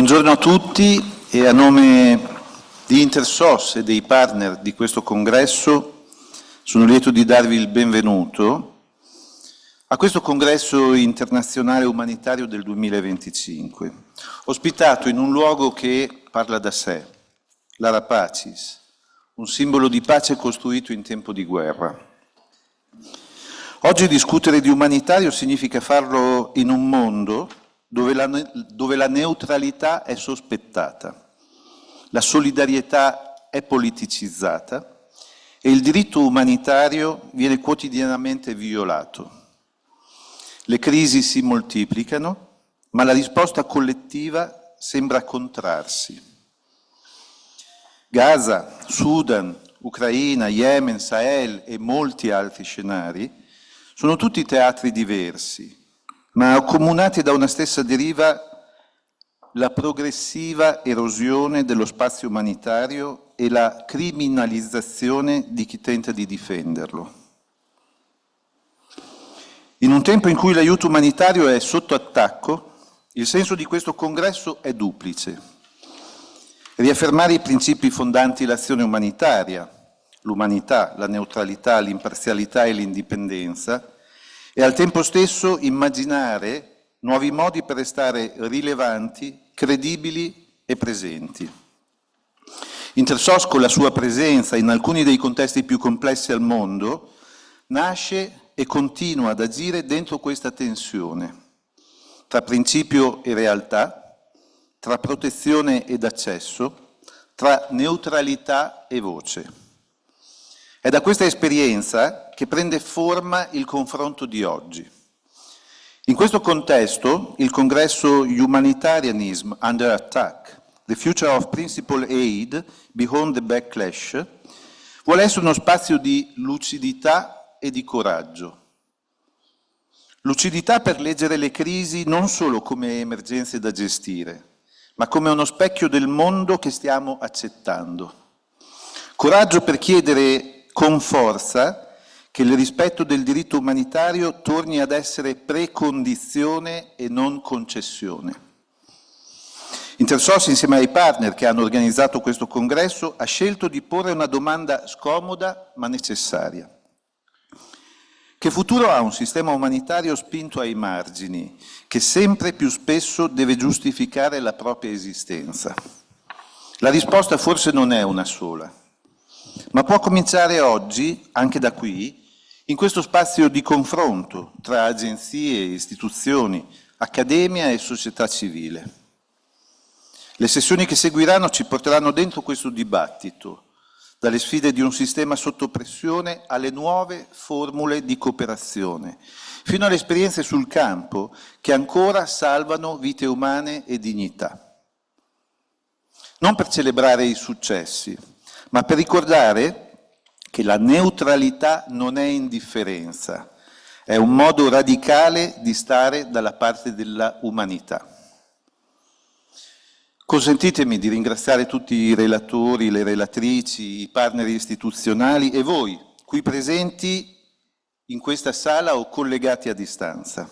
Buongiorno a tutti e a nome di Intersos e dei partner di questo congresso sono lieto di darvi il benvenuto a questo congresso internazionale umanitario del 2025, ospitato in un luogo che parla da sé, l'Ara Pacis, un simbolo di pace costruito in tempo di guerra. Oggi discutere di umanitario significa farlo in un mondo dove la neutralità è sospettata, la solidarietà è politicizzata e il diritto umanitario viene quotidianamente violato. Le crisi si moltiplicano, ma la risposta collettiva sembra contrarsi. Gaza, Sudan, Ucraina, Yemen, Sahel e molti altri scenari sono tutti teatri diversi, ma accomunati da una stessa deriva, la progressiva erosione dello spazio umanitario e la criminalizzazione di chi tenta di difenderlo. In un tempo in cui l'aiuto umanitario è sotto attacco, il senso di questo congresso è duplice. Riaffermare i principi fondanti l'azione umanitaria, l'umanità, la neutralità, l'imparzialità e l'indipendenza, e al tempo stesso immaginare nuovi modi per restare rilevanti, credibili e presenti. Intersos, con la sua presenza in alcuni dei contesti più complessi al mondo, nasce e continua ad agire dentro questa tensione tra principio e realtà, tra protezione ed accesso, tra neutralità e voce. È da questa esperienza che prende forma il confronto di oggi. In questo contesto, il congresso Humanitarianism Under Attack, The Future of Principled Aid Beyond the Backlash, vuole essere uno spazio di lucidità e di coraggio. Lucidità per leggere le crisi non solo come emergenze da gestire, ma come uno specchio del mondo che stiamo accettando. Coraggio per chiedere con forza che il rispetto del diritto umanitario torni ad essere precondizione e non concessione. Intersos, insieme ai partner che hanno organizzato questo congresso, ha scelto di porre una domanda scomoda ma necessaria. Che futuro ha un sistema umanitario spinto ai margini, che sempre più spesso deve giustificare la propria esistenza? La risposta forse non è una sola, ma può cominciare oggi, anche da qui, in questo spazio di confronto tra agenzie, istituzioni, accademia e società civile. Le sessioni che seguiranno ci porteranno dentro questo dibattito, dalle sfide di un sistema sotto pressione alle nuove formule di cooperazione, fino alle esperienze sul campo che ancora salvano vite umane e dignità. Non per celebrare i successi, ma per ricordare che la neutralità non è indifferenza, è un modo radicale di stare dalla parte della umanità. Consentitemi di ringraziare tutti i relatori, le relatrici, i partner istituzionali e voi, qui presenti in questa sala o collegati a distanza.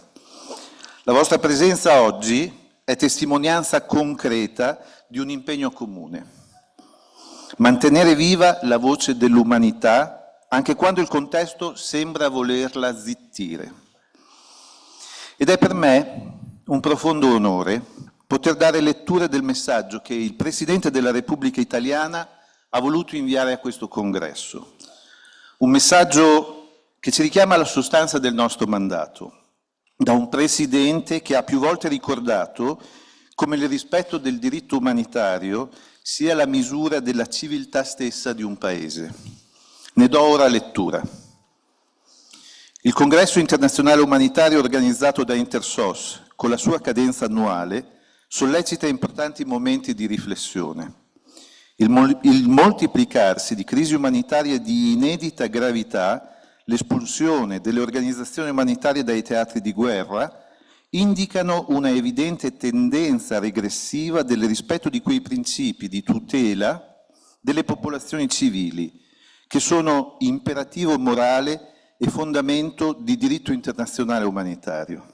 La vostra presenza oggi è testimonianza concreta di un impegno comune. Mantenere viva la voce dell'umanità anche quando il contesto sembra volerla zittire. Ed è per me un profondo onore poter dare lettura del messaggio che il Presidente della Repubblica Italiana ha voluto inviare a questo congresso. Un messaggio che ci richiama alla sostanza del nostro mandato, da un Presidente che ha più volte ricordato come il rispetto del diritto umanitario sia la misura della civiltà stessa di un Paese. Ne do ora lettura. Il Congresso internazionale umanitario organizzato da Intersos, con la sua cadenza annuale, sollecita importanti momenti di riflessione. Il moltiplicarsi di crisi umanitarie di inedita gravità, l'espulsione delle organizzazioni umanitarie dai teatri di guerra, indicano una evidente tendenza regressiva del rispetto di quei principi di tutela delle popolazioni civili, che sono imperativo morale e fondamento di diritto internazionale umanitario.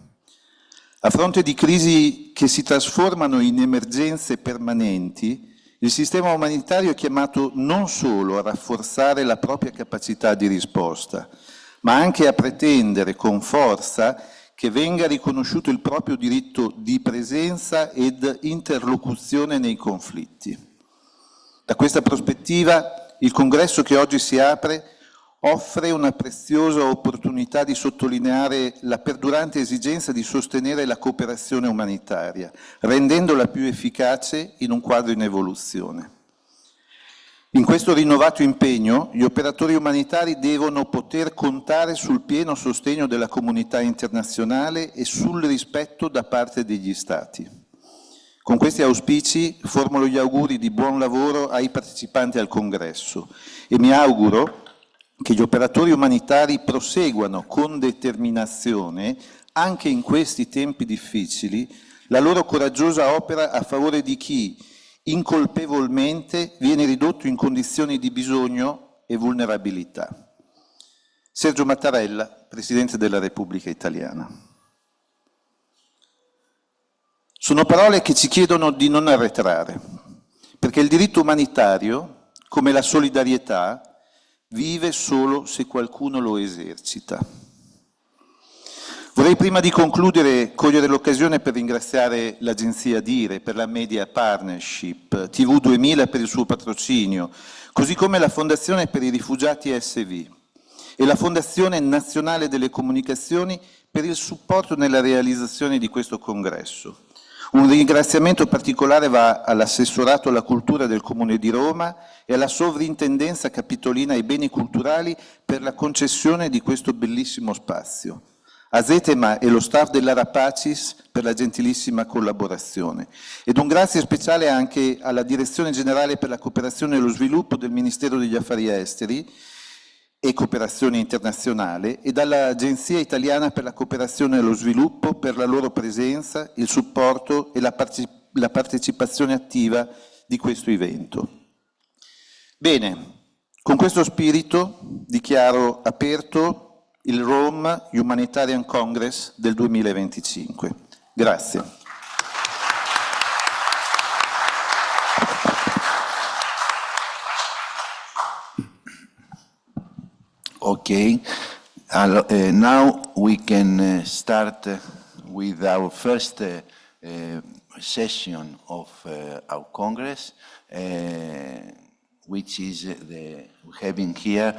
A fronte di crisi che si trasformano in emergenze permanenti, il sistema umanitario è chiamato non solo a rafforzare la propria capacità di risposta, ma anche a pretendere con forza che venga riconosciuto il proprio diritto di presenza ed interlocuzione nei conflitti. Da questa prospettiva, il congresso che oggi si apre offre una preziosa opportunità di sottolineare la perdurante esigenza di sostenere la cooperazione umanitaria, rendendola più efficace in un quadro in evoluzione. In questo rinnovato impegno, gli operatori umanitari devono poter contare sul pieno sostegno della comunità internazionale e sul rispetto da parte degli Stati. Con questi auspici formulo gli auguri di buon lavoro ai partecipanti al congresso e mi auguro che gli operatori umanitari proseguano con determinazione, anche in questi tempi difficili, la loro coraggiosa opera a favore di chi incolpevolmente viene ridotto in condizioni di bisogno e vulnerabilità. Sergio Mattarella, Presidente della Repubblica Italiana. Sono parole che ci chiedono di non arretrare, perché il diritto umanitario, come la solidarietà, vive solo se qualcuno lo esercita. Vorrei prima di concludere cogliere l'occasione per ringraziare l'agenzia Dire per la Media Partnership, TV 2000 per il suo patrocinio, così come la Fondazione per i Rifugiati SV e la Fondazione Nazionale delle Comunicazioni per il supporto nella realizzazione di questo congresso. Un ringraziamento particolare va all'assessorato alla cultura del Comune di Roma e alla sovrintendenza capitolina ai beni culturali per la concessione di questo bellissimo spazio. A Zetema e lo staff dell'Arapacis per la gentilissima collaborazione. Ed un grazie speciale anche alla Direzione Generale per la Cooperazione e lo Sviluppo del Ministero degli Affari Esteri e Cooperazione Internazionale ed all'Agenzia Italiana per la Cooperazione e lo Sviluppo per la loro presenza, il supporto e la partecipazione attiva di questo evento. Bene, con questo spirito dichiaro aperto il Rome Humanitarian Congress del 2025. Grazie. Okay, now we can start with our first session of our Congress, which is having here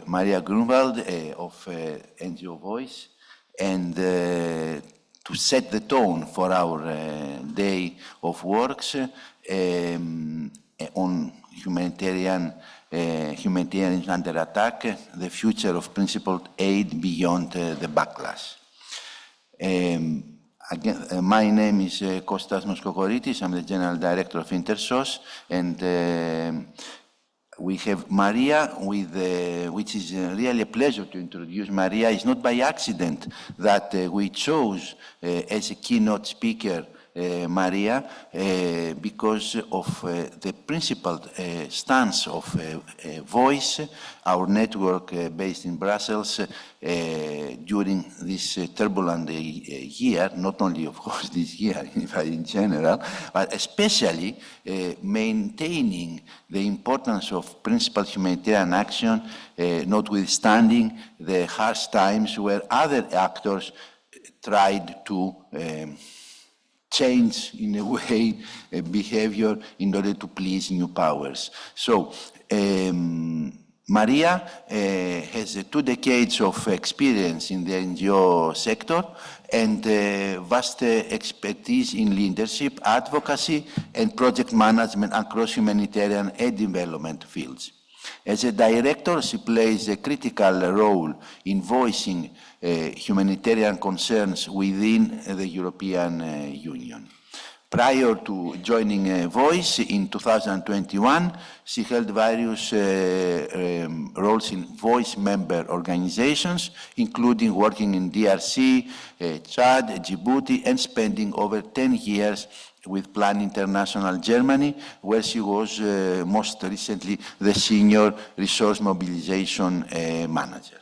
Maria Grunwald of NGO Voice, and to set the tone for our day of works on humanitarian under attack, the future of principled aid beyond the backlash. Again, my name is Kostas Moskokoritis. I'm the General Director of Intersos, and we have Maria, which is really a pleasure to introduce. Maria is not by accident that we chose as a keynote speaker Maria, because of the principled stance of Voice, our network based in Brussels, during this turbulent year, not only of course this year, but in general, but especially maintaining the importance of principled humanitarian action, notwithstanding the harsh times where other actors tried to change in a way behavior in order to please new powers. So Maria has 2 decades of experience in the NGO sector and vast expertise in leadership, advocacy, and project management across humanitarian and development fields. As a director, she plays a critical role in voicing humanitarian concerns within the European Union. Prior to joining Voice in 2021, she held various roles in Voice member organizations, including working in DRC, Chad, Djibouti, and spending over 10 years with Plan International Germany, where she was most recently the Senior Resource Mobilization Manager.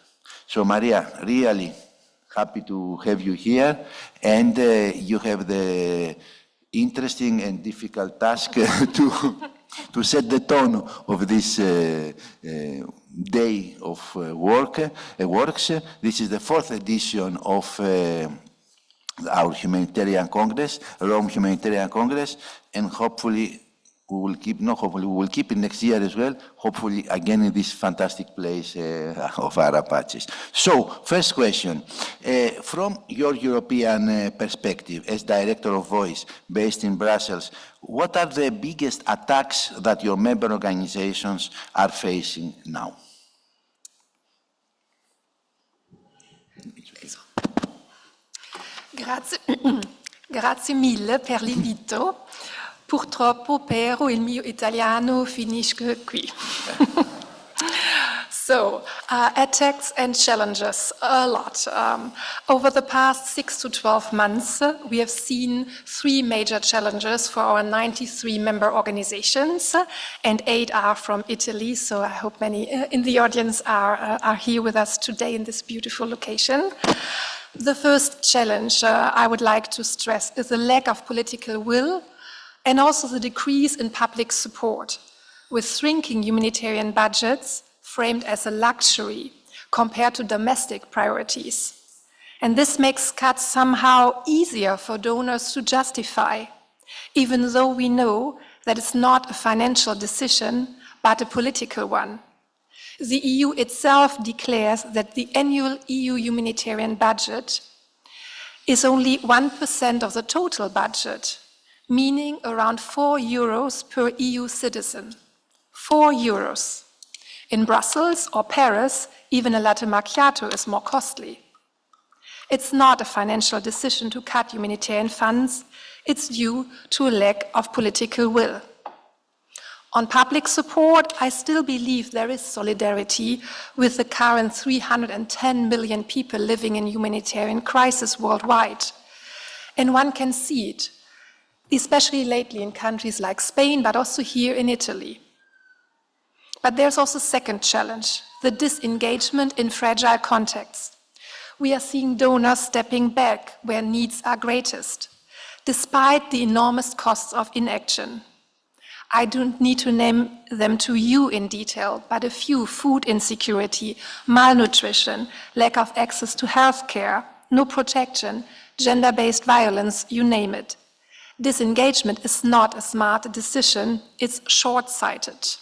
So Maria, really happy to have you here. And you have the interesting and difficult task to set the tone of this day of works. This is the 4th edition of our Humanitarian Congress, Rome Humanitarian Congress, and hopefully we will keep, no hopefully, we will keep it next year as well, hopefully again in this fantastic place of our Apaches. So, first question, from your European perspective as Director of Voice based in Brussels, what are the biggest attacks that your member organizations are facing now? Grazie mille per l'invito. Purtroppo però il mio italiano finisce qui. So, attacks and challenges, a lot. Over the past 6 to 12 months, we have seen 3 major challenges for our 93 member organizations, and 8 are from Italy, so I hope many in the audience are here with us today in this beautiful location. The first challenge I would like to stress is the lack of political will and also the decrease in public support, with shrinking humanitarian budgets framed as a luxury compared to domestic priorities. And this makes cuts somehow easier for donors to justify, even though we know that it's not a financial decision, but a political one. The EU itself declares that the annual EU humanitarian budget is only 1% of the total budget, meaning around 4 euros per EU citizen. 4 euros. In Brussels or Paris, even a latte macchiato is more costly. It's not a financial decision to cut humanitarian funds, it's due to a lack of political will. On public support, I still believe there is solidarity with the current 310 million people living in humanitarian crisis worldwide. And one can see it, especially lately in countries like Spain, but also here in Italy. But there's also a second challenge, the disengagement in fragile contexts. We are seeing donors stepping back where needs are greatest, despite the enormous costs of inaction. I don't need to name them to you in detail, but a few: food insecurity, malnutrition, lack of access to healthcare, no protection, gender-based violence, you name it. Disengagement is not a smart decision, it's short-sighted.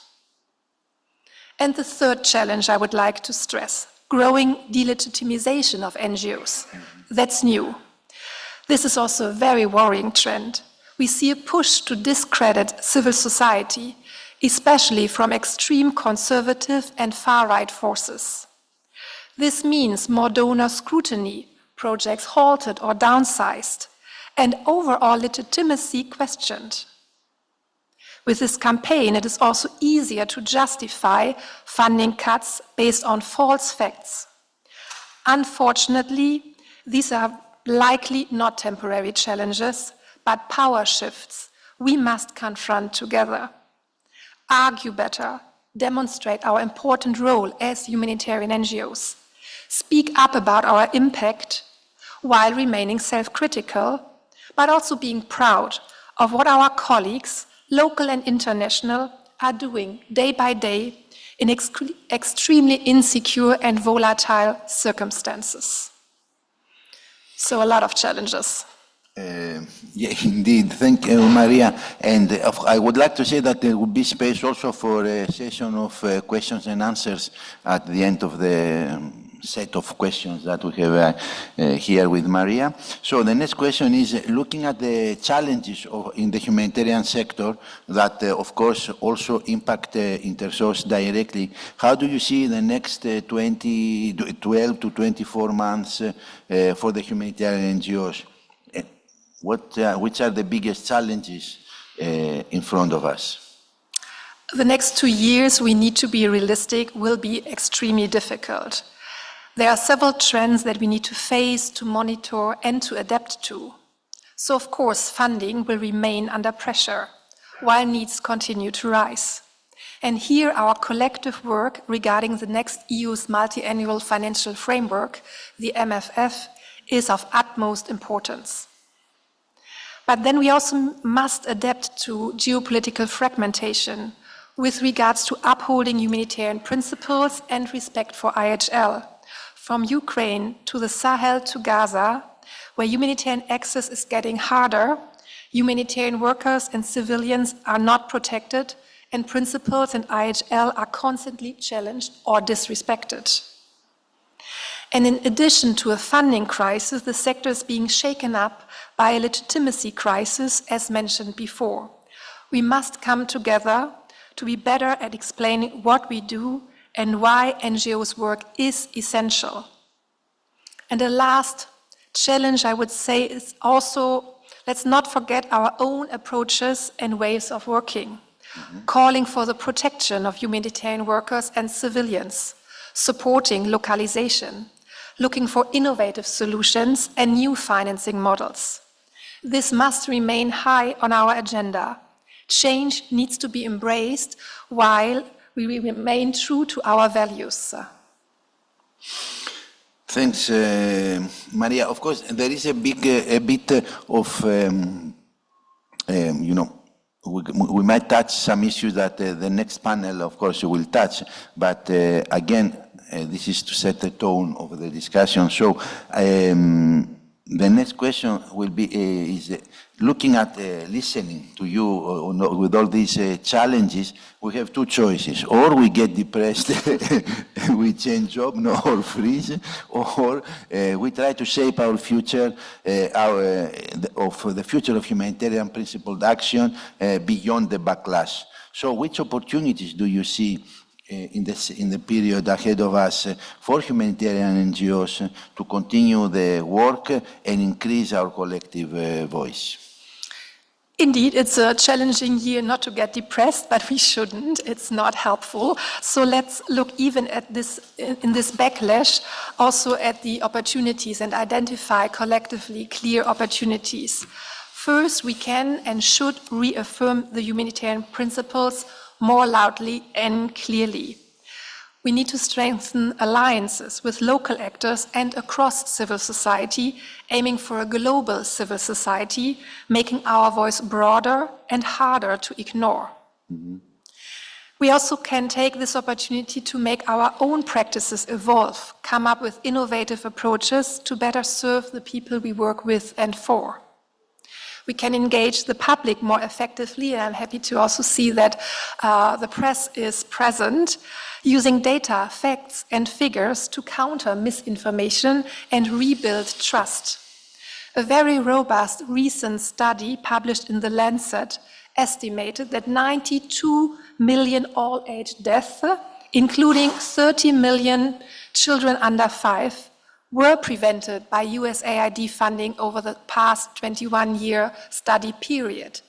And the third challenge I would like to stress, growing delegitimization of NGOs. That's new. This is also a very worrying trend. We see a push to discredit civil society, especially from extreme conservative and far-right forces. This means more donor scrutiny, projects halted or downsized, and overall legitimacy questioned. With this campaign, it is also easier to justify funding cuts based on false facts. Unfortunately, these are likely not temporary challenges, but power shifts we must confront together. Argue better, demonstrate our important role as humanitarian NGOs, speak up about our impact while remaining self-critical, but also being proud of what our colleagues, local and international, are doing day by day in extremely insecure and volatile circumstances. So a lot of challenges. Yeah, indeed. Thank you, Maria. And I would like to say that there will be space also for a session of questions and answers at the end of the set of questions that we have here with Maria. So the next question is looking at the challenges in the humanitarian sector that, of course, also impact InterSource directly. How do you see the next 12 to 24 months for the humanitarian NGOs? Which are the biggest challenges in front of us? The next 2 years, we need to be realistic, will be extremely difficult. There are several trends that we need to face, to monitor, and to adapt to. So, of course, funding will remain under pressure, while needs continue to rise. And here, our collective work regarding the next EU's multi-annual financial framework, the MFF, is of utmost importance. But then we also must adapt to geopolitical fragmentation with regards to upholding humanitarian principles and respect for IHL. From Ukraine to the Sahel to Gaza, where humanitarian access is getting harder, humanitarian workers and civilians are not protected, and principles in IHL are constantly challenged or disrespected. And in addition to a funding crisis, the sector is being shaken up by a legitimacy crisis, as mentioned before. We must come together to be better at explaining what we do and why NGOs' work is essential. And the last challenge, I would say, is also, let's not forget our own approaches and ways of working, calling for the protection of humanitarian workers and civilians, supporting localization, looking for innovative solutions and new financing models. This must remain high on our agenda. Change needs to be embraced while we remain true to our values. Thanks, Maria. Of course, there is a bit of, we might touch some issues that the next panel, of course, will touch. But again, this is to set the tone of the discussion. So the next question will be, is looking at listening to you with all these challenges, we have two choices. Or we get depressed, we change job, or freeze, or we try to shape our future, the future of humanitarian principled action beyond the backlash. So which opportunities do you see in the period ahead of us for humanitarian NGOs to continue the work and increase our collective voice? Indeed, it's a challenging year not to get depressed, but we shouldn't. It's not helpful. So let's look even at this, in this backlash, also at the opportunities and identify collectively clear opportunities. First, we can and should reaffirm the humanitarian principles more loudly and clearly. We need to strengthen alliances with local actors and across civil society, aiming for a global civil society, making our voice broader and harder to ignore. We also can take this opportunity to make our own practices evolve, come up with innovative approaches to better serve the people we work with and for. We can engage the public more effectively, and I'm happy to also see that the press is present, using data, facts, and figures to counter misinformation and rebuild trust. A very robust recent study published in The Lancet estimated that 92 million all-age deaths, including 30 million children under 5, were prevented by USAID funding over the past 21-year study period.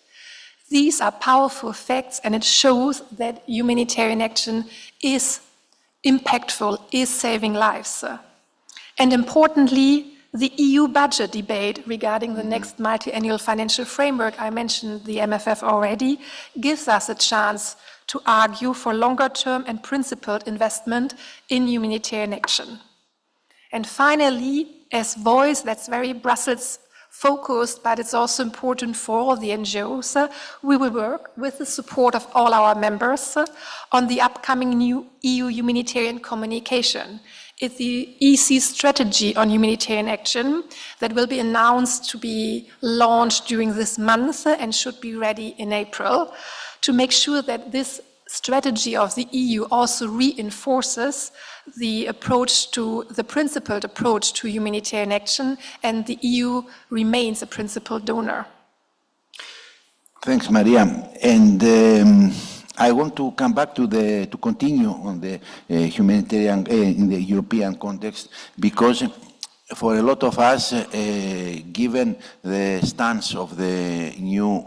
These are powerful facts, and it shows that humanitarian action is impactful, is saving lives. And importantly, the EU budget debate regarding the next multi-annual financial framework, I mentioned the MFF already, gives us a chance to argue for longer-term and principled investment in humanitarian action. And finally, as voice, that's very Brussels-focused, but it's also important for all the NGOs, we will work with the support of all our members on the upcoming new EU humanitarian communication. It's the EC strategy on humanitarian action that will be announced to be launched during this month and should be ready in April, to make sure that this strategy of the EU also reinforces the principled approach to humanitarian action, and the EU remains a principal donor. Thanks, Maria. And I want to come back to continue on the humanitarian in the European context, because for a lot of us, given the stance of the new,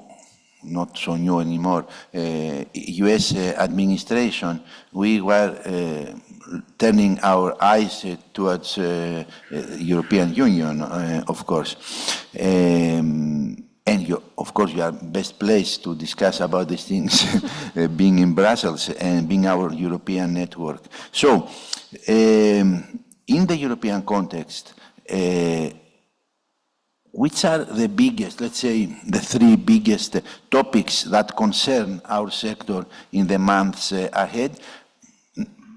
not so new anymore, US administration, we were turning our eyes towards European Union, of course. And of course, you are best placed to discuss about these things, being in Brussels and being our European network. So, in the European context, which are the biggest, let's say, the three biggest topics that concern our sector in the months ahead,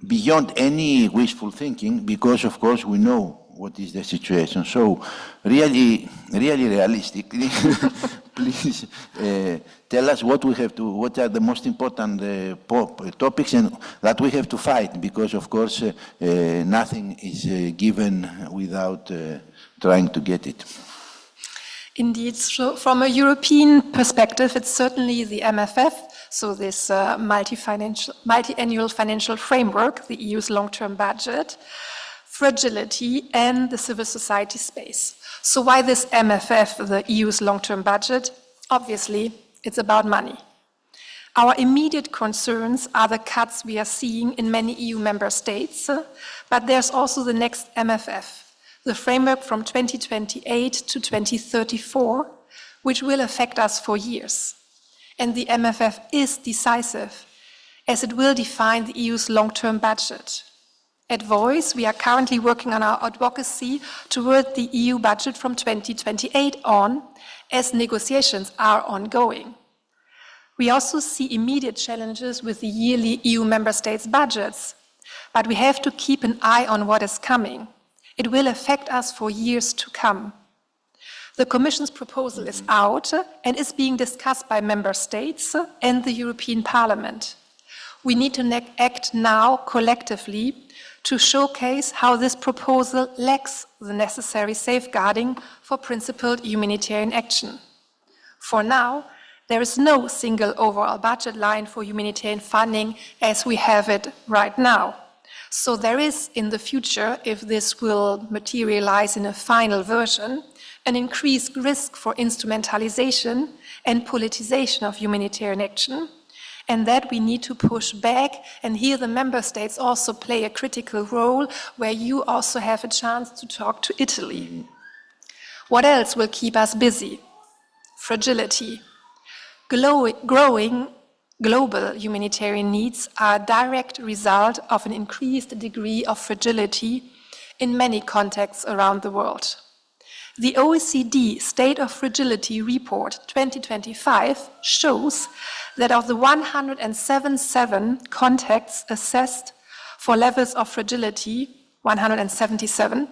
beyond any wishful thinking, because of course we know what is the situation. So really realistically, please tell us what are the most important topics and that we have to fight, because of course nothing is given without trying to get it. Indeed, so from a European perspective, it's certainly the MFF, so this multi-annual financial framework, the EU's long-term budget, fragility, and the civil society space. So why this MFF, the EU's long-term budget? Obviously, it's about money. Our immediate concerns are the cuts we are seeing in many EU member states, but there's also the next MFF, the framework from 2028 to 2034, which will affect us for years. And the MFF is decisive, as it will define the EU's long-term budget. At Voice, we are currently working on our advocacy toward the EU budget from 2028 on, as negotiations are ongoing. We also see immediate challenges with the yearly EU member states' budgets, but we have to keep an eye on what is coming. It will affect us for years to come. The Commission's proposal is out and is being discussed by member states and the European Parliament. We need to act now collectively to showcase how this proposal lacks the necessary safeguarding for principled humanitarian action. For now, there is no single overall budget line for humanitarian funding as we have it right now. So there is, in the future, if this will materialize in a final version, an increased risk for instrumentalization and politicization of humanitarian action, and that we need to push back, and here the member states also play a critical role, where you also have a chance to talk to Italy. What else will keep us busy? Fragility. Growing global humanitarian needs are a direct result of an increased degree of fragility in many contexts around the world. The OECD State of Fragility Report 2025 shows that of the 177 contexts assessed for levels of fragility, 177,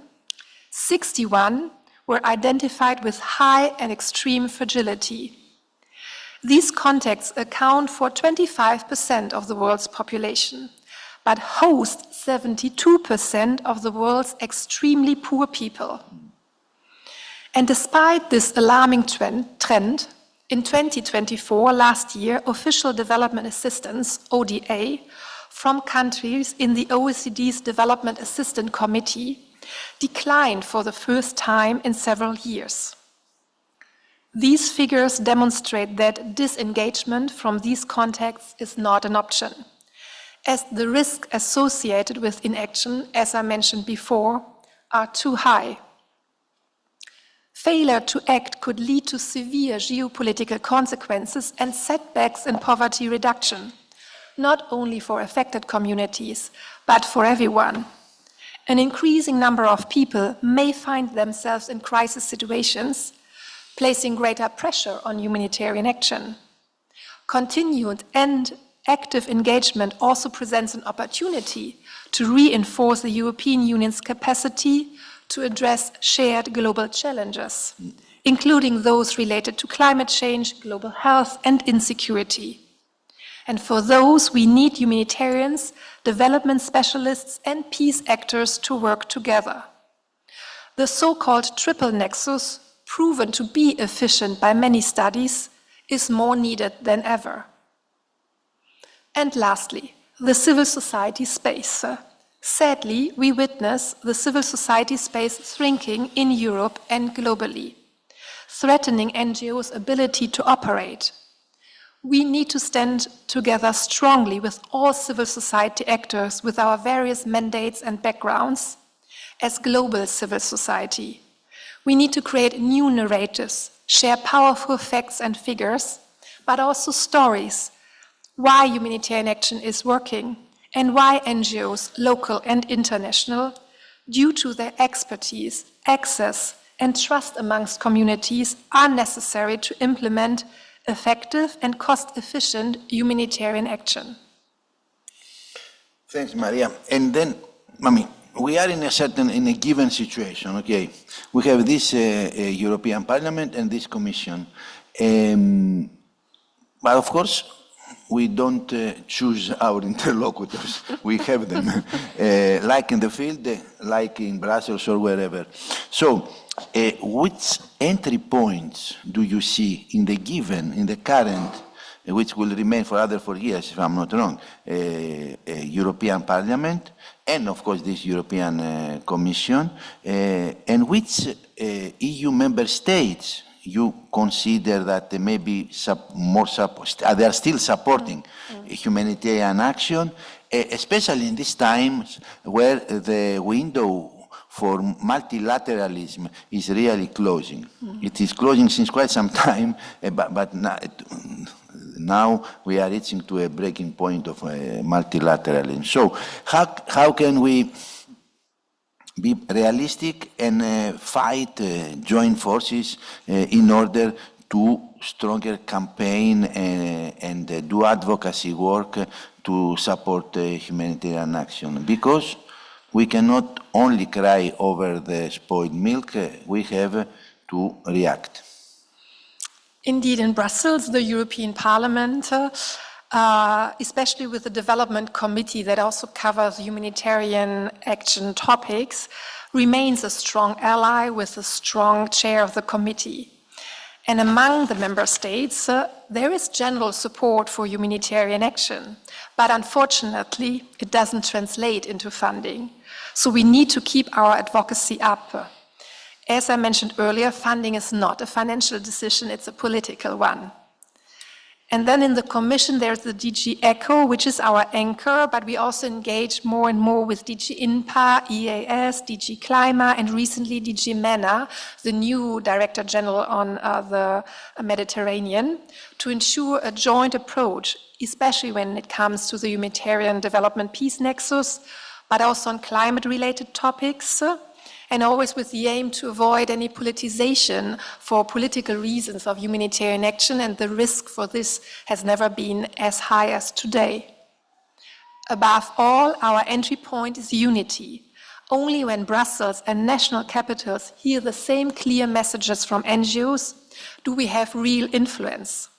61 were identified with high and extreme fragility. These contexts account for 25% of the world's population, but host 72% of the world's extremely poor people. And despite this alarming trend, in 2024, last year, official development assistance, ODA, from countries in the OECD's Development Assistance Committee declined for the first time in several years. These figures demonstrate that disengagement from these contexts is not an option, as the risks associated with inaction, as I mentioned before, are too high. Failure to act could lead to severe geopolitical consequences and setbacks in poverty reduction, not only for affected communities, but for everyone. An increasing number of people may find themselves in crisis situations, placing greater pressure on humanitarian action. Continued and active engagement also presents an opportunity to reinforce the European Union's capacity to address shared global challenges, including those related to climate change, global health, and insecurity. And for those, we need humanitarians, development specialists, and peace actors to work together. The so-called triple nexus, proven to be efficient by many studies, is more needed than ever. And lastly, the civil society space. Sadly, we witness the civil society space shrinking in Europe and globally, threatening NGOs' ability to operate. We need to stand together strongly with all civil society actors with our various mandates and backgrounds as global civil society. We need to create new narratives, share powerful facts and figures, but also stories, why humanitarian action is working, and why NGOs, local and international, due to their expertise, access, and trust amongst communities are necessary to implement effective and cost-efficient humanitarian action. Thanks, Maria. And then, we are in a given situation, okay? We have this European Parliament and this Commission. But of course, we don't choose our interlocutors. We have them, like in the field, like in Brussels or wherever. So, which entry points do you see in the current, which will remain for other 4 years, if I'm not wrong, European Parliament, and of course this European Commission, and which EU member states you consider that they may be they are still supporting humanitarian action, especially in these times where the window for multilateralism is really closing. It is closing since quite some time, but now we are reaching to a breaking point of multilateralism. So how can we be realistic and fight, join forces in order to stronger campaign and do advocacy work to support humanitarian action? Because we cannot only cry over the spoiled milk, we have to react. Indeed, in Brussels, the European Parliament, especially with the Development Committee that also covers humanitarian action topics, remains a strong ally with a strong chair of the committee. And among the member states, there is general support for humanitarian action, but unfortunately, it doesn't translate into funding. So we need to keep our advocacy up. As I mentioned earlier, funding is not a financial decision, it's a political one. And then in the Commission, there's the DG ECHO, which is our anchor, but we also engage more and more with DG INPA, EAS, DG Clima, and recently DG MENA, the new Director General on the Mediterranean, to ensure a joint approach, especially when it comes to the humanitarian development peace nexus, but also on climate-related topics, and always with the aim to avoid any politicization for political reasons of humanitarian action, and the risk for this has never been as high as today. Above all, our entry point is unity. Only when Brussels and national capitals hear the same clear messages from NGOs do we have real influence.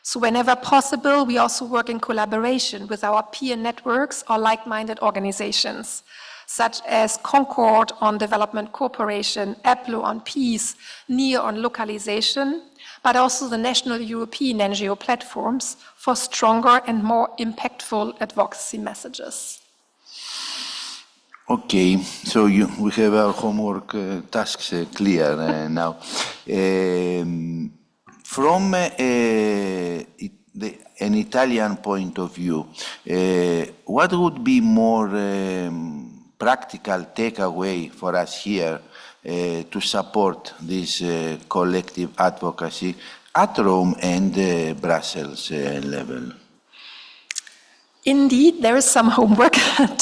So whenever possible, we also work in collaboration with our peer networks or like-minded organizations, such as Concord on development cooperation, APLO on peace, NEAR on localization, but also the national European NGO platforms for stronger and more impactful advocacy messages. Okay, so we have our homework tasks clear now. From an Italian point of view, what would be more practical takeaway for us here to support this collective advocacy at Rome and Brussels level? Indeed, there is some homework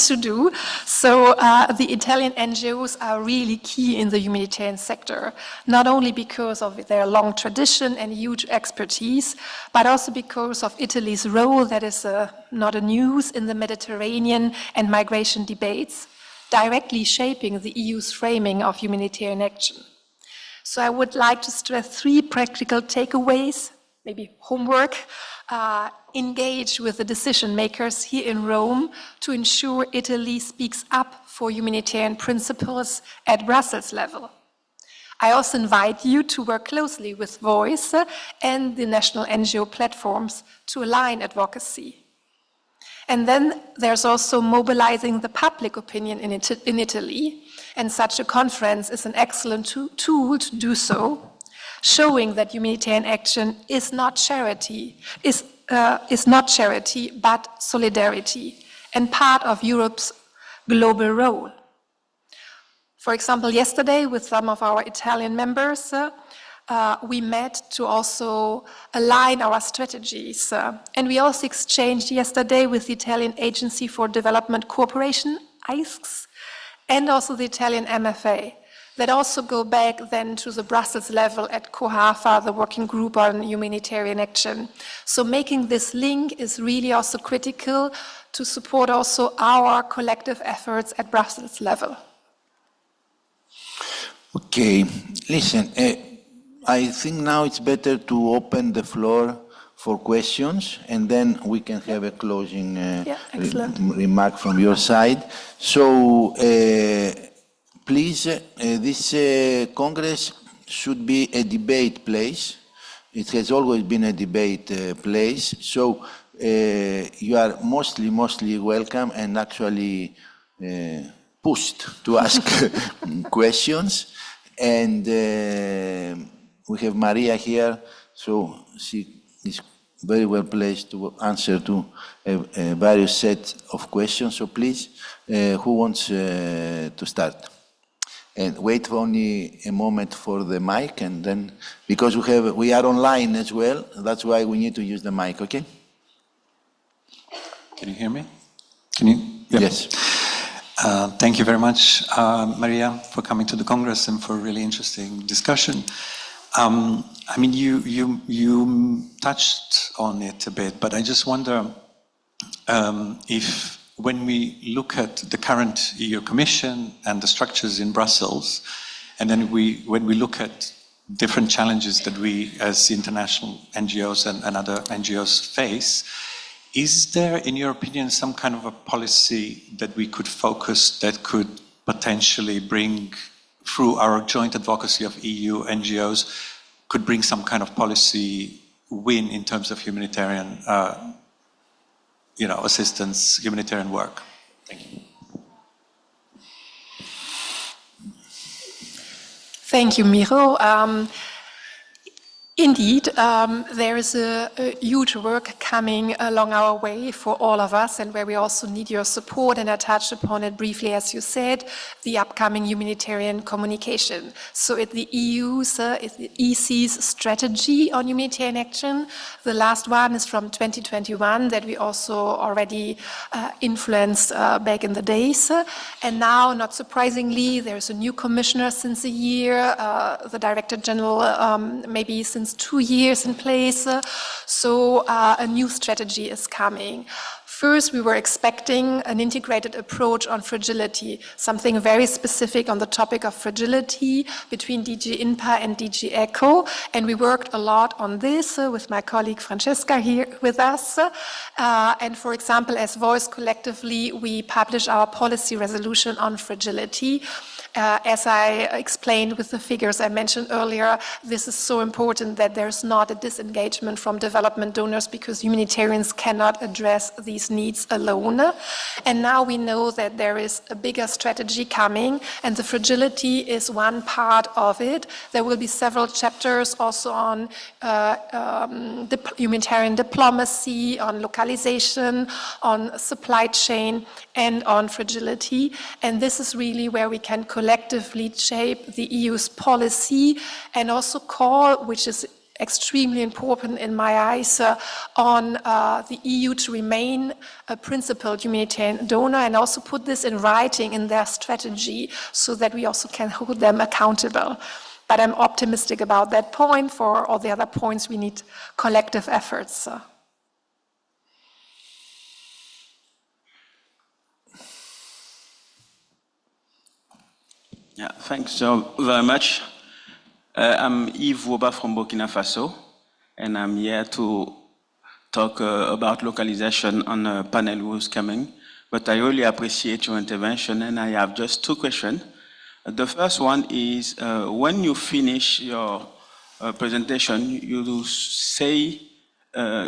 to do. So the Italian NGOs are really key in the humanitarian sector, not only because of their long tradition and huge expertise, but also because of Italy's role that is not a news in the Mediterranean and migration debates, directly shaping the EU's framing of humanitarian action. So I would like to stress 3 practical takeaways, maybe homework. Engage with the decision makers here in Rome to ensure Italy speaks up for humanitarian principles at Brussels level. I also invite you to work closely with Voice and the national NGO platforms to align advocacy. And then there's also mobilizing the public opinion in Italy, and such a conference is an excellent tool to do so, showing that humanitarian action is not charity, but solidarity, and part of Europe's global role. For example, yesterday with some of our Italian members, we met to also align our strategies. And we also exchanged yesterday with the Italian Agency for Development Cooperation, AISCS, and also the Italian MFA, that also go back then to the Brussels level at COHAFA, the Working Group on Humanitarian Action. So making this link is really also critical to support also our collective efforts at Brussels level. Okay, listen, I think now it's better to open the floor for questions, and then we can have a closing remark from your side. So, please, this Congress should be a debate place. It has always been a debate place. So, you are mostly welcome and actually pushed to ask questions. And we have Maria here, so she is very well placed to answer to a various set of questions. So please, who wants to start? And wait only a moment for the mic, and then, because we are online as well, that's why we need to use the mic, okay? Can you hear me? Can you? Yeah. Yes. Thank you very much, Maria, for coming to the Congress and for a really interesting discussion. I mean, you touched on it a bit, but I just wonder if when we look at the current EU Commission and the structures in Brussels, and then when we look at different challenges that we as international NGOs and other NGOs face, is there, in your opinion, some kind of a policy that we could focus that could potentially bring, through our joint advocacy of EU NGOs, could bring some kind of policy win in terms of humanitarian, assistance, humanitarian work? Thank you. Thank you, Miro. Indeed, there is a huge work coming along our way for all of us, and where we also need your support, and I touched upon it briefly, as you said, the upcoming humanitarian communication. So it's the EC's strategy on humanitarian action. The last one is from 2021 that we also already influenced back in the days. And now, not surprisingly, there's a new commissioner since a year, the Director General maybe since 2 years in place, so a new strategy is coming. First, we were expecting an integrated approach on fragility, something very specific on the topic of fragility between DG INPA and DG ECHO, and we worked a lot on this with my colleague Francesca here with us. And for example, as Voice collectively, we published our policy resolution on fragility. As I explained with the figures I mentioned earlier, this is so important that there's not a disengagement from development donors, because humanitarians cannot address these needs alone. And now we know that there is a bigger strategy coming, and the fragility is one part of it. There will be several chapters also on humanitarian diplomacy, on localization, on supply chain, and on fragility. And this is really where we can collectively shape the EU's policy, and also call, which is extremely important in my eyes, on the EU to remain a principled humanitarian donor, and also put this in writing in their strategy, so that we also can hold them accountable. But I'm optimistic about that point. For all the other points, we need collective efforts. Yeah, thanks so very much. I'm Yves Woba from Burkina Faso, and I'm here to talk about localization on a panel who's coming. But I really appreciate your intervention, and I have just 2 questions. The first one is, when you finish your presentation, you say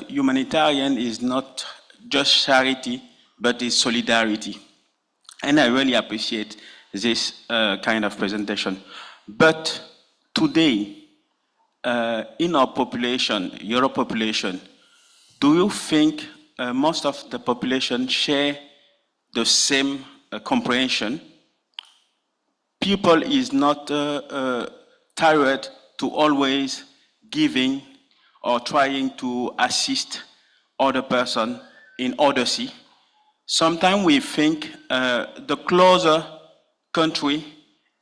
humanitarian is not just charity, but is solidarity. And I really appreciate this kind of presentation. But today, in our population, your population, do you think most of the population share the same comprehension? People is not tired to always giving or trying to assist other person in odyssey. Sometimes we think the closer country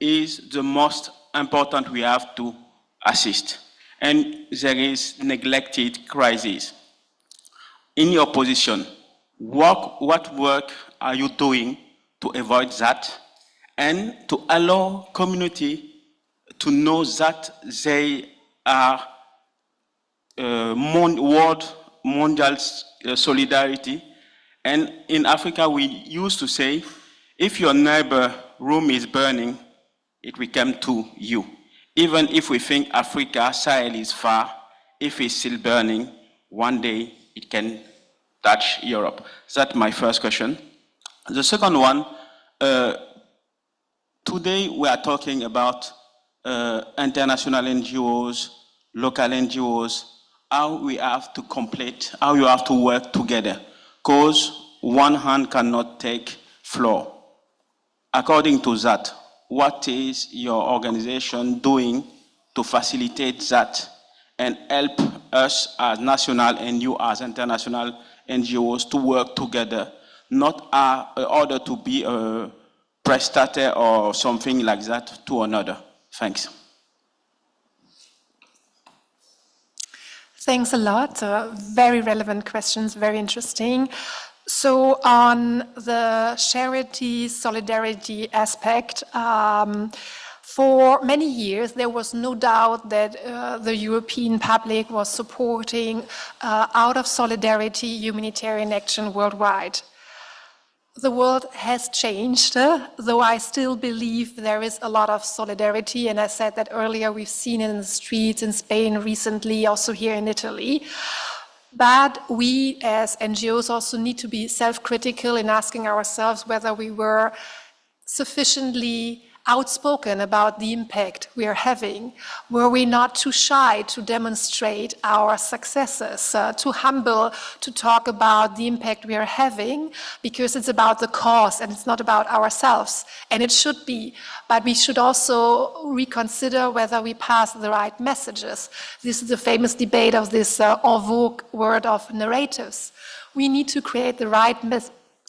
is the most important we have to assist. And there is neglected crisis. In your position, what work are you doing to avoid that and to allow community to know that they are mondial solidarity? And in Africa, we used to say, if your neighbor room is burning, it will come to you. Even if we think Africa, Sahel is far, if it's still burning, one day it can touch Europe. That's my first question. The second one, today we are talking about international NGOs, local NGOs, how we have to complete, how you have to work together, because one hand cannot take floor. According to that, what is your organization doing to facilitate that and help us as national and you as international NGOs to work together, not in order to be a prestataire or something like that to another? Thanks. Thanks a lot. Very relevant questions, very interesting. So on the charity solidarity aspect, for many years there was no doubt that the European public was supporting out of solidarity humanitarian action worldwide. The world has changed, though I still believe there is a lot of solidarity, and I said that earlier, we've seen it in the streets in Spain recently, also here in Italy. But we as NGOs also need to be self-critical in asking ourselves whether we were sufficiently outspoken about the impact we are having. Were we not too shy to demonstrate our successes, too humble to talk about the impact we are having, because it's about the cause and it's not about ourselves, and it should be. But we should also reconsider whether we pass the right messages. This is the famous debate of this en vogue word of narratives. We need to create the right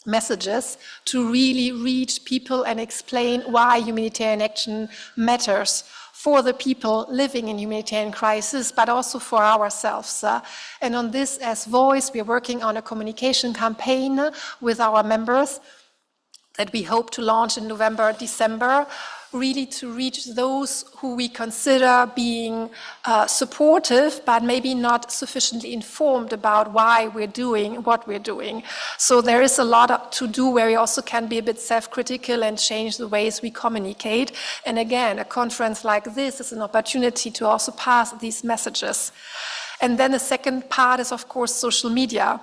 messages to really reach people and explain why humanitarian action matters for the people living in humanitarian crisis, but also for ourselves. And on this, as Voice, we are working on a communication campaign with our members that we hope to launch in November, December, really to reach those who we consider being supportive, but maybe not sufficiently informed about why we're doing what we're doing. So there is a lot to do where we also can be a bit self-critical and change the ways we communicate. And again, a conference like this is an opportunity to also pass these messages. And then the second part is, of course, social media.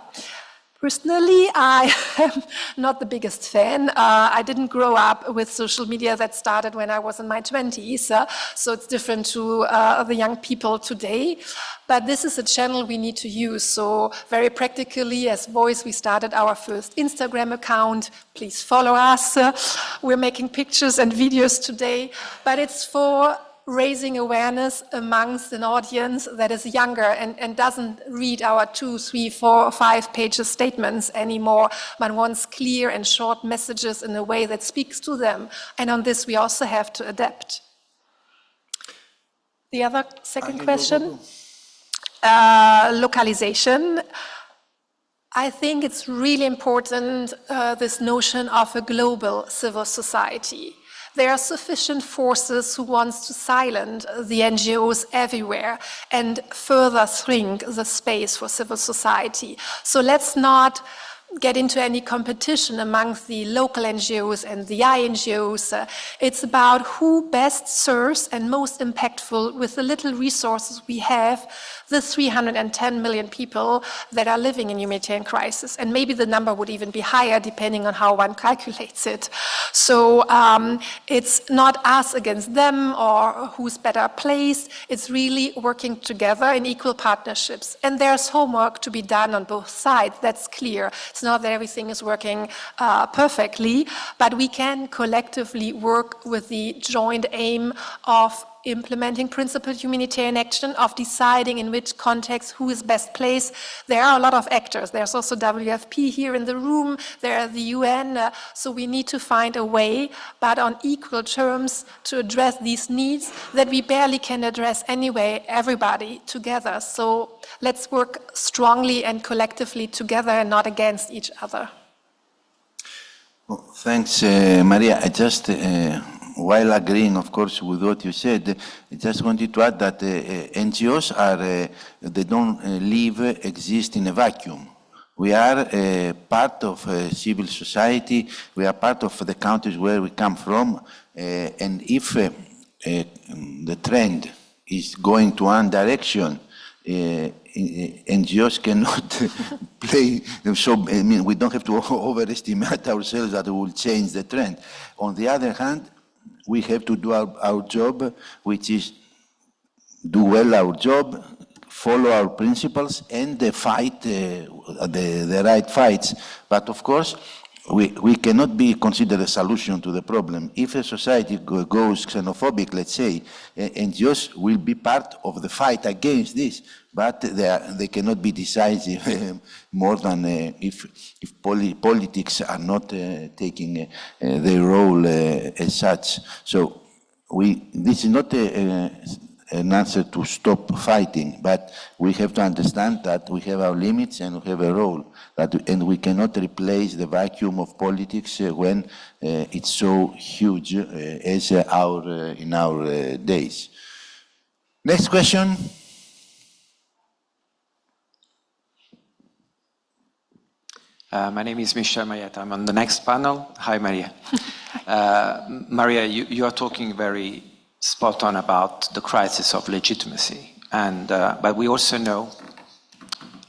Personally, I am not the biggest fan. I didn't grow up with social media. That started when I was in my 20s, so it's different to the young people today. But this is a channel we need to use. So very practically, as Voice, we started our first Instagram account. Please follow us. We're making pictures and videos today, but it's for raising awareness amongst an audience that is younger and doesn't read our 2, 3, 4, 5 pages statements anymore, but wants clear and short messages in a way that speaks to them. And on this, we also have to adapt. The other second question, localization. I think it's really important, this notion of a global civil society. There are sufficient forces who want to silence the NGOs everywhere and further shrink the space for civil society. So let's not get into any competition amongst the local NGOs and the INGOs. It's about who best serves and most impactful with the little resources we have, the 310 million people that are living in humanitarian crisis. And maybe the number would even be higher depending on how one calculates it. So it's not us against them or who's better placed. It's really working together in equal partnerships. And there's homework to be done on both sides, that's clear. It's not that everything is working perfectly, but we can collectively work with the joint aim of implementing principled humanitarian action, of deciding in which context who is best placed. There are a lot of actors. There's also WFP here in the room, there are the UN, so we need to find a way, but on equal terms, to address these needs that we barely can address anyway, everybody together. So let's work strongly and collectively together and not against each other. Well, thanks, Maria. I just, while agreeing, of course, with what you said, I just wanted to add that NGOs are, they don't exist in a vacuum. We are part of civil society. We are part of the countries where we come from. And if the trend is going to one direction, NGOs cannot play, so I mean, we don't have to overestimate ourselves that we will change the trend. On the other hand, we have to do our job, which is do well our job, follow our principles, and fight the right fights. But of course, we cannot be considered a solution to the problem. If a society goes xenophobic, let's say, NGOs will be part of the fight against this, but they cannot be decisive more than if politics are not taking their role as such. So this is not an answer to stop fighting, but we have to understand that we have our limits and we have a role, and we cannot replace the vacuum of politics when it's so huge as in our days. Next question. My name is Michel Mayet. I'm on the next panel. Hi, Maria. Maria, you are talking very spot on about the crisis of legitimacy, but we also know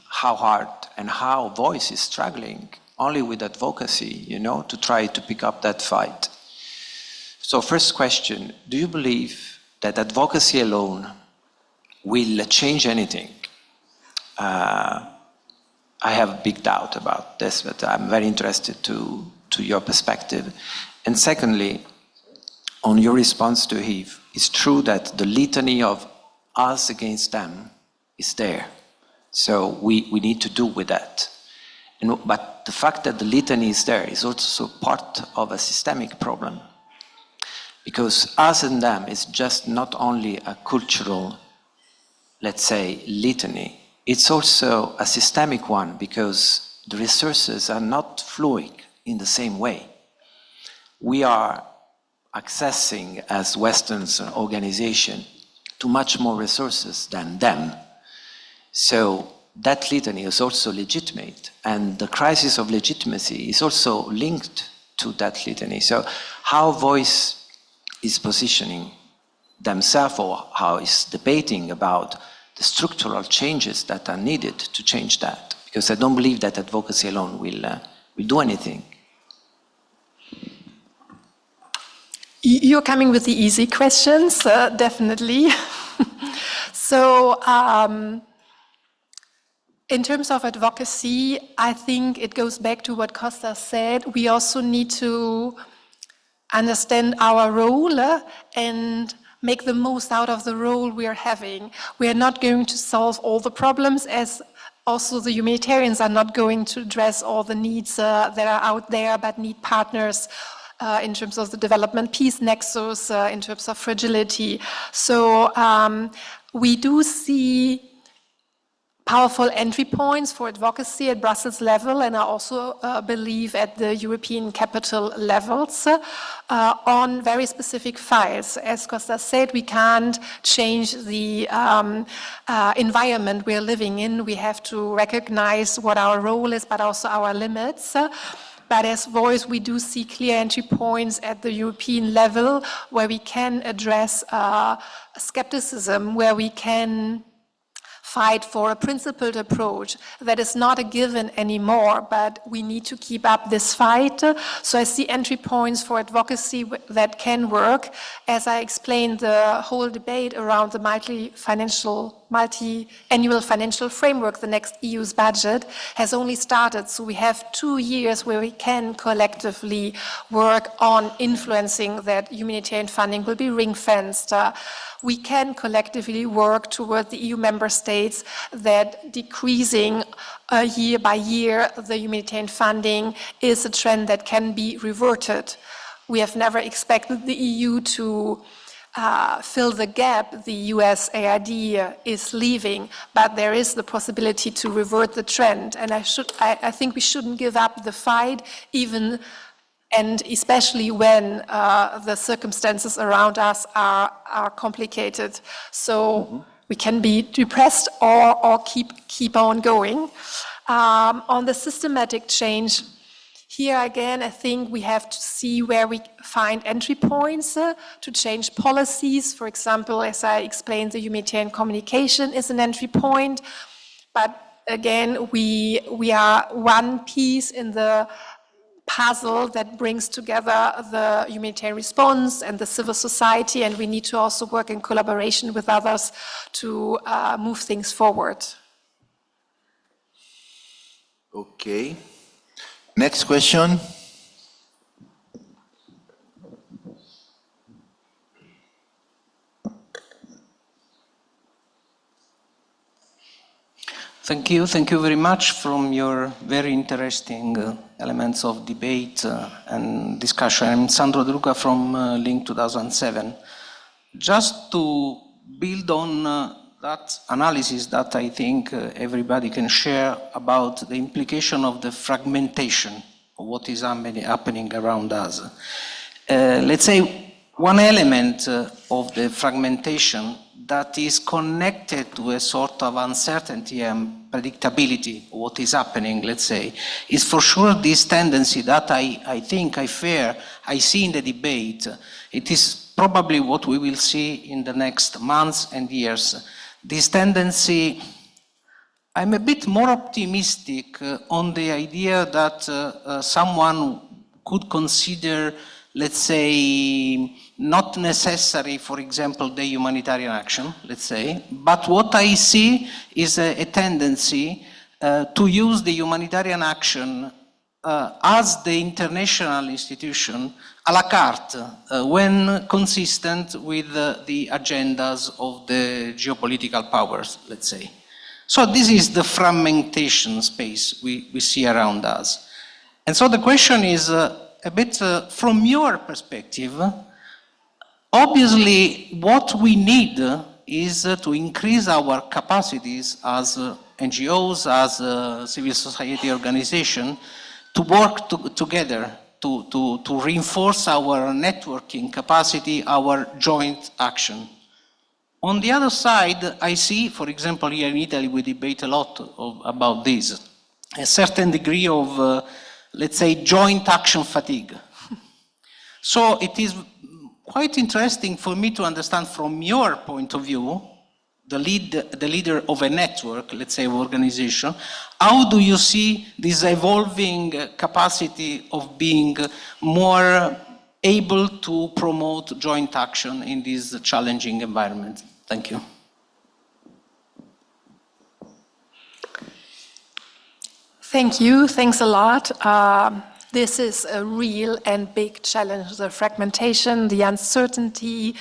how hard and how Voice is struggling only with advocacy, to try to pick up that fight. So first question, do you believe that advocacy alone will change anything? I have a big doubt about this, but I'm very interested to your perspective. And secondly, on your response to Yves, it's true that the litany of us against them is there. So we need to do with that. But the fact that the litany is there is also part of a systemic problem. Because us and them is just not only a cultural, let's say, litany, it's also a systemic one because the resources are not flowing in the same way. We are accessing, as Western organization, to much more resources than them. So that litany is also legitimate, and the crisis of legitimacy is also linked to that litany. So how Voice is positioning themselves, or how is debating about the structural changes that are needed to change that, because I don't believe that advocacy alone will do anything. You're coming with the easy questions, definitely. So in terms of advocacy, I think it goes back to what Costa said. We also need to understand our role and make the most out of the role we are having. We are not going to solve all the problems, as also the humanitarians are not going to address all the needs that are out there, but need partners in terms of the development peace nexus, in terms of fragility. So we do see powerful entry points for advocacy at Brussels level, and I also believe at the European capital levels on very specific files. As Costa said, we can't change the environment we're living in. We have to recognize what our role is, but also our limits. But as Voice, we do see clear entry points at the European level where we can address skepticism, where we can fight for a principled approach that is not a given anymore, but we need to keep up this fight. So I see entry points for advocacy that can work. As I explained, the whole debate around the multi-financial multi-annual financial framework, the next EU's budget, has only started. So we have 2 years where we can collectively work on influencing that humanitarian funding will be ring-fenced. We can collectively work toward the EU member states that decreasing year by year the humanitarian funding is a trend that can be reverted. We have never expected the EU to fill the gap the US AID is leaving, but there is the possibility to revert the trend. And I think we shouldn't give up the fight, even and especially when the circumstances around us are complicated. So we can be depressed or keep on going. On the systematic change, here again, I think we have to see where we find entry points to change policies. For example, as I explained, the humanitarian communication is an entry point. But again, we are one piece in the puzzle that brings together the humanitarian response and the civil society, and we need to also work in collaboration with others to move things forward. Okay. Next question. Thank you very much from your very interesting elements of debate and discussion. I'm Sandro De Luca from Link 2007. Just to build on that analysis that I think everybody can share about the implication of the fragmentation of what is happening around us. Let's say one element of the fragmentation that is connected to a sort of uncertainty and predictability of what is happening, let's say, is for sure this tendency that I think I see in the debate. It is probably what we will see in the next months and years. This tendency, I'm a bit more optimistic on the idea that someone could consider, let's say, not necessary, for example, the humanitarian action, let's say, but what I see is a tendency to use the humanitarian action as the international institution à la carte when consistent with the agendas of the geopolitical powers, let's say. So this is the fragmentation space we see around us. And so the question is a bit from your perspective, obviously what we need is to increase our capacities as NGOs, as civil society organization, to work together to reinforce our networking capacity, our joint action. On the other side, I see, for example, here in Italy, we debate a lot about this, a certain degree of, let's say, joint action fatigue. So it is quite interesting for me to understand from your point of view, the leader of a network, let's say, of organization, how do you see this evolving capacity of being more able to promote joint action in this challenging environment? Thank you. Thank you. Thanks a lot. This is a real and big challenge, the fragmentation, the uncertainty,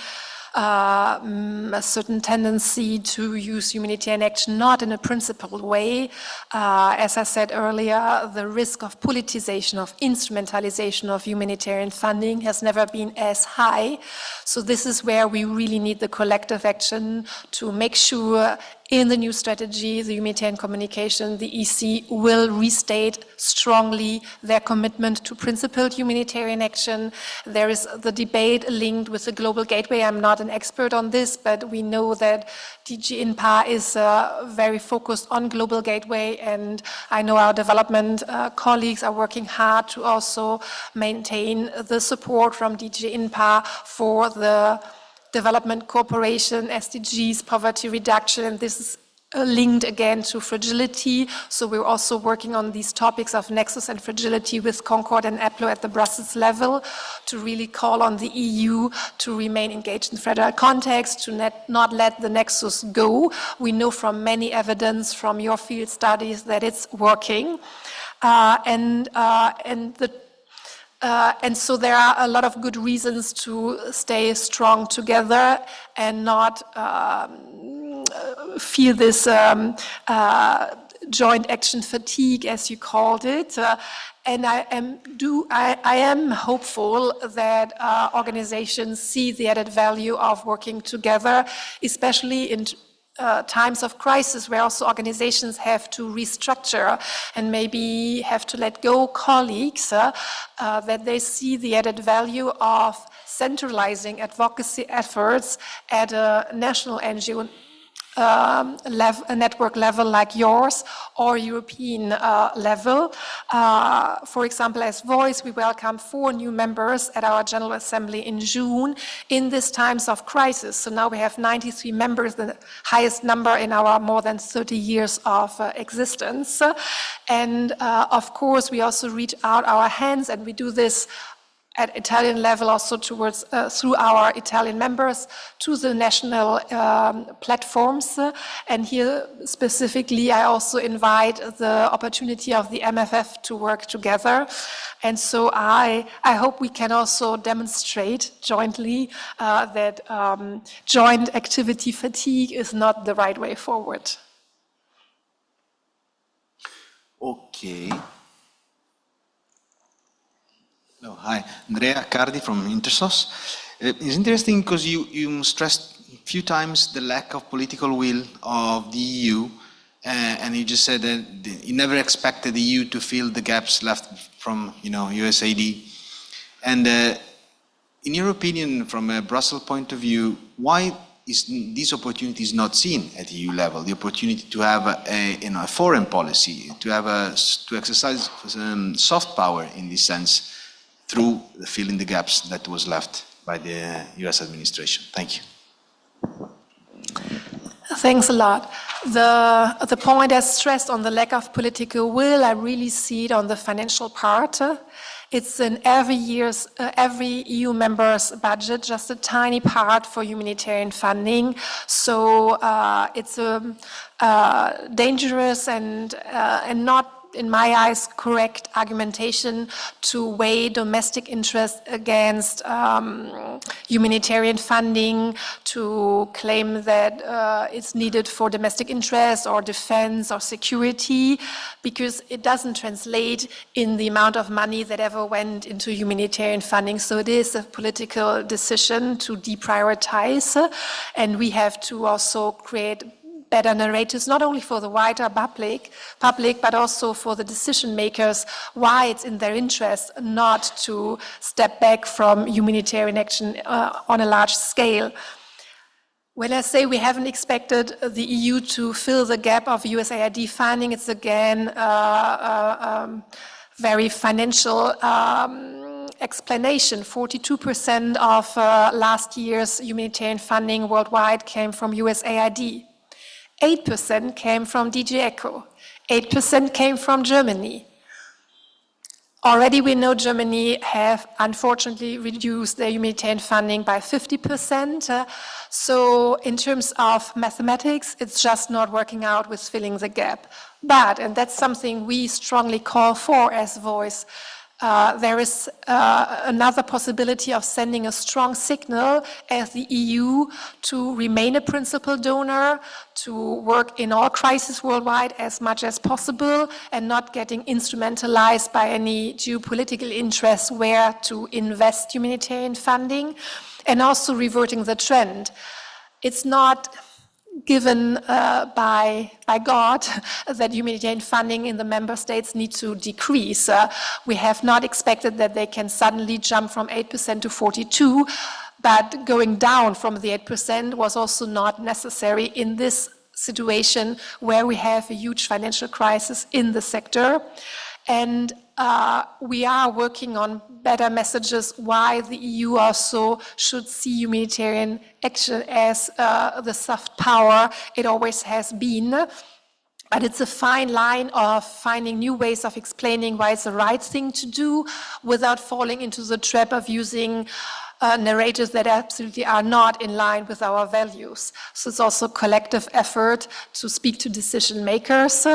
a certain tendency to use humanitarian action not in a principled way. As I said earlier, the risk of politicization, of instrumentalization of humanitarian funding has never been as high. So this is where we really need the collective action to make sure in the new strategy, the humanitarian communication, the EC will restate strongly their commitment to principled humanitarian action. There is the debate linked with the Global Gateway. I'm not an expert on this, but we know that DG INPA is very focused on Global Gateway, and I know our development colleagues are working hard to also maintain the support from DG INPA for the development cooperation, SDGs, poverty reduction, and this is linked again to fragility. So we're also working on these topics of nexus and fragility with Concord and EPLO at the Brussels level to really call on the EU to remain engaged in fragile context, to not let the nexus go. We know from many evidence from your field studies that it's working. And so there are a lot of good reasons to stay strong together and not feel this joint action fatigue, as you called it. And I am hopeful that organizations see the added value of working together, especially in times of crisis where also organizations have to restructure and maybe have to let go colleagues, that they see the added value of centralizing advocacy efforts at a national NGO a network level like yours or European level. For example, as Voice, we welcome 4 new members at our General Assembly in June in these times of crisis. So now we have 93 members, the highest number in our more than 30 years of existence. And of course, we also reach out our hands, and we do this at Italian level also towards, through our Italian members to the national platforms. And here specifically, I also invite the opportunity of the MFF to work together. And so I hope we can also demonstrate jointly that joint activity fatigue is not the right way forward. Okay. Hello, hi, Andrea Accardi from Intersos. It's interesting because you stressed a few times the lack of political will of the EU, and you just said that you never expected the EU to fill the gaps left from, USAID. And in your opinion, from a Brussels point of view, why is these opportunities not seen at EU level? The opportunity to have a foreign policy, to exercise soft power in this sense, through filling the gaps that was left by the US administration. Thank you. Thanks a lot. The point as stressed on the lack of political will, I really see it on the financial part. It's in every EU member's budget, just a tiny part for humanitarian funding. So it's a dangerous and not, in my eyes, correct argumentation to weigh domestic interest against humanitarian funding, to claim that it's needed for domestic interest or defense or security, because it doesn't translate in the amount of money that ever went into humanitarian funding. So it is a political decision to deprioritize, and we have to also create better narratives, not only for the wider public, but also for the decision makers, why it's in their interest not to step back from humanitarian action on a large scale. When I say we haven't expected the EU to fill the gap of USAID funding, it's again very financial explanation. 42% of last year's humanitarian funding worldwide came from USAID. 8% came from DG ECHO, 8% came from Germany. Already we know Germany have unfortunately reduced their humanitarian funding by 50%. So in terms of mathematics, it's just not working out with filling the gap. But, and that's something we strongly call for as Voice, there is another possibility of sending a strong signal as the EU to remain a principal donor, to work in all crises worldwide as much as possible, and not getting instrumentalized by any geopolitical interests where to invest humanitarian funding, and also reverting the trend. It's not given by God that humanitarian funding in the member states need to decrease. We have not expected that they can suddenly jump from 8% to 42%, but going down from the 8% was also not necessary in this situation where we have a huge financial crisis in the sector. And we are working on better messages why the EU also should see humanitarian action as the soft power it always has been. But it's a fine line of finding new ways of explaining why it's the right thing to do without falling into the trap of using narratives that absolutely are not in line with our values. So it's also a collective effort to speak to decision makers.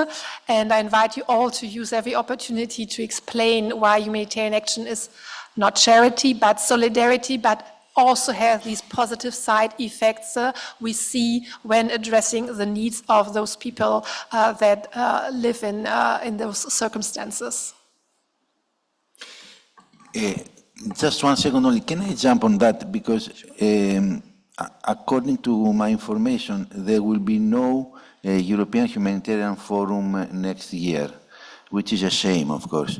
And I invite you all to use every opportunity to explain why humanitarian action is not charity, but solidarity, but also has these positive side effects we see when addressing the needs of those people that live in those circumstances. Just 1 second only. Can I jump on that? Because according to my information, there will be no European Humanitarian Forum next year, which is a shame, of course.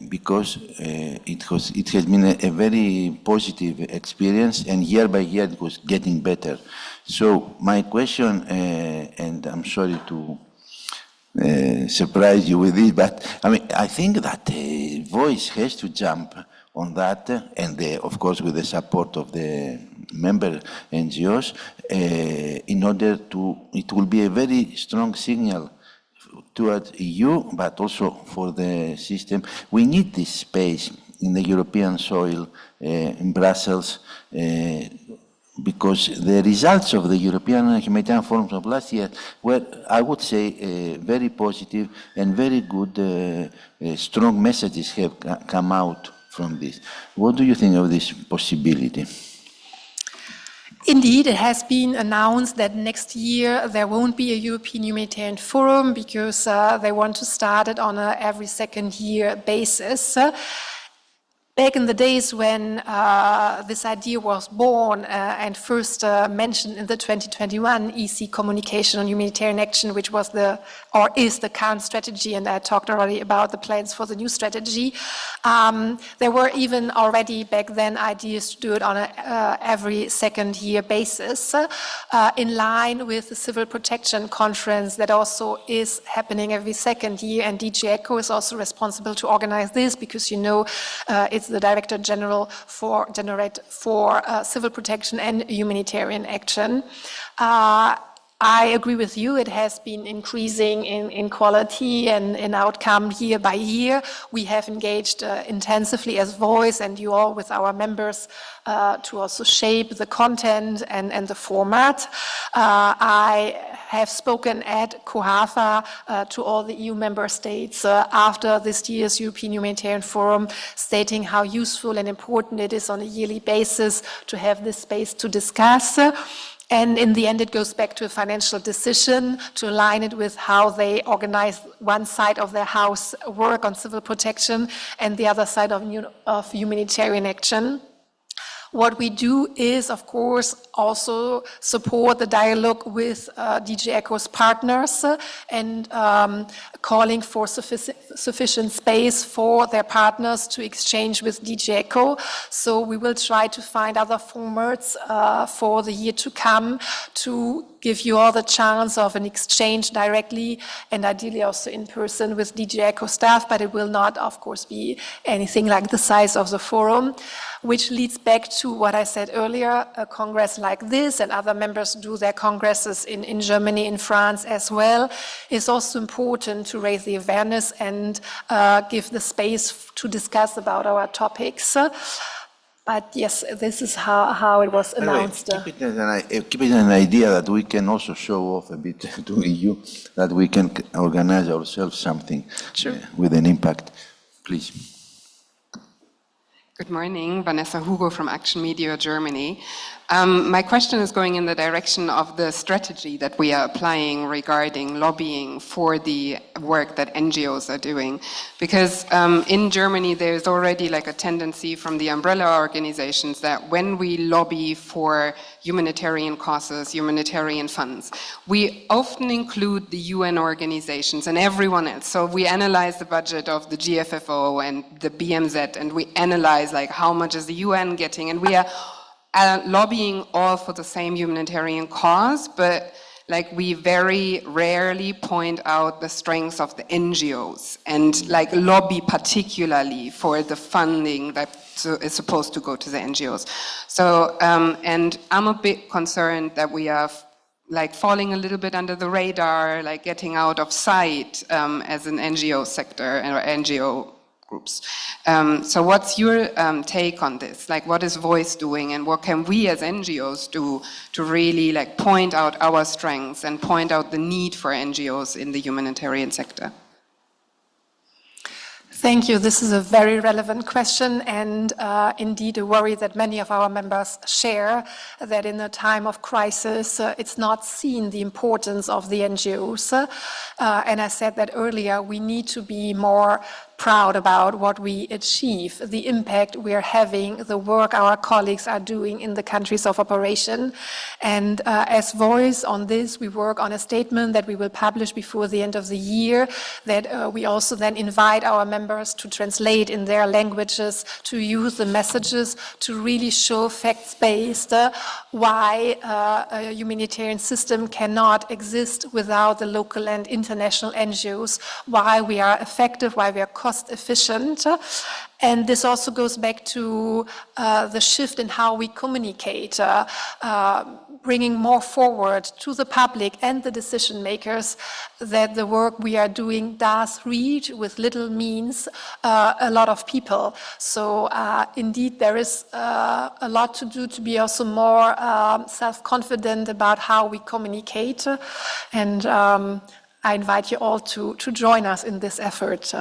Because it has been a very positive experience, and year by year it was getting better. So my question, and I'm sorry to surprise you with this, but I mean, I think that Voice has to jump on that, and of course with the support of the member NGOs, in order to, it will be a very strong signal towards EU, but also for the system. We need this space in the European soil, in Brussels, because the results of the European Humanitarian Forums of last year were, I would say, very positive and very good, strong messages have come out from this. What do you think of this possibility? Indeed, it has been announced that next year there won't be a European Humanitarian Forum because they want to start it on a every second year basis. Back in the days when this idea was born and first mentioned in the 2021 EC communication on humanitarian action, which was is the current strategy, and I talked already about the plans for the new strategy, there were even already back then ideas to do it on a every second year basis, in line with the Civil Protection Conference that also is happening every second year, and DG ECHO is also responsible to organize this because it's the Director General for Civil Protection and Humanitarian Action. I agree with you, it has been increasing in quality and in outcome year by year. We have engaged intensively as Voice and you all with our members to also shape the content and the format. I have spoken at COHAFA to all the EU member states after this year's European Humanitarian Forum, stating how useful and important it is on a yearly basis to have this space to discuss. And in the end, it goes back to a financial decision to align it with how they organize one side of their house work on civil protection and the other side of humanitarian action. What we do is, of course, also support the dialogue with DG ECHO's partners and calling for sufficient space for their partners to exchange with DG ECHO. So we will try to find other formats for the year to come to give you all the chance of an exchange directly and ideally also in person with DG ECHO staff, but it will not, of course, be anything like the size of the forum, which leads back to what I said earlier, a congress like this, and other members do their congresses in Germany, in France as well, is also important to raise the awareness and give the space to discuss about our topics. But yes, this is how it was announced. Keep it an idea that we can also show off a bit to EU, that we can organize ourselves something with an impact. Please. Good morning, Vanessa Hugo from Action Media Germany. My question is going in the direction of the strategy that we are applying regarding lobbying for the work that NGOs are doing. Because in Germany, there's already like a tendency from the umbrella organizations that when we lobby for humanitarian causes, humanitarian funds, we often include the UN organizations and everyone else. So we analyze the budget of the GFFO and the BMZ, and we analyze like how much is the UN getting, and we are lobbying all for the same humanitarian cause, but like we very rarely point out the strengths of the NGOs and like lobby particularly for the funding that is supposed to go to the NGOs. So, and I'm a bit concerned that we are like falling a little bit under the radar, like getting out of sight as an NGO sector or NGO groups. So what's your take on this? Like what is Voice doing and what can we as NGOs do to really like point out our strengths and point out the need for NGOs in the humanitarian sector? Thank you. This is a very relevant question and indeed a worry that many of our members share, that in a time of crisis, it's not seen the importance of the NGOs. And I said that earlier, we need to be more proud about what we achieve, the impact we are having, the work our colleagues are doing in the countries of operation. And as Voice on this, we work on a statement that we will publish before the end of the year, that we also then invite our members to translate in their languages, to use the messages, to really show facts-based why a humanitarian system cannot exist without the local and international NGOs, why we are effective, why we are cost efficient. And this also goes back to the shift in how we communicate, bringing more forward to the public and the decision makers that the work we are doing does reach with little means a lot of people. So indeed there is a lot to do to be also more self-confident about how we communicate. And I invite you all to join us in this effort.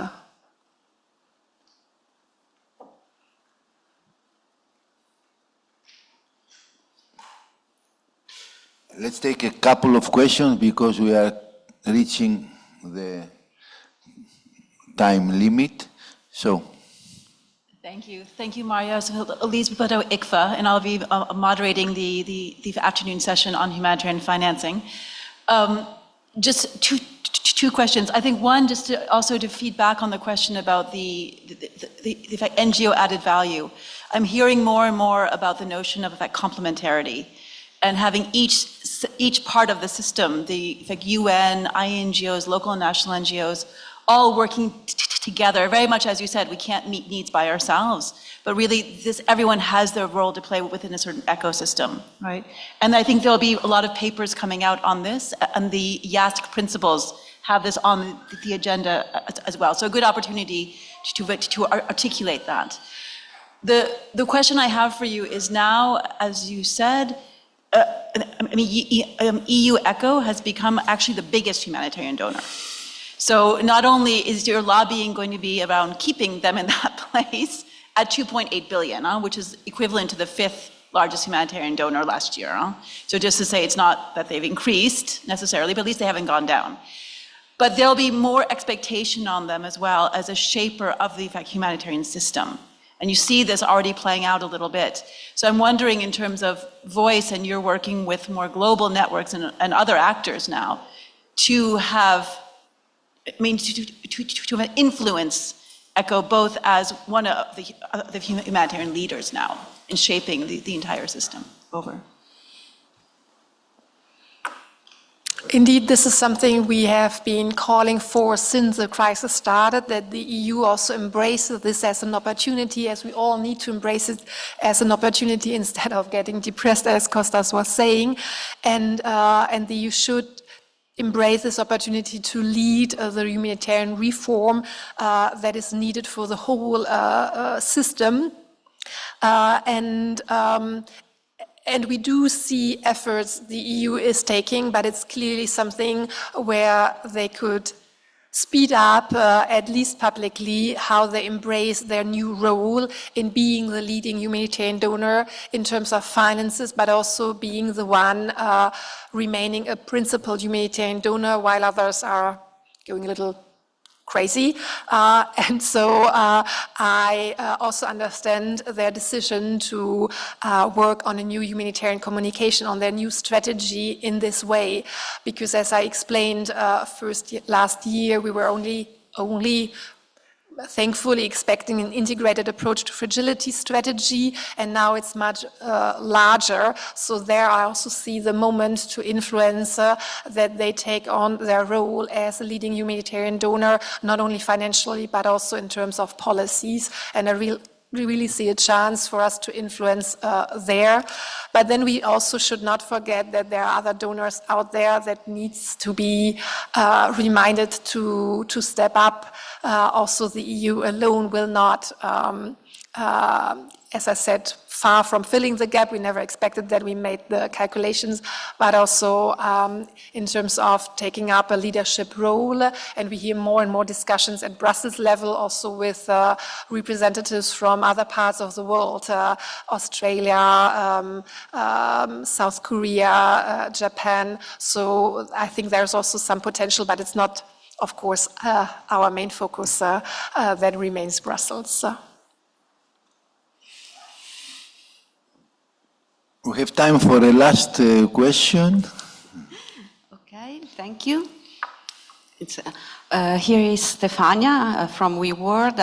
Let's take a couple of questions because we are reaching the time limit. So. Thank you, Mario. So Elise Plato ICFA, and I'll be moderating the afternoon session on humanitarian financing. Just two questions. I think one, just to feed back on the question about the NGO added value. I'm hearing more and more about the notion of complementarity, and having each part of the system, the UN, INGOs, local and national NGOs, all working together. Very much as you said, we can't meet needs by ourselves, but really everyone has their role to play within a certain ecosystem, right? And I think there'll be a lot of papers coming out on this, and the YASC principles have this on the agenda as well. So a good opportunity to articulate that. The question I have for you is now, as you said, EU ECHO has become actually the biggest humanitarian donor. So not only is your lobbying going to be around keeping them in that place at 2.8 billion, which is equivalent to the 5th largest humanitarian donor last year. So just to say, it's not that they've increased necessarily, but at least they haven't gone down. But there'll be more expectation on them as well as a shaper of the humanitarian system. And you see this already playing out a little bit. So I'm wondering, in terms of Voice, and you're working with more global networks and other actors now, to have, to influence ECHO both as one of the humanitarian leaders now in shaping the entire system. Over. Indeed, this is something we have been calling for since the crisis started, that the EU also embraces this as an opportunity, as we all need to embrace it as an opportunity instead of getting depressed, as Kostas was saying. And the EU should embrace this opportunity to lead the humanitarian reform that is needed for the whole system. And we do see efforts the EU is taking, but it's clearly something where they could speed up, at least publicly, how they embrace their new role in being the leading humanitarian donor in terms of finances, but also being the one remaining a principal humanitarian donor while others are going a little crazy. And so I also understand their decision to work on a new humanitarian communication, on their new strategy in this way. Because as I explained last year, we were only thankfully expecting an integrated approach to fragility strategy, and now it's much larger. So there I also see the moment to influence that they take on their role as a leading humanitarian donor, not only financially, but also in terms of policies. And we really see a chance for us to influence there. But then we also should not forget that there are other donors out there that needs to be reminded to step up. Also, the EU alone will not, as I said, far from filling the gap. We never expected that. We made the calculations, but also in terms of taking up a leadership role. And we hear more and more discussions at Brussels level, also with representatives from other parts of the world, Australia, South Korea, Japan. So I think there's also some potential, but it's not, of course, our main focus. That remains Brussels. We have time for a last question. Okay, thank you. Here is Stefania from WeWorld.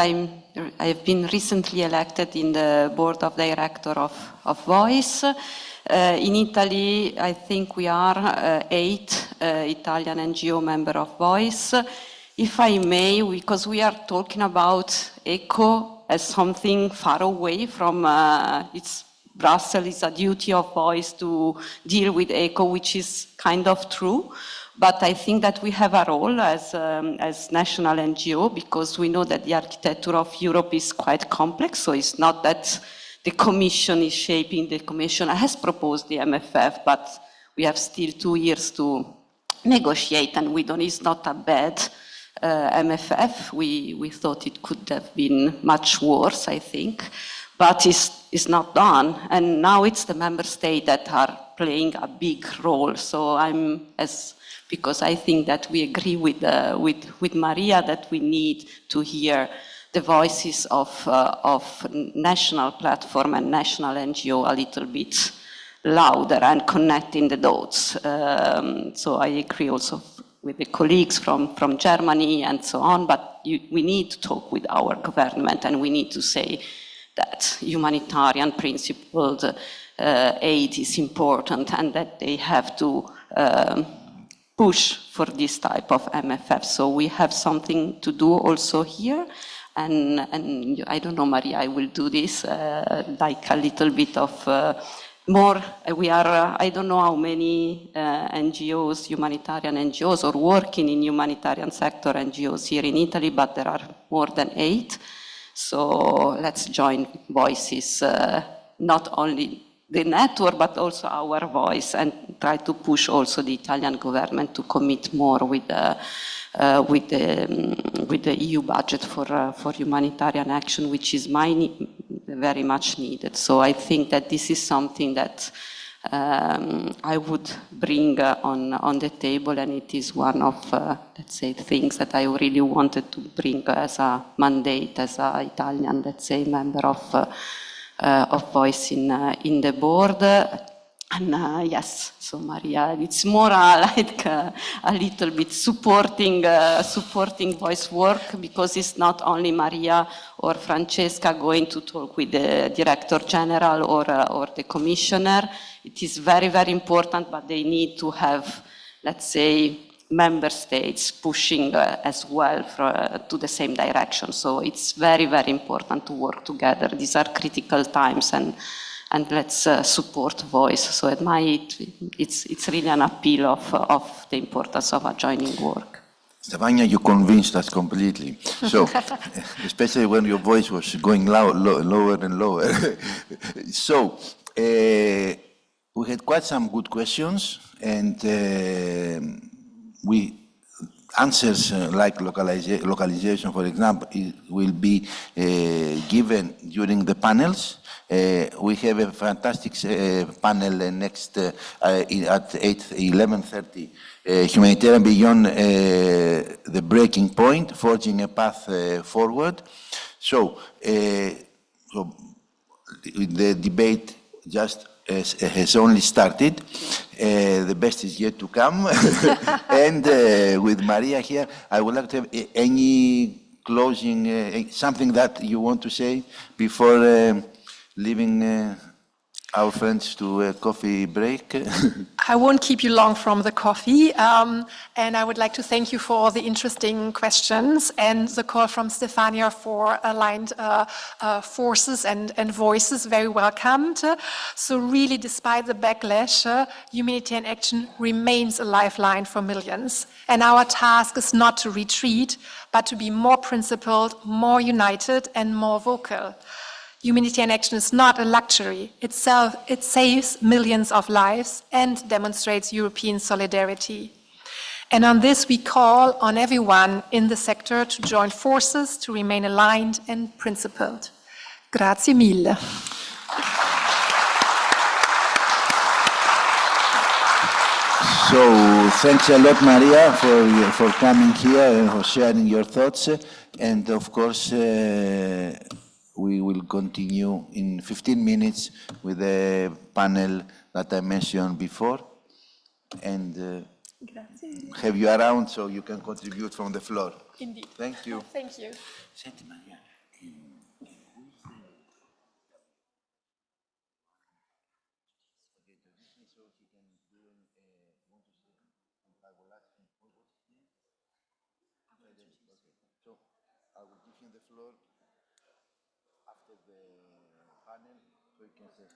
I've been recently elected in the board of director of Voice. In Italy, I think we are 8 Italian NGO member of Voice. If I may, because we are talking about ECHO as something far away from its Brussels, is a duty of Voice to deal with ECHO, which is kind of true. But I think that we have a role as national NGO, because we know that the architecture of Europe is quite complex. So it's not that the Commission is shaping. The Commission has proposed the MFF, but we have still 2 years to negotiate, and it's not a bad MFF. We thought it could have been much worse, I think. But it's not done, and now it's the member states that are playing a big role. So because I think that we agree with Maria that we need to hear the voices of national platform and national NGO a little bit louder and connecting the dots. So I agree also with the colleagues from Germany and so on. But we need to talk with our government, and we need to say that humanitarian principled aid is important, and that they have to push for this type of MFF. So we have something to do also here. And I don't know, Maria, I will do this like a little bit of more. We are, I don't know how many NGOs, humanitarian NGOs, or working in humanitarian sector NGOs here in Italy, but there are more than 8. So let's join voices, not only the network, but also our voice, and try to push also the Italian government to commit more with the EU budget for humanitarian action, which is very much needed. So I think that this is something that I would bring on the table, and it is one of, let's say, things that I really wanted to bring as a mandate, as an Italian, let's say, member of Voice in the board. And yes, so Maria, it's more like a little bit supporting Voice work, because it's not only Maria or Francesca going to talk with the Director General or the Commissioner. It is very, very important, but they need to have, let's say, member states pushing as well to the same direction. So it's very, very important to work together. These are critical times, and let's support Voice. So it's really an appeal of the importance of adjoining work. Stefania, you convinced us completely. So, especially when your voice was going lower and lower. So, we had quite some good questions, and answers like localization, for example, will be given during the panels. We have a fantastic panel next at 11:30. Humanitarian Beyond the Breaking Point, Forging a Path Forward. So, the debate just has only started. The best is yet to come. And with Maria here, I would like to have any closing, something that you want to say before leaving our friends to a coffee break? I won't keep you long from the coffee, and I would like to thank you for all the interesting questions and the call from Stefania for aligned forces and voices, very welcomed. So really, despite the backlash, humanitarian action remains a lifeline for millions. And our task is not to retreat, but to be more principled, more united, and more vocal. Humanitarian action is not a luxury. It saves millions of lives and demonstrates European solidarity. And on this, we call on everyone in the sector to join forces, to remain aligned and principled. Grazie mille. So thanks a lot, Maria, for coming here and for sharing your thoughts. And of course, we will continue in 15 minutes with the panel that I mentioned before. And have you around so you can contribute from the floor. Indeed. Thank you. Thank you. Senti, Maria, so I will give him the floor after the panel so he can say.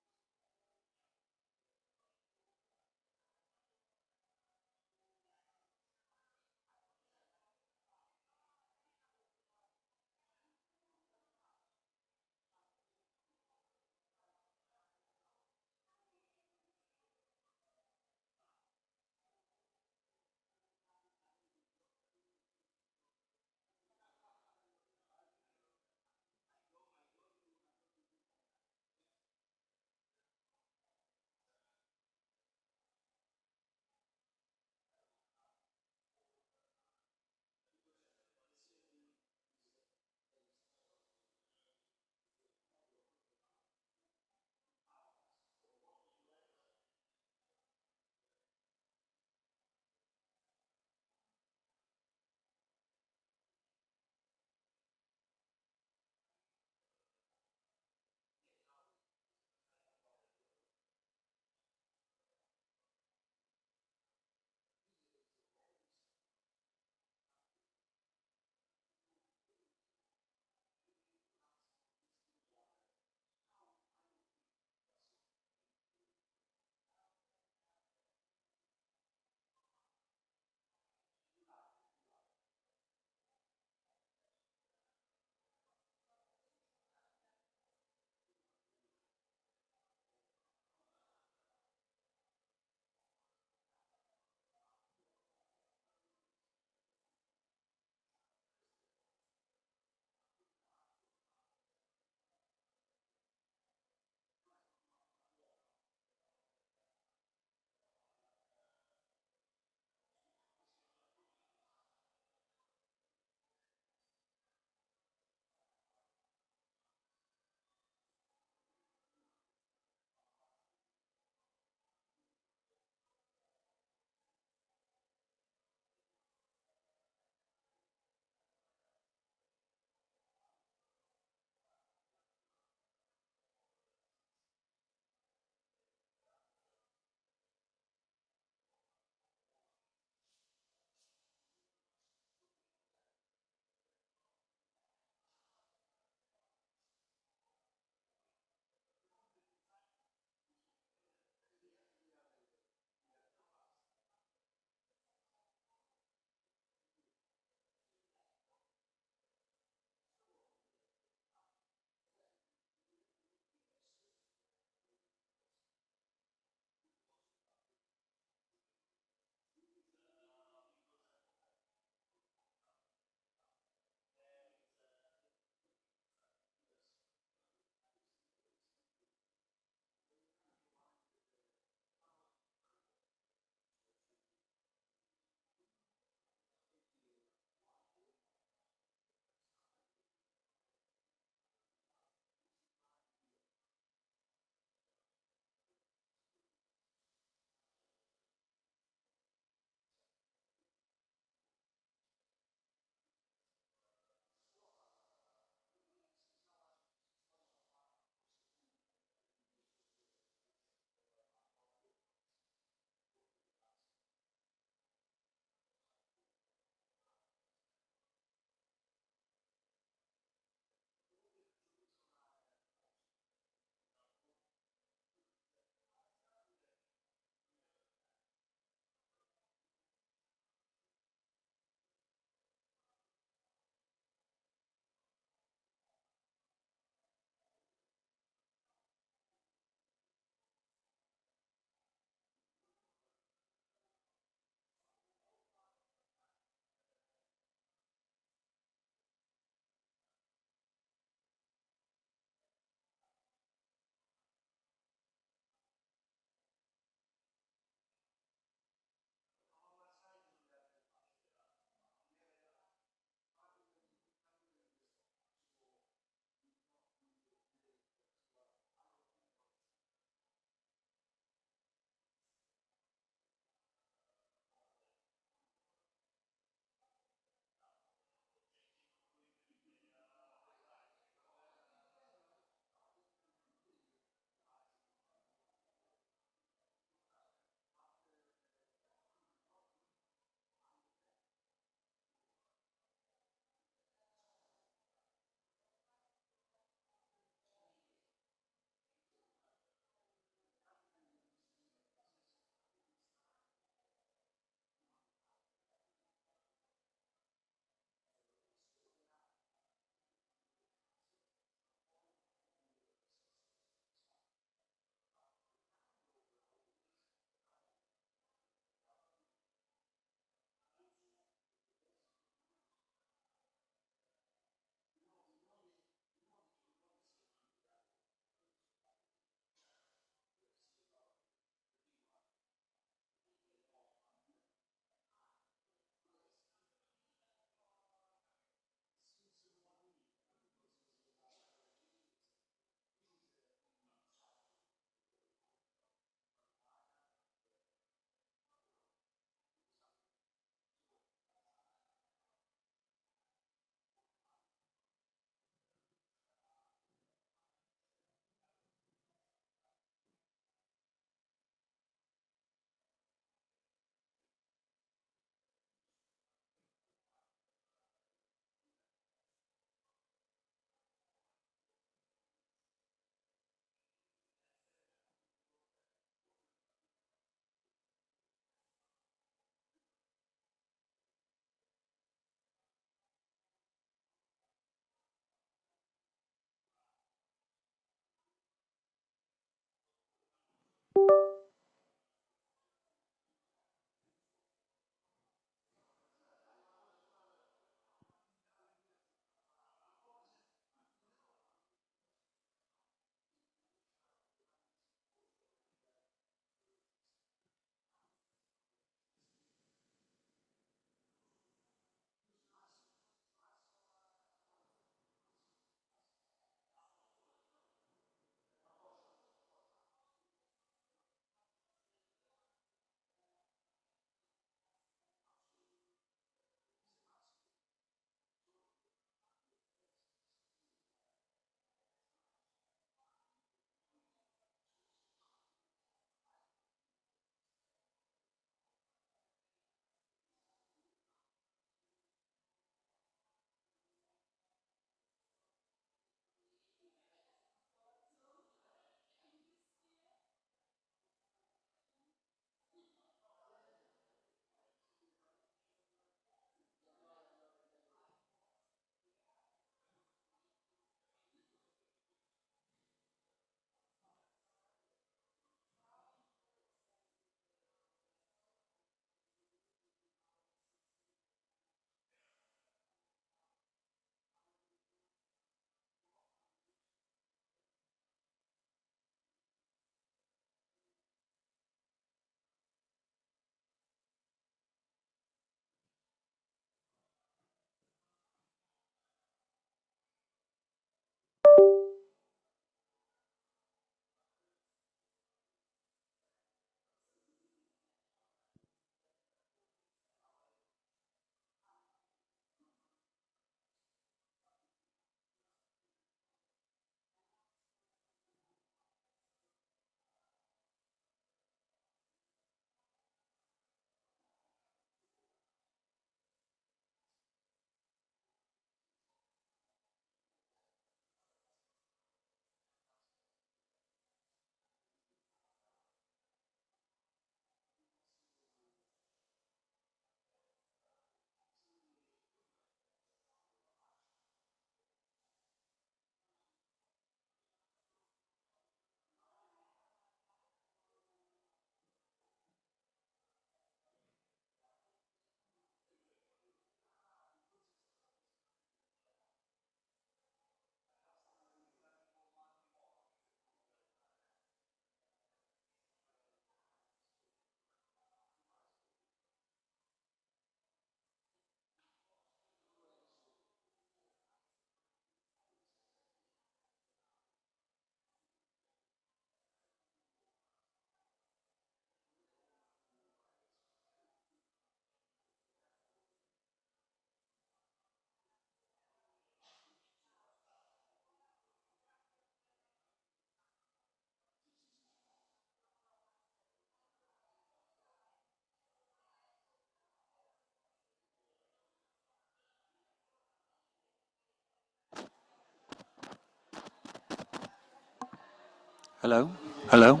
Hello? Hello?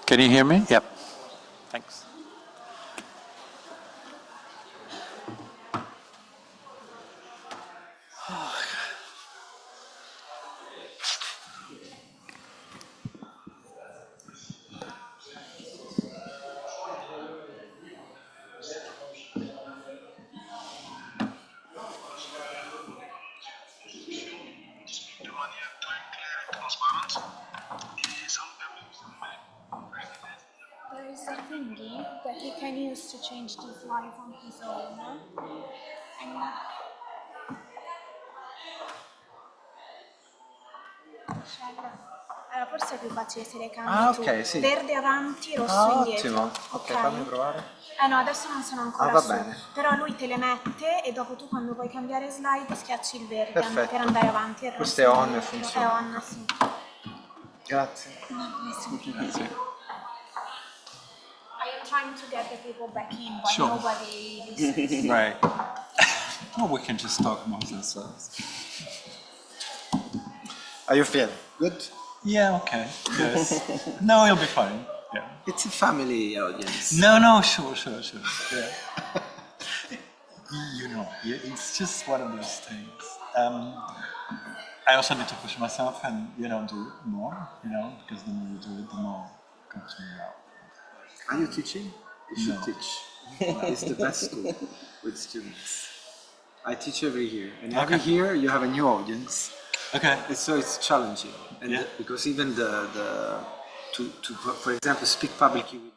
Can you hear me? Yep. Thanks. There is a thingy that he can use to change this live on his own. And allora, forse è più facile se le cambi tu. Sì. Verde avanti, rosso indietro. Ottimo. Ok, fammi provare. No, adesso non sono ancora va su. bene. Però lui te le mette e dopo tu quando vuoi cambiare slide schiacci il verde Perfetto. per andare avanti. Il Questo rosso è on e indietro. funziona. È on, sì. Grazie. I am trying to get the people back in, but Sure. nobody listens. Right. Well, we can just talk amongst ourselves. How you feel? Good? Yeah, okay. Yes. No, you'll be fine. Yeah. It's a family audience. No, sure. Yeah. You know, it's just one of those things. I also need to push myself and, do more, because the more you do it, the more it comes to me out. Are you teaching? You should No. teach. It's the best school with students. I teach every year, and Okay. every year you have a new audience. Okay. And so it's challenging, and Yeah. because even to for example speak publicly with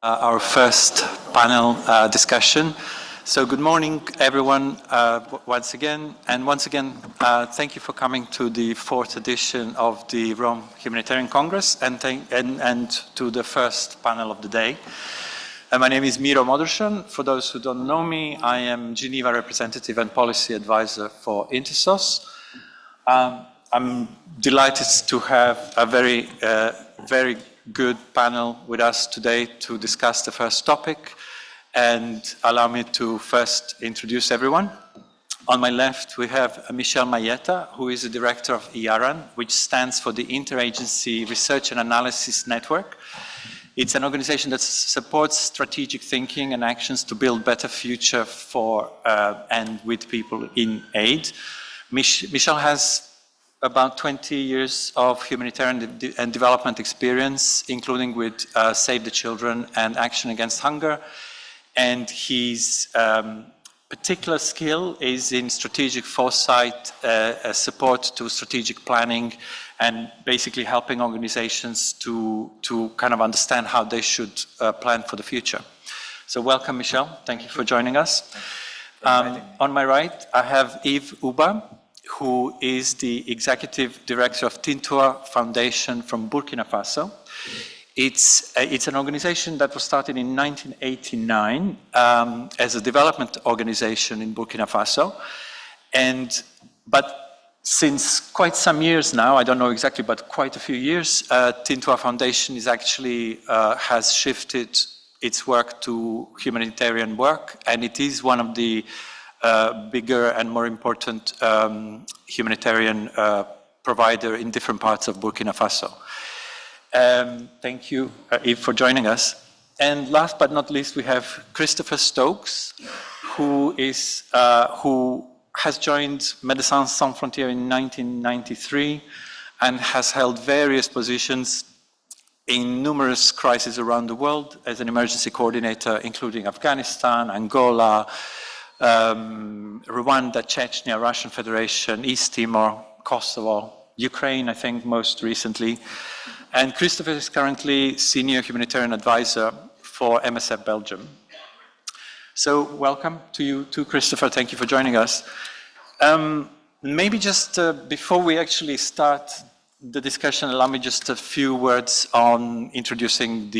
Our first panel discussion. So good morning, everyone, once again. And once again, thank you for coming to the 4th edition of the Rome Humanitarian Congress and to the first panel of the day. My name is Miro Modršan. For those who don't know me, I am Geneva representative and policy advisor for Intersos. I'm delighted to have a very good panel with us today to discuss the first topic, and allow me to first introduce everyone. On my left, we have Michel Mayeta, who is the director of IARAN, which stands for the Interagency Research and Analysis Network. It's an organization that supports strategic thinking and actions to build better future for and with people in aid. Michel has about 20 years of humanitarian and development experience, including with Save the Children and Action Against Hunger. And his particular skill is in strategic foresight, support to strategic planning, and basically helping organizations to kind of understand how they should plan for the future. So welcome, Michel. Thank you for joining us. On my right, I have Yves Uba, who is the Executive Director of Tintour Foundation from Burkina Faso. It's an organization that was started in 1989 as a development organization in Burkina Faso. But since quite some years now, I don't know exactly, but quite a few years, Tintour Foundation is actually has shifted its work to humanitarian work, and it is one of the bigger and more important humanitarian provider in different parts of Burkina Faso. Thank you, Yves, for joining us. And last but not least, we have Christopher Stokes, who has joined Médecins Sans Frontières in 1993 and has held various positions in numerous crises around the world as an emergency coordinator, including Afghanistan, Angola, Rwanda, Chechnya, Russian Federation, East Timor, Kosovo, Ukraine, I think, most recently. And Christopher is currently Senior Humanitarian Advisor for MSF Belgium. So welcome to you too, Christopher. Thank you for joining us. Maybe just before we actually start the discussion, allow me just a few words on introducing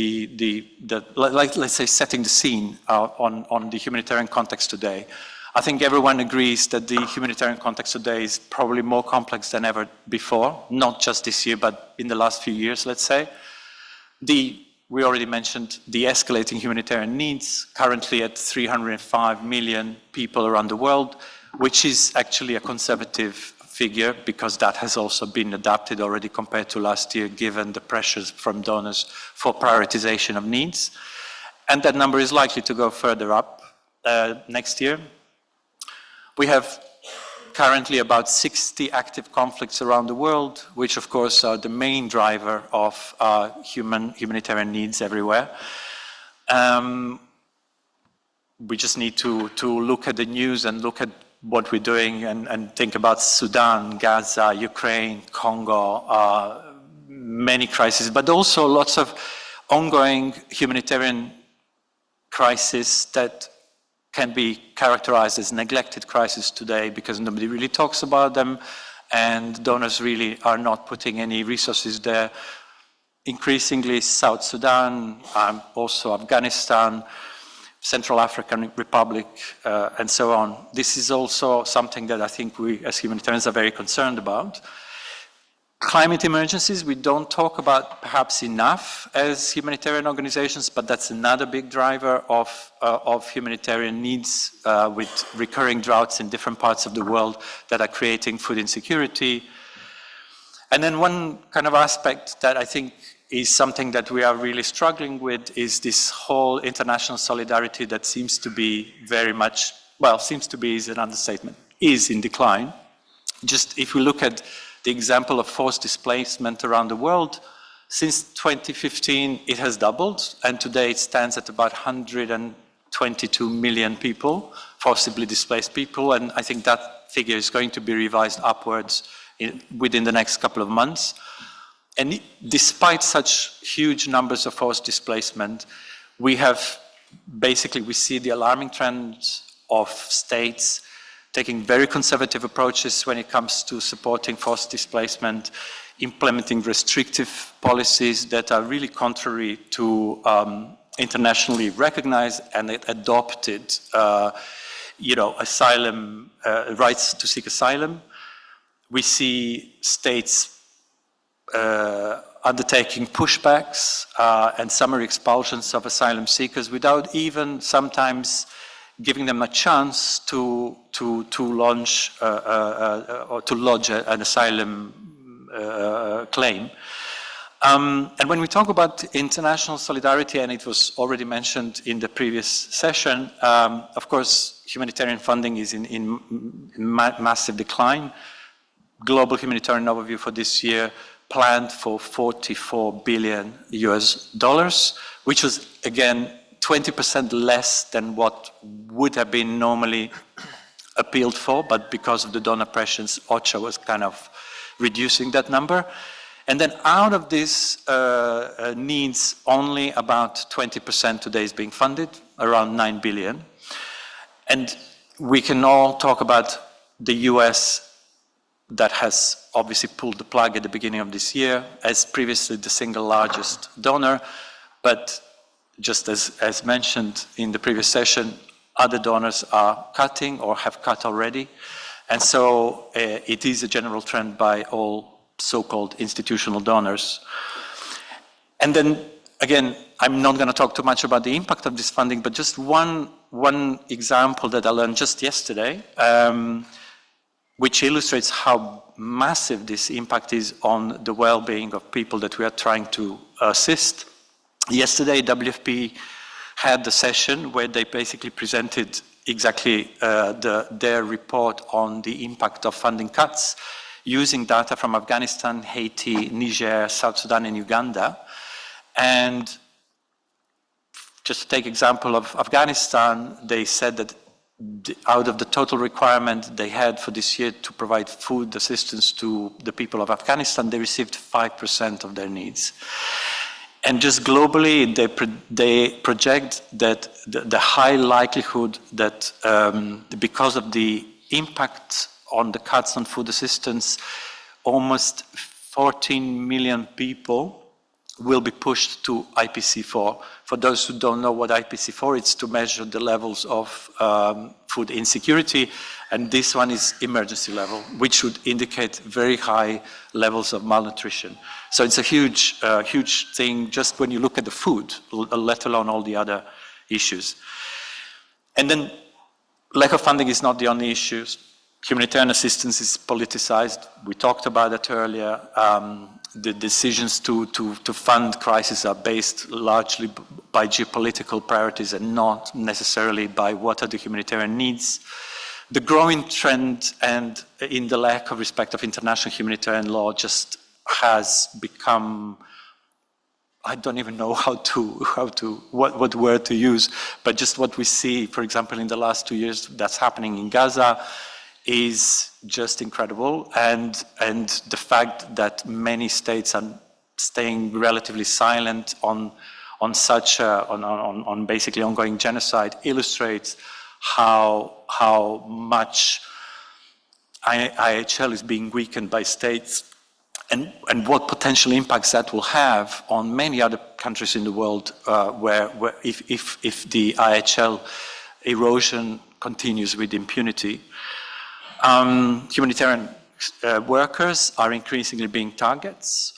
let's say, setting the scene on the humanitarian context today. I think everyone agrees that the humanitarian context today is probably more complex than ever before, not just this year, but in the last few years, let's say. We already mentioned the escalating humanitarian needs, currently at 305 million people around the world, which is actually a conservative figure because that has also been adapted already compared to last year, given the pressures from donors for prioritization of needs. And that number is likely to go further up next year. We have currently about 60 active conflicts around the world, which of course are the main driver of humanitarian needs everywhere. We just need to look at the news and look at what we're doing and think about Sudan, Gaza, Ukraine, Congo, many crises, but also lots of ongoing humanitarian crises that can be characterized as neglected crises today because nobody really talks about them and donors really are not putting any resources there. Increasingly South Sudan, also Afghanistan, Central African Republic, and so on. This is also something that I think we as humanitarians are very concerned about. Climate emergencies, we don't talk about perhaps enough as humanitarian organizations, but that's another big driver of humanitarian needs with recurring droughts in different parts of the world that are creating food insecurity. And then one kind of aspect that I think is something that we are really struggling with is this whole international solidarity that seems to be very much, well, seems to be is an understatement, is in decline. Just if we look at the example of forced displacement around the world, since 2015, it has doubled, and today it stands at about 122 million people, forcibly displaced people, and I think that figure is going to be revised upwards within the next couple of months. And despite such huge numbers of forced displacement, we see the alarming trends of states taking very conservative approaches when it comes to supporting forced displacement, implementing restrictive policies that are really contrary to internationally recognized and adopted, asylum rights to seek asylum. We see states undertaking pushbacks and summary expulsions of asylum seekers without even sometimes giving them a chance to launch or to lodge an asylum claim. And when we talk about international solidarity, and it was already mentioned in the previous session, of course, humanitarian funding is in massive decline. Global humanitarian overview for this year planned for $44 billion, which was, again, 20% less than what would have been normally appealed for, but because of the donor pressures, OCHA was kind of reducing that number. And then out of this needs, only about 20% today is being funded, around 9 billion. And we can all talk about the US that has obviously pulled the plug at the beginning of this year, as previously the single largest donor, but just as mentioned in the previous session, other donors are cutting or have cut already. And so it is a general trend by all so-called institutional donors. And then, again, I'm not going to talk too much about the impact of this funding, but just one example that I learned just yesterday, which illustrates how massive this impact is on the well-being of people that we are trying to assist. Yesterday, WFP had the session where they basically presented exactly their report on the impact of funding cuts using data from Afghanistan, Haiti, Niger, South Sudan, and Uganda. And just to take example of Afghanistan, they said that out of the total requirement they had for this year to provide food assistance to the people of Afghanistan, they received 5% of their needs. And just globally, they project that the high likelihood that because of the impact on the cuts on food assistance, almost 14 million people will be pushed to IPC4. For those who don't know what IPC4 is, it's to measure the levels of food insecurity, and this one is emergency level, which would indicate very high levels of malnutrition. So it's a huge thing just when you look at the food, let alone all the other issues. And then lack of funding is not the only issue. Humanitarian assistance is politicized. We talked about that earlier. The decisions to fund crisis are based largely by geopolitical priorities and not necessarily by what are the humanitarian needs. The growing trend and in the lack of respect of international humanitarian law just has become, I don't even know what word to use, but just what we see, for example, in the last 2 years that's happening in Gaza is just incredible. And the fact that many states are staying relatively silent on such on basically ongoing genocide illustrates how much IHL is being weakened by states and what potential impacts that will have on many other countries in the world where if the IHL erosion continues with impunity. Humanitarian workers are increasingly being targets.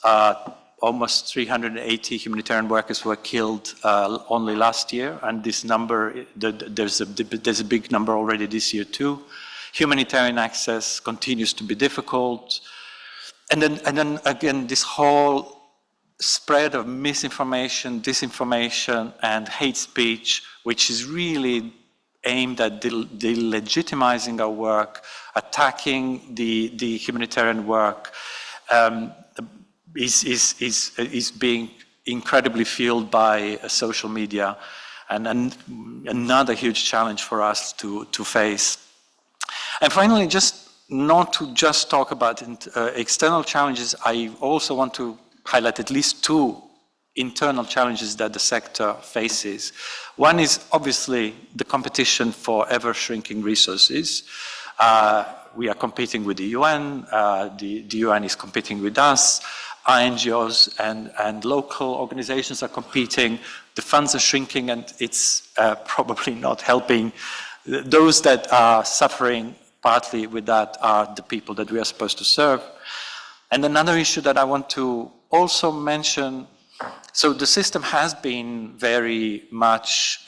Almost 380 humanitarian workers were killed only last year, and this number, there's a big number already this year too. Humanitarian access continues to be difficult. And then again, this whole spread of misinformation, disinformation, and hate speech, which is really aimed at delegitimizing our work, attacking the humanitarian work, is being incredibly fueled by social media, and another huge challenge for us to face. And finally, just not to just talk about external challenges, I also want to highlight at least two internal challenges that the sector faces. One is obviously the competition for ever-shrinking resources. We are competing with the UN, the UN is competing with us, our NGOs and local organizations are competing, the funds are shrinking, and it's probably not helping. Those that are suffering partly with that are the people that we are supposed to serve. And another issue that I want to also mention, so the system has been very much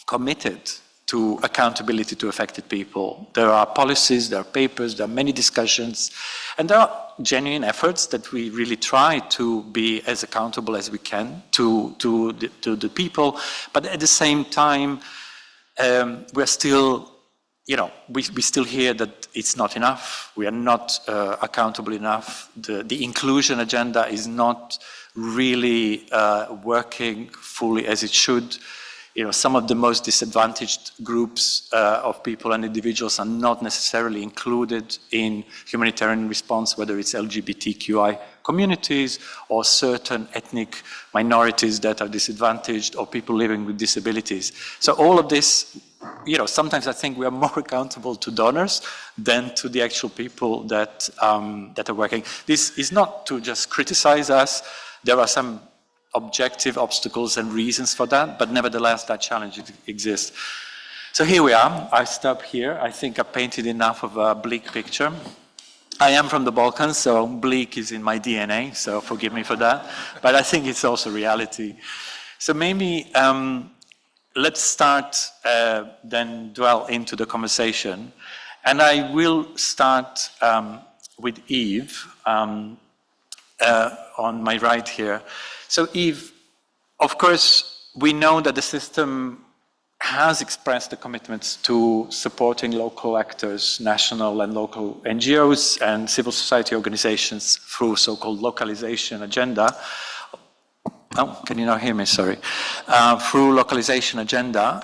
committed to accountability to affected people. There are policies, there are papers, there are many discussions, and there are genuine efforts that we really try to be as accountable as we can to the people. But at the same time, we're still, we still hear that it's not enough. We are not accountable enough. The inclusion agenda is not really working fully as it should. Some of the most disadvantaged groups of people and individuals are not necessarily included in humanitarian response, whether it's LGBTQI communities or certain ethnic minorities that are disadvantaged or people living with disabilities. So all of this, sometimes I think we are more accountable to donors than to the actual people that are working. This is not to just criticize us. There are some objective obstacles and reasons for that, but nevertheless, that challenge exists. So here we are. I stop here. I think I painted enough of a bleak picture. I am from the Balkans, so bleak is in my DNA, so forgive me for that. But I think it's also reality. So maybe let's start, then dwell into the conversation. And I will start with Yves on my right here. So Yves, of course, we know that the system has expressed the commitments to supporting local actors, national and local NGOs and civil society organizations through so-called localization agenda. Oh, can you not hear me? Sorry. Through localization agenda,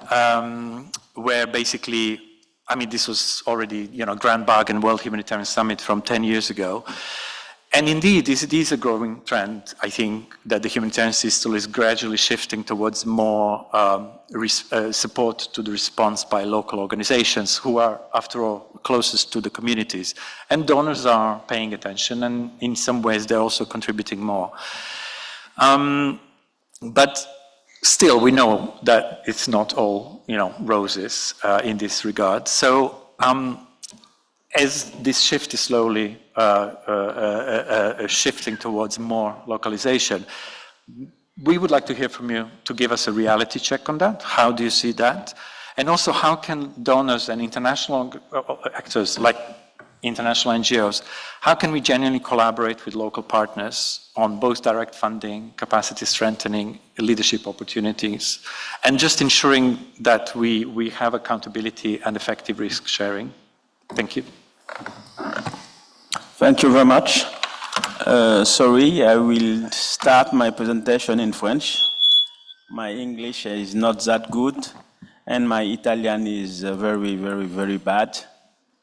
where basically, this was already, Grand Bargain World Humanitarian Summit from 10 years ago. And indeed, it is a growing trend. I think that the humanitarian system is gradually shifting towards more support to the response by local organizations who are, after all, closest to the communities. And donors are paying attention, and in some ways, they're also contributing more. But still, we know that it's not all, roses in this regard. So, as this shift is slowly shifting towards more localization, we would like to hear from you to give us a reality check on that. How do you see that? And also, how can donors and international actors like international NGOs, how can we genuinely collaborate with local partners on both direct funding, capacity strengthening, leadership opportunities, and just ensuring that we have accountability and effective risk sharing? Thank you. Thank you very much. Sorry, I will start my presentation in French. My English is not that good, and my Italian is very, very, very bad.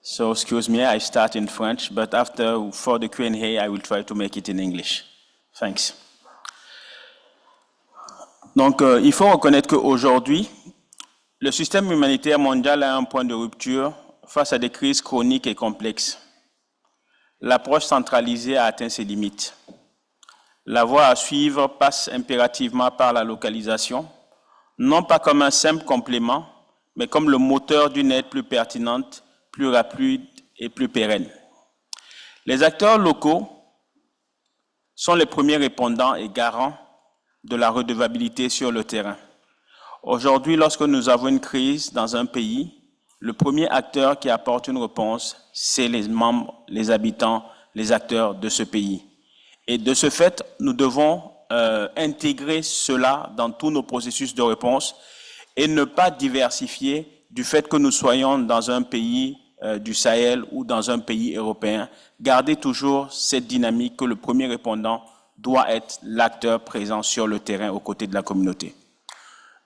So excuse me, I start in French, but for the Q&A, I will try to make it in English. Thanks. Donc, il faut reconnaître qu'aujourd'hui, le système humanitaire mondial a un point de rupture face à des crises chroniques et complexes. L'approche centralisée a atteint ses limites. La voie à suivre passe impérativement par la localisation, non pas comme un simple complément, mais comme le moteur d'une aide plus pertinente, plus rapide et plus pérenne. Les acteurs locaux sont les premiers répondants et garants de la redevabilité sur le terrain. Aujourd'hui, lorsque nous avons une crise dans un pays, le premier acteur qui apporte une réponse, c'est les membres, les habitants, les acteurs de ce pays. Et de ce fait, nous devons intégrer cela dans tous nos processus de réponse et ne pas diversifier du fait que nous soyons dans un pays du Sahel ou dans un pays européen. Garder toujours cette dynamique que le premier répondant doit être l'acteur présent sur le terrain aux côtés de la communauté.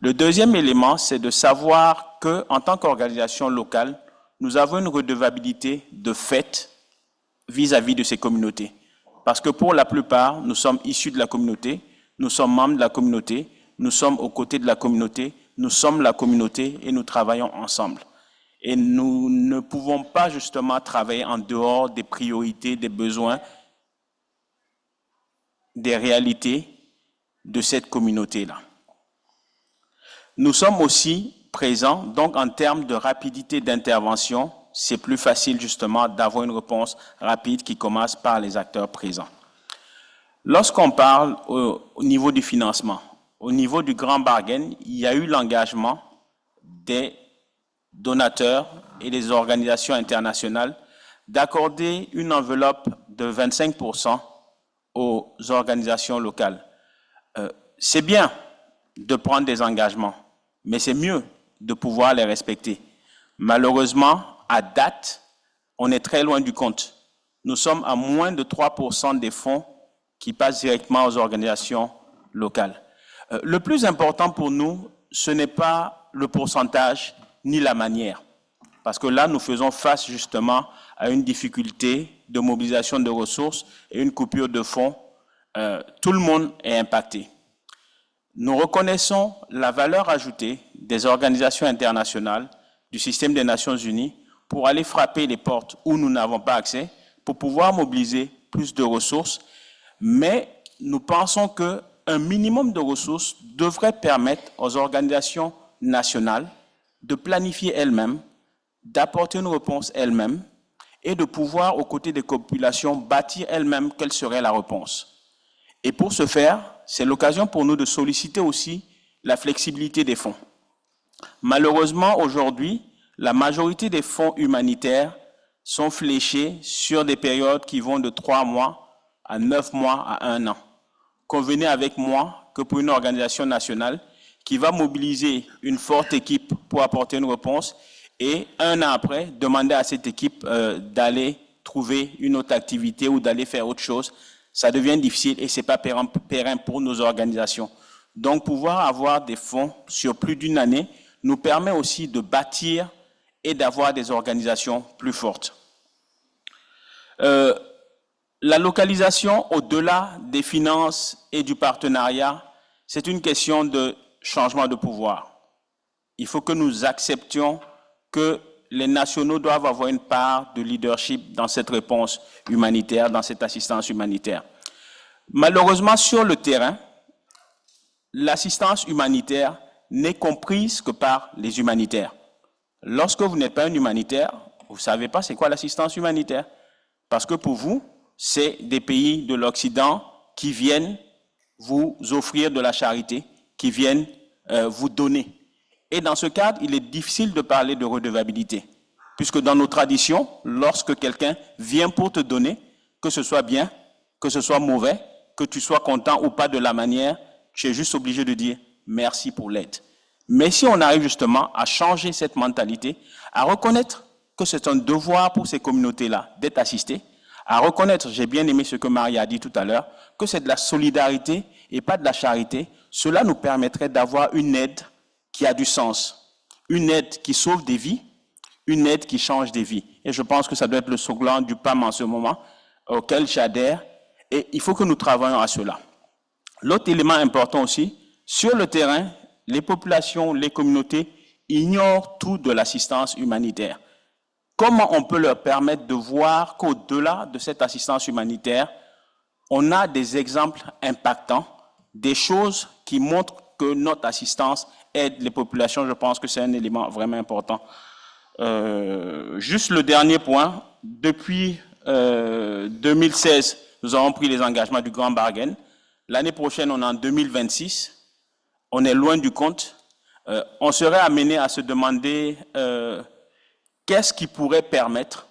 Le deuxième élément, c'est de savoir qu'en tant qu'organisation locale, nous avons une redevabilité de fait vis-à-vis de ces communautés. Parce que pour la plupart, nous sommes issus de la communauté, nous sommes membres de la communauté, nous sommes aux côtés de la communauté, nous sommes la communauté et nous travaillons ensemble. Et nous ne pouvons pas justement travailler en dehors des priorités, des besoins, des réalités de cette communauté-là. Nous sommes aussi présents, donc en termes de rapidité d'intervention, c'est plus facile justement d'avoir une réponse rapide qui commence par les acteurs présents. Lorsqu'on parle au niveau du financement, au niveau du grand bargain, il y a eu l'engagement des donateurs et des organisations internationales d'accorder une enveloppe de 25% aux organisations locales. C'est bien de prendre des engagements, mais c'est mieux de pouvoir les respecter. Malheureusement, à date, on est très loin du compte. Nous sommes à moins de 3% des fonds qui passent directement aux organisations locales. Le plus important pour nous, ce n'est pas le pourcentage ni la manière, parce que là, nous faisons face justement à une difficulté de mobilisation de ressources et une coupure de fonds. Tout le monde est impacté. Nous reconnaissons la valeur ajoutée des organisations internationales, du système des Nations Unies, pour aller frapper les portes où nous n'avons pas accès, pour pouvoir mobiliser plus de ressources, mais nous pensons qu'un minimum de ressources devrait permettre aux organisations nationales de planifier elles-mêmes, d'apporter une réponse elles-mêmes et de pouvoir, aux côtés des populations, bâtir elles-mêmes quelle serait la réponse. Et pour ce faire, c'est l'occasion pour nous de solliciter aussi la flexibilité des fonds. Malheureusement, aujourd'hui, la majorité des fonds humanitaires sont fléchés sur des périodes qui vont de 3 mois à 9 mois à 1 an. Convenez avec moi que pour une organisation nationale qui va mobiliser une forte équipe pour apporter une réponse et 1 an après, demander à cette équipe d'aller trouver une autre activité ou d'aller faire autre chose, ça devient difficile et ce n'est pas périn pour nos organisations. Donc, pouvoir avoir des fonds sur plus d'une année nous permet aussi de bâtir et d'avoir des organisations plus fortes. La localisation au-delà des finances et du partenariat, c'est une question de changement de pouvoir. Il faut que nous acceptions que les nationaux doivent avoir une part de leadership dans cette réponse humanitaire, dans cette assistance humanitaire. Malheureusement, sur le terrain, l'assistance humanitaire n'est comprise que par les humanitaires. Lorsque vous n'êtes pas un humanitaire, vous ne savez pas c'est quoi l'assistance humanitaire. Parce que pour vous, c'est des pays de l'Occident qui viennent vous offrir de la charité, qui viennent vous donner. Et dans ce cadre, il est difficile de parler de redevabilité. Puisque dans nos traditions, lorsque quelqu'un vient pour te donner, que ce soit bien, que ce soit mauvais, que tu sois content ou pas de la manière, tu es juste obligé de dire merci pour l'aide. Mais si on arrive justement à changer cette mentalité, à reconnaître que c'est un devoir pour ces communautés-là d'être assistées, à reconnaître, j'ai bien aimé ce que Maria a dit tout à l'heure, que c'est de la solidarité et pas de la charité, cela nous permettrait d'avoir une aide qui a du sens, une aide qui sauve des vies, une aide qui change des vies. Et je pense que ça doit être le slogan du PAM en ce moment, auquel j'adhère, et il faut que nous travaillions à cela. L'autre élément important aussi, sur le terrain, les populations, les communautés ignorent tout de l'assistance humanitaire. Comment on peut leur permettre de voir qu'au-delà de cette assistance humanitaire, on a des exemples impactants, des choses qui montrent que notre assistance aide les populations. Je pense que c'est un élément vraiment important. Juste le dernier point, depuis 2016, nous avons pris les engagements du Grand Bargain. L'année prochaine, on est en 2026. On est loin du compte. On serait amené à se demander qu'est-ce qui pourrait permettre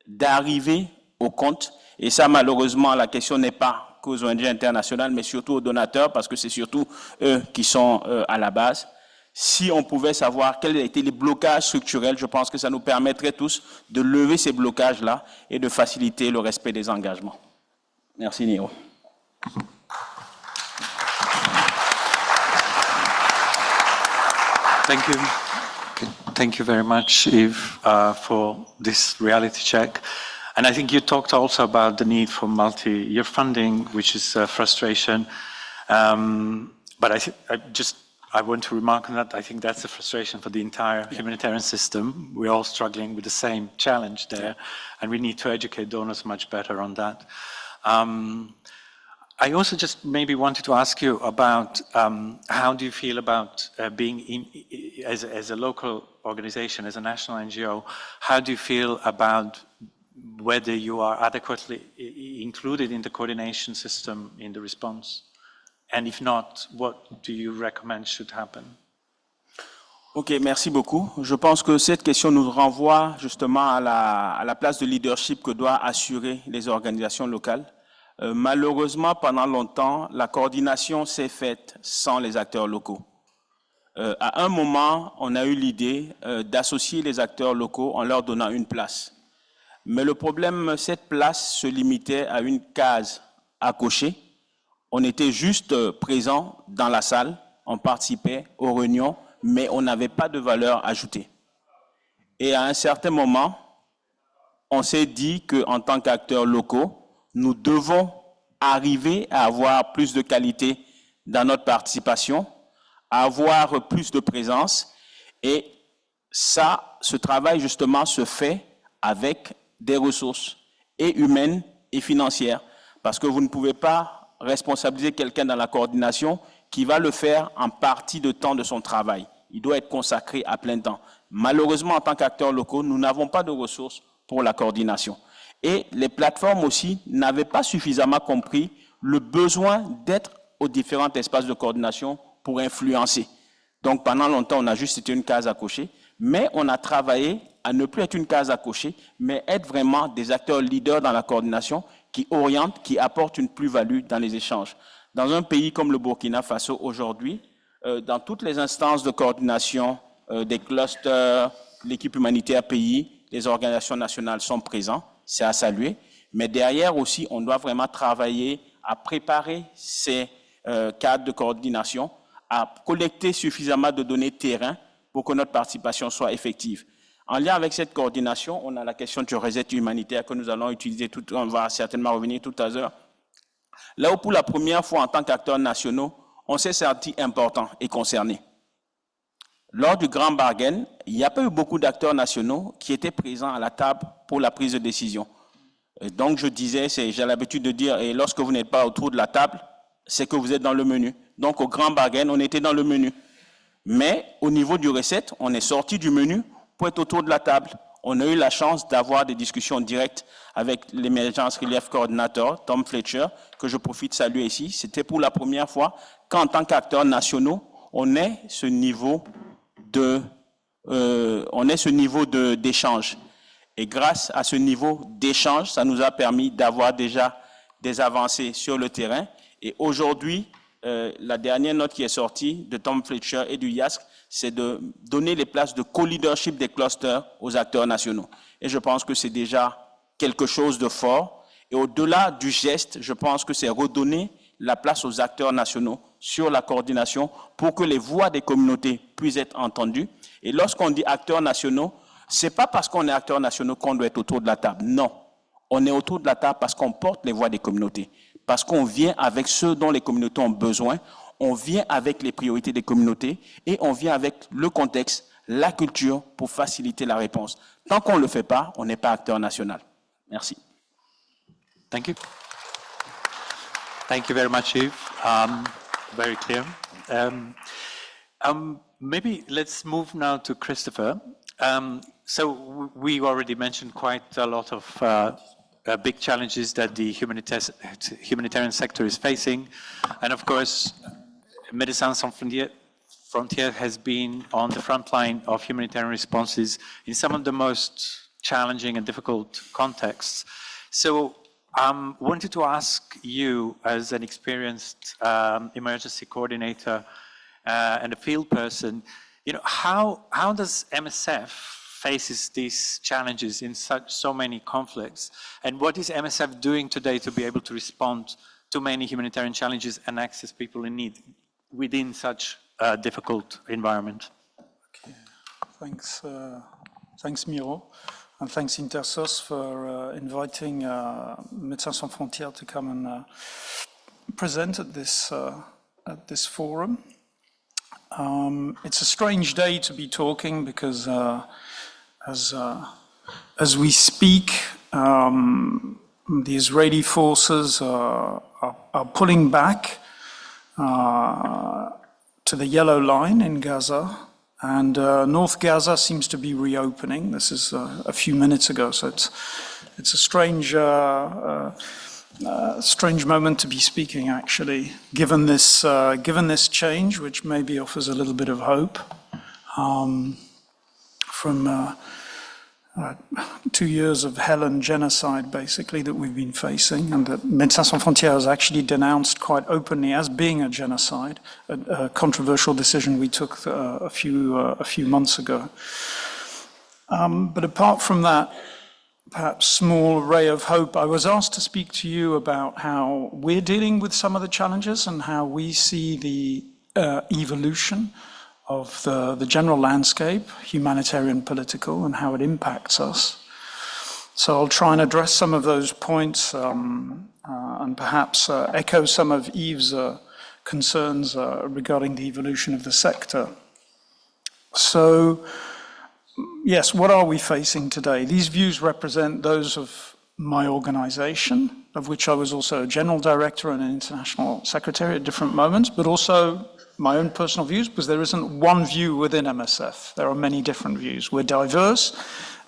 d'arriver au compte. Et ça, malheureusement, la question n'est pas qu'aux ONG internationales, mais surtout aux donateurs, parce que c'est surtout eux qui sont à la base. Si on pouvait savoir quels étaient les blocages structurels, je pense que ça nous permettrait tous de lever ces blocages-là et de faciliter le respect des engagements. Merci, Niro. Thank you. Thank you very much, Yves, for this reality check. And I think you talked also about the need for multi-year funding, which is a frustration. But I want to remark on that. I think that's a frustration for the entire humanitarian system. We're all struggling with the same challenge there, and we need to educate donors much better on that. I also just maybe wanted to ask you about how do you feel about being as a local organization, as a national NGO, how do you feel about whether you are adequately included in the coordination system in the response? And if not, what do you recommend should happen? Ok, merci beaucoup. Je pense que cette question nous renvoie justement à la place de leadership que doivent assurer les organisations locales. Malheureusement, pendant longtemps, la coordination s'est faite sans les acteurs locaux. À un moment, on a eu l'idée d'associer les acteurs locaux en leur donnant une place. Mais le problème, cette place se limitait à une case à cocher. On était juste présent dans la salle, on participait aux réunions, mais on n'avait pas de valeur ajoutée. Et à un certain moment, on s'est dit qu'en tant qu'acteurs locaux, nous devons arriver à avoir plus de qualité dans notre participation, à avoir plus de présence. Et ça, ce travail justement se fait avec des ressources et humaines et financières. Parce que vous ne pouvez pas responsabiliser quelqu'un dans la coordination qui va le faire en partie de temps de son travail. Il doit être consacré à plein temps. Malheureusement, en tant qu'acteurs locaux, nous n'avons pas de ressources pour la coordination. Et les plateformes aussi n'avaient pas suffisamment compris le besoin d'être aux différents espaces de coordination pour influencer. Donc pendant longtemps, on a juste été une case à cocher, mais on a travaillé à ne plus être une case à cocher, mais être vraiment des acteurs leaders dans la coordination qui orientent, qui apportent une plus-value dans les échanges. Dans un pays comme le Burkina Faso aujourd'hui, dans toutes les instances de coordination des clusters, l'équipe humanitaire pays, les organisations nationales sont présents, c'est à saluer. Mais derrière aussi, on doit vraiment travailler à préparer ces cadres de coordination, à collecter suffisamment de données terrain pour que notre participation soit effective. En lien avec cette coordination, on a la question du reset humanitaire que nous allons utiliser, on va certainement revenir tout à l'heure. Là où pour la première fois en tant qu'acteurs nationaux, on s'est senti important et concerné. Lors du grand bargain, il n'y a pas eu beaucoup d'acteurs nationaux qui étaient présents à la table pour la prise de décision. Et donc je disais, j'ai l'habitude de dire, et lorsque vous n'êtes pas autour de la table, c'est que vous êtes dans le menu. Donc au grand bargain, on était dans le menu. Mais au niveau du reset, on est sorti du menu pour être autour de la table. On a eu la chance d'avoir des discussions directes avec l'Emergence Relief Coordinator, Tom Fletcher, que je profite de saluer ici. C'était pour la première fois qu'en tant qu'acteurs nationaux, on ait ce niveau d'échange. Et grâce à ce niveau d'échange, ça nous a permis d'avoir déjà des avancées sur le terrain. Et aujourd'hui, la dernière note qui est sortie de Tom Fletcher et du IASC, c'est de donner les places de co-leadership des clusters aux acteurs nationaux. Et je pense que c'est déjà quelque chose de fort. Et au-delà du geste, je pense que c'est redonner la place aux acteurs nationaux sur la coordination pour que les voix des communautés puissent être entendues. Et lorsqu'on dit acteurs nationaux, ce n'est pas parce qu'on est acteurs nationaux qu'on doit être autour de la table. Non, on est autour de la table parce qu'on porte les voix des communautés, parce qu'on vient avec ceux dont les communautés ont besoin, on vient avec les priorités des communautés et on vient avec le contexte, la culture pour faciliter la réponse. Tant qu'on ne le fait pas, on n'est pas acteur national. Merci. Thank you. Thank you very much, Yves. Very clear. Maybe let's move now to Christopher. So we already mentioned quite a lot of big challenges that the humanitarian sector is facing. And of course, Médecins Sans Frontières has been on the front line of humanitarian responses in some of the most challenging and difficult contexts. So wanted to ask you, as an experienced emergency coordinator and a field person, how does MSF faces these challenges in so many conflicts, and what is MSF doing today to be able to respond to many humanitarian challenges and access people in need within such a difficult environment? Okay. Thanks Miro. And thanks Intersos for inviting Médecins Sans Frontières to come and present at this at this forum. It's a strange day to be talking because as we speak, the Israeli forces are pulling back to the yellow line in Gaza, and North Gaza seems to be reopening. This is a few minutes ago, so it's a strange moment to be speaking, actually, given this change, which maybe offers a little bit of hope from 2 years of hell and genocide, basically, that we've been facing, and that Médecins Sans Frontières has actually denounced quite openly as being a genocide, a controversial decision we took a few months ago. But apart from that, perhaps small ray of hope, I was asked to speak to you about how we're dealing with some of the challenges and how we see the evolution of the general landscape, humanitarian, political, and how it impacts us. So I'll try and address some of those points and perhaps echo some of Yves' concerns regarding the evolution of the sector. So, yes, what are we facing today? These views represent those of my organization, of which I was also a general director and an international secretary at different moments, but also my own personal views, because there isn't one view within MSF. There are many different views. We're diverse,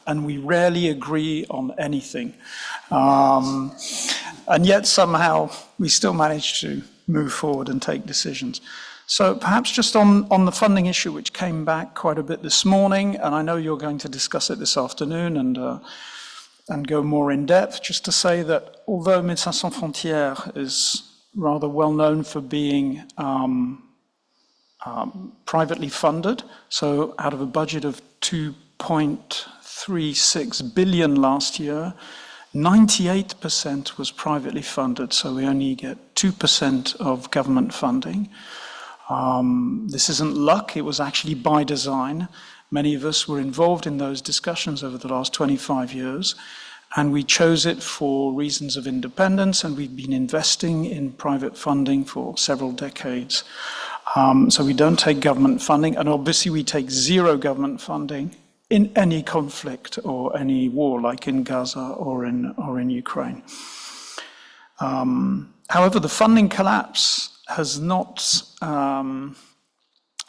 and we rarely agree on anything. And yet somehow we still manage to move forward and take decisions. So perhaps just on the funding issue, which came back quite a bit this morning, and I know you're going to discuss it this afternoon and go more in depth, just to say that although Médecins Sans Frontières is rather well known for being privately funded, so out of a budget of 2.36 billion last year, 98% was privately funded, so we only get 2% of government funding. This isn't luck, it was actually by design. Many of us were involved in those discussions over the last 25 years, and we chose it for reasons of independence, and we've been investing in private funding for several decades. So we don't take government funding, and obviously we take zero government funding in any conflict or any war, like in Gaza or in Ukraine. However, the funding collapse has not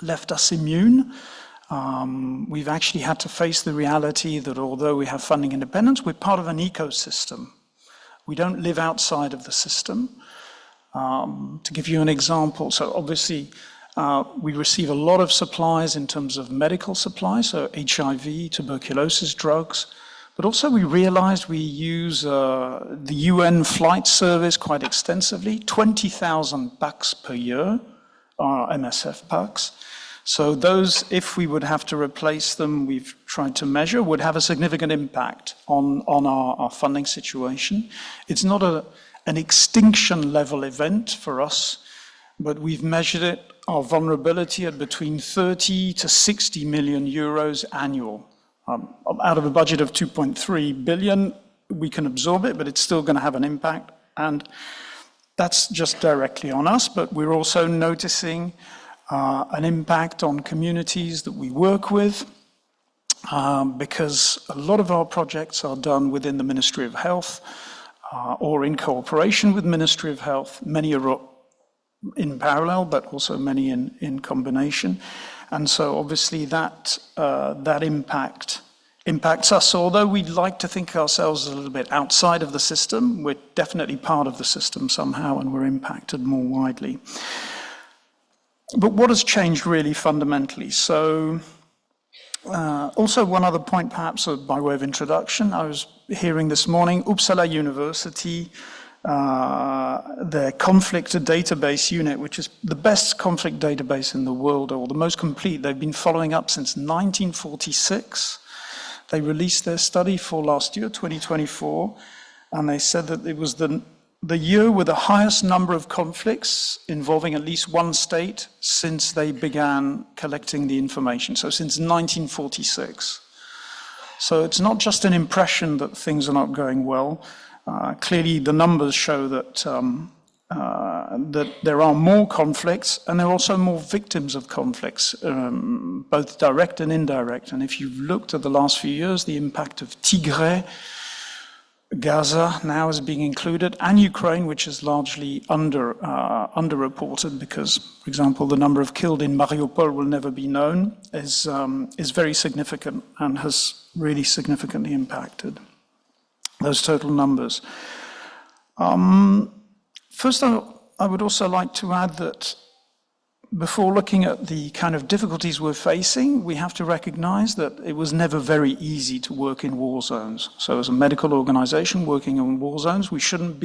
left us immune. We've actually had to face the reality that although we have funding independence, we're part of an ecosystem. We don't live outside of the system. To give you an example, so obviously we receive a lot of supplies in terms of medical supplies, so HIV, tuberculosis drugs, but also we realized we use the UN flight service quite extensively, 20,000 packs per year are MSF packs. So those, if we would have to replace them, we've tried to measure, would have a significant impact on our funding situation. It's not an extinction level event for us, but we've measured it, our vulnerability, at between 30 to 60 million euros annual. Out of a budget of 2.3 billion, we can absorb it, but it's still going to have an impact. And that's just directly on us, but we're also noticing an impact on communities that we work with, because a lot of our projects are done within the Ministry of Health or in cooperation with Ministry of Health. Many are in parallel, but also many in combination. And so obviously that impacts us. So although we'd like to think ourselves a little bit outside of the system, we're definitely part of the system somehow, and we're impacted more widely. But what has changed really fundamentally? So also one other point, perhaps by way of introduction, I was hearing this morning, Uppsala University, their conflict database unit, which is the best conflict database in the world, or the most complete. They've been following up since 1946. They released their study for last year, 2024, and they said that it was the year with the highest number of conflicts involving at least one state since they began collecting the information, so since 1946. So it's not just an impression that things are not going well. Clearly, the numbers show that that there are more conflicts and there are also more victims of conflicts, both direct and indirect. And if you've looked at the last few years, the impact of Tigray, Gaza now is being included, and Ukraine, which is largely underreported because, for example, the number of killed in Mariupol will never be known, is very significant and has really significantly impacted those total numbers. First, I would also like to add that before looking at the kind of difficulties we're facing, we have to recognize that it was never very easy to work in war zones. So as a medical organization working in war zones, we shouldn't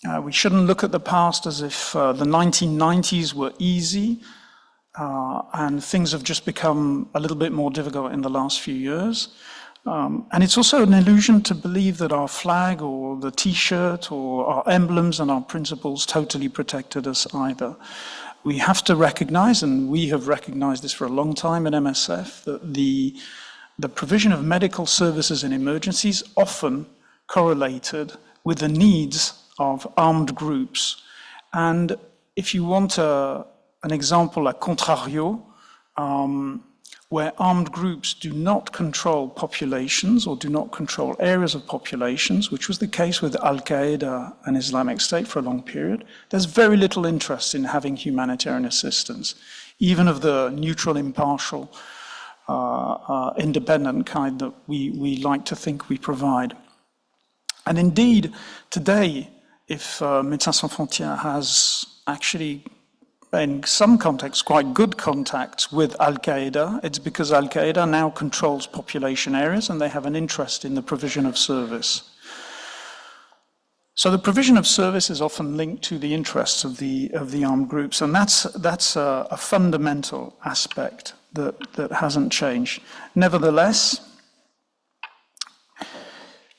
look at the past as if the 1990s were easy and things have just become a little bit more difficult in the last few years. And it's also an illusion to believe that our flag or the T-shirt or our emblems and our principles totally protected us either. We have to recognize, and we have recognized this for a long time at MSF, that the provision of medical services in emergencies often correlated with the needs of armed groups. And if you want an example a contrario, where armed groups do not control populations or do not control areas of populations, which was the case with Al-Qaeda and Islamic State for a long period, there's very little interest in having humanitarian assistance, even of the neutral, impartial, independent kind that we like to think we provide. And indeed, today, if Médecins Sans Frontières has actually in some contexts, quite good contacts with Al-Qaeda, it's because Al-Qaeda now controls population areas and they have an interest in the provision of service. So the provision of service is often linked to the interests of the armed groups, and that's a fundamental aspect that hasn't changed. Nevertheless,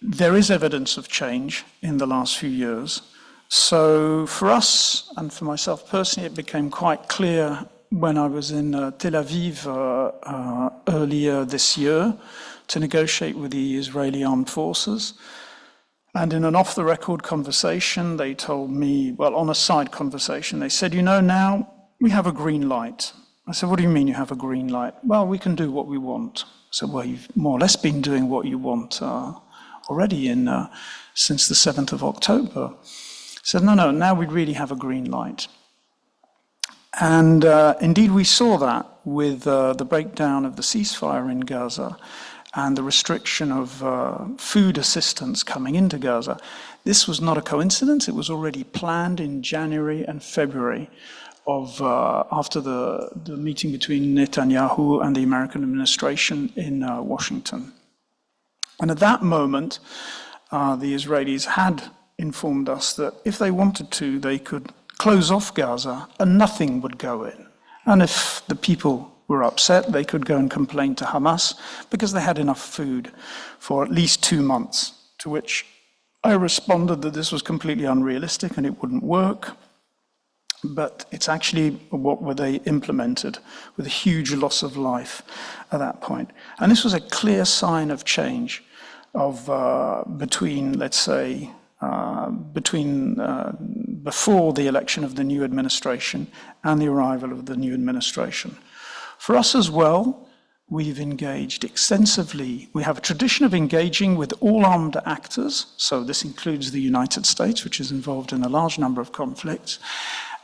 there is evidence of change in the last few years. So for us, and for myself personally, it became quite clear when I was in Tel Aviv earlier this year to negotiate with the Israeli armed forces. And in an off-the-record conversation, they told me, well, on a side conversation, they said, you know, now we have a green light. I said, what do you mean you have a green light? Well, we can do what we want. I said, well, you've more or less been doing what you want already since the 7th of October. I said, no, now we really have a green light. And indeed, we saw that with the breakdown of the ceasefire in Gaza and the restriction of food assistance coming into Gaza. This was not a coincidence. It was already planned in January and February after the meeting between Netanyahu and the American administration in Washington. And at that moment, the Israelis had informed us that if they wanted to, they could close off Gaza and nothing would go in. And if the people were upset, they could go and complain to Hamas because they had enough food for at least 2 months, to which I responded that this was completely unrealistic and it wouldn't work. But it's actually what they implemented with a huge loss of life at that point. And this was a clear sign of change between, let's say, before the election of the new administration and the arrival of the new administration. For us as well, we've engaged extensively. We have a tradition of engaging with all armed actors. So this includes the United States, which is involved in a large number of conflicts.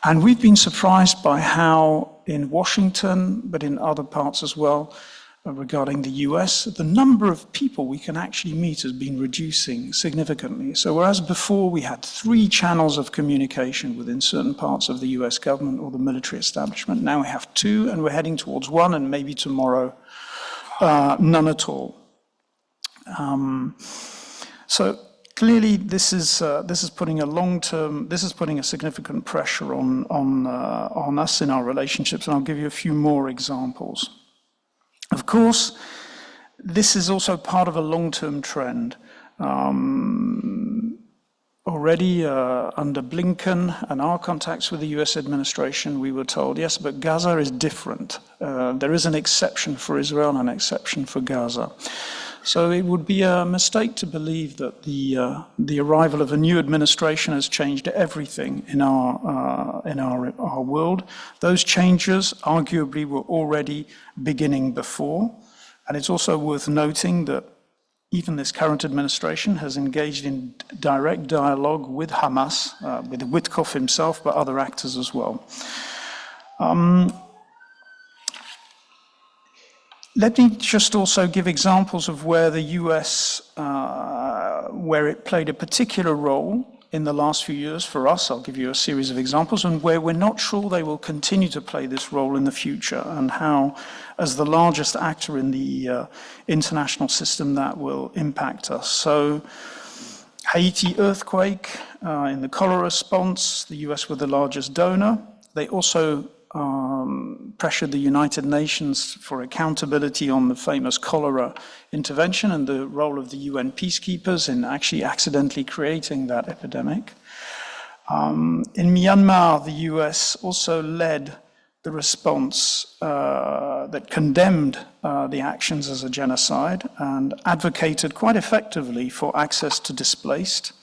And we've been surprised by how in Washington, but in other parts as well, regarding the US, the number of people we can actually meet has been reducing significantly. So whereas before we had 3 channels of communication within certain parts of the US government or the military establishment, now we have 2 and we're heading towards 1 and maybe tomorrow none at all. So clearly this is putting a significant pressure on us in our relationships, and I'll give you a few more examples. Of course, this is also part of a long-term trend. Already already under Blinken and our contacts with the US administration, we were told, yes, but Gaza is different. There is an exception for Israel and an exception for Gaza. So it would be a mistake to believe that the arrival of a new administration has changed everything in our world. Those changes arguably were already beginning before. And it's also worth noting that even this current administration has engaged in direct dialogue with Hamas, with Witkoff himself, but other actors as well. Let me just also give examples of where the US, where it played a particular role in the last few years for us. I'll give you a series of examples, and where we're not sure they will continue to play this role in the future, and how, as the largest actor in the international system, that will impact us. So, Haiti earthquake, in the cholera response, the US were the largest donor. They also pressured the United Nations for accountability on the famous cholera intervention and the role of the UN peacekeepers in actually accidentally creating that epidemic. In Myanmar, the US also led the response that condemned the actions as a genocide and advocated quite effectively for access to displaced.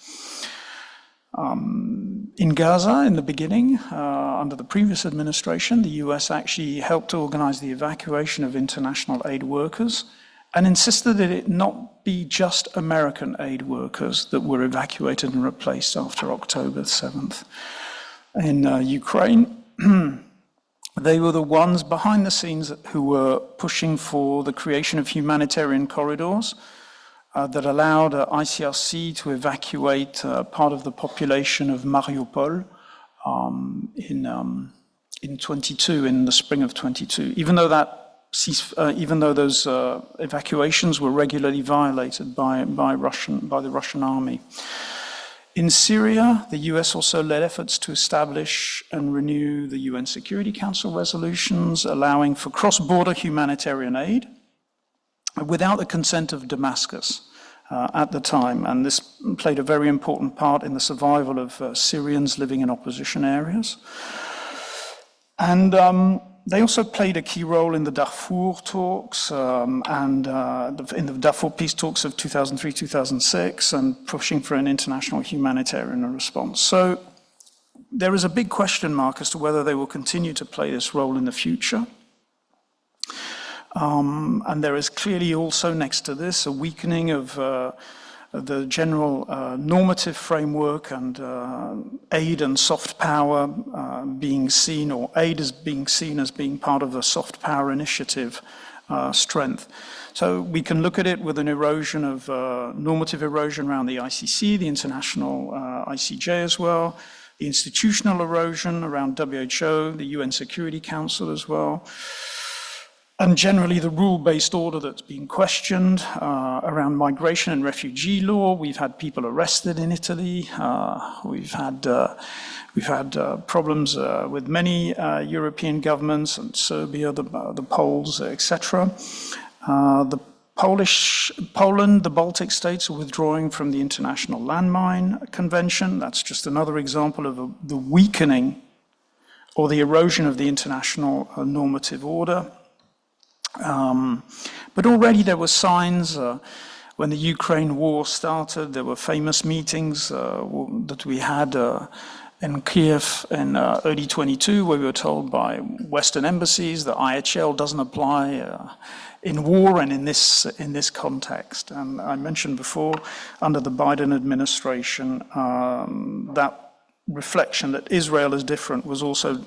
In Gaza, in the beginning, under the previous administration, the US actually helped to organize the evacuation of international aid workers and insisted that it not be just American aid workers that were evacuated and replaced after October 7th. In Ukraine, they were the ones behind the scenes who were pushing for the creation of humanitarian corridors that allowed ICRC to evacuate part of the population of Mariupol in 22, in the spring of 22. Even though those evacuations were regularly violated by the Russian army. In Syria, the US also led efforts to establish and renew the UN Security Council resolutions, allowing for cross-border humanitarian aid, without the consent of Damascus at the time. And this played a very important part in the survival of Syrians living in opposition areas. And they also played a key role in the Darfur talks and in the Darfur peace talks of 2003-2006 and pushing for an international humanitarian response. So there is a big question mark as to whether they will continue to play this role in the future. And there is clearly also next to this a weakening of the general normative framework and aid and soft power being seen, or aid as being seen as being part of the soft power initiative strength. So we can look at it with an erosion of normative erosion around the ICC, the international ICJ as well, the institutional erosion around WHO, the UN Security Council as well. And generally the rule-based order that's been questioned around migration and refugee law. We've had people arrested in Italy. We've had problems with many European governments and Serbia, the Poles, etc. Poland, the Baltic states are withdrawing from the International Landmine Convention. That's just another example of the weakening or the erosion of the international normative order. But already there were signs when the Ukraine war started. There were famous meetings that we had in Kiev in early 22, where we were told by Western embassies that IHL doesn't apply in war and in this context. And I mentioned before, under the Biden administration, that reflection that Israel is different was also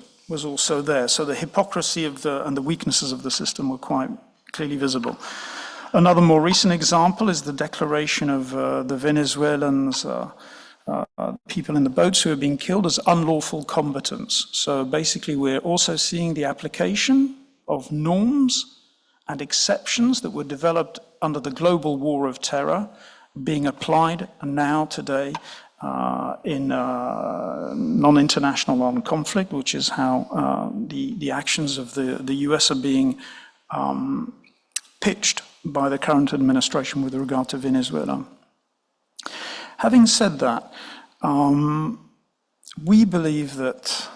there. So the hypocrisy of and the weaknesses of the system were quite clearly visible. Another more recent example is the declaration of the Venezuelans, people in the boats who are being killed as unlawful combatants. So basically we're also seeing the application of norms and exceptions that were developed under the global war of terror being applied now today in non-international armed conflict, which is how the actions of the US are being pitched by the current administration with regard to Venezuela. Having said that, We believe that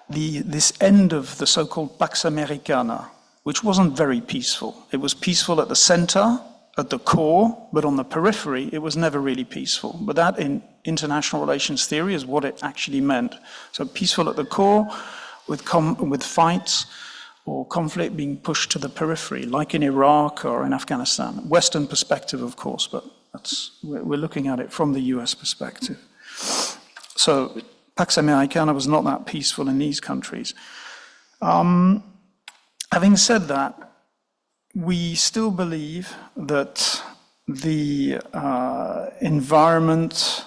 this end of the so-called Pax Americana, which wasn't very peaceful, it was peaceful at the center, at the core, but on the periphery, it was never really peaceful. But that in international relations theory is what it actually meant. So peaceful at the core, with fights or conflict being pushed to the periphery, like in Iraq or in Afghanistan. Western perspective, of course, but we're looking at it from the US perspective. So Pax Americana was not that peaceful in these countries. Having said that, we still believe that the environment,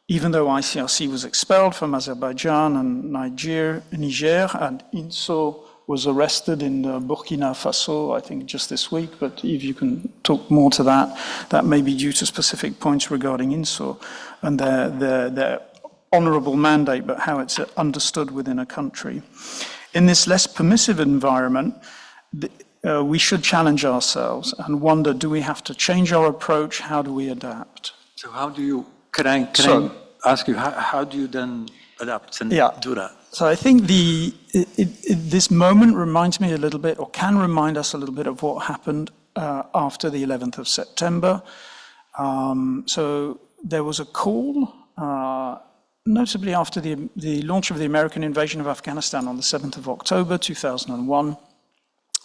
even though ICRC was expelled from Azerbaijan and Niger, and INSO was arrested in Burkina Faso, I think just this week, but if you can talk more to that, that may be due to specific points regarding INSO and their honorable mandate, but how it's understood within a country. In this less permissive environment, we should challenge ourselves and wonder, do we have to change our approach? How do we adapt? So how do you, can I ask you, how do you then adapt and do that? So I think this moment reminds me a little bit, or can remind us a little bit of what happened after the 11th of September. So there was a call, notably after the launch of the American invasion of Afghanistan on the 7th of October 2001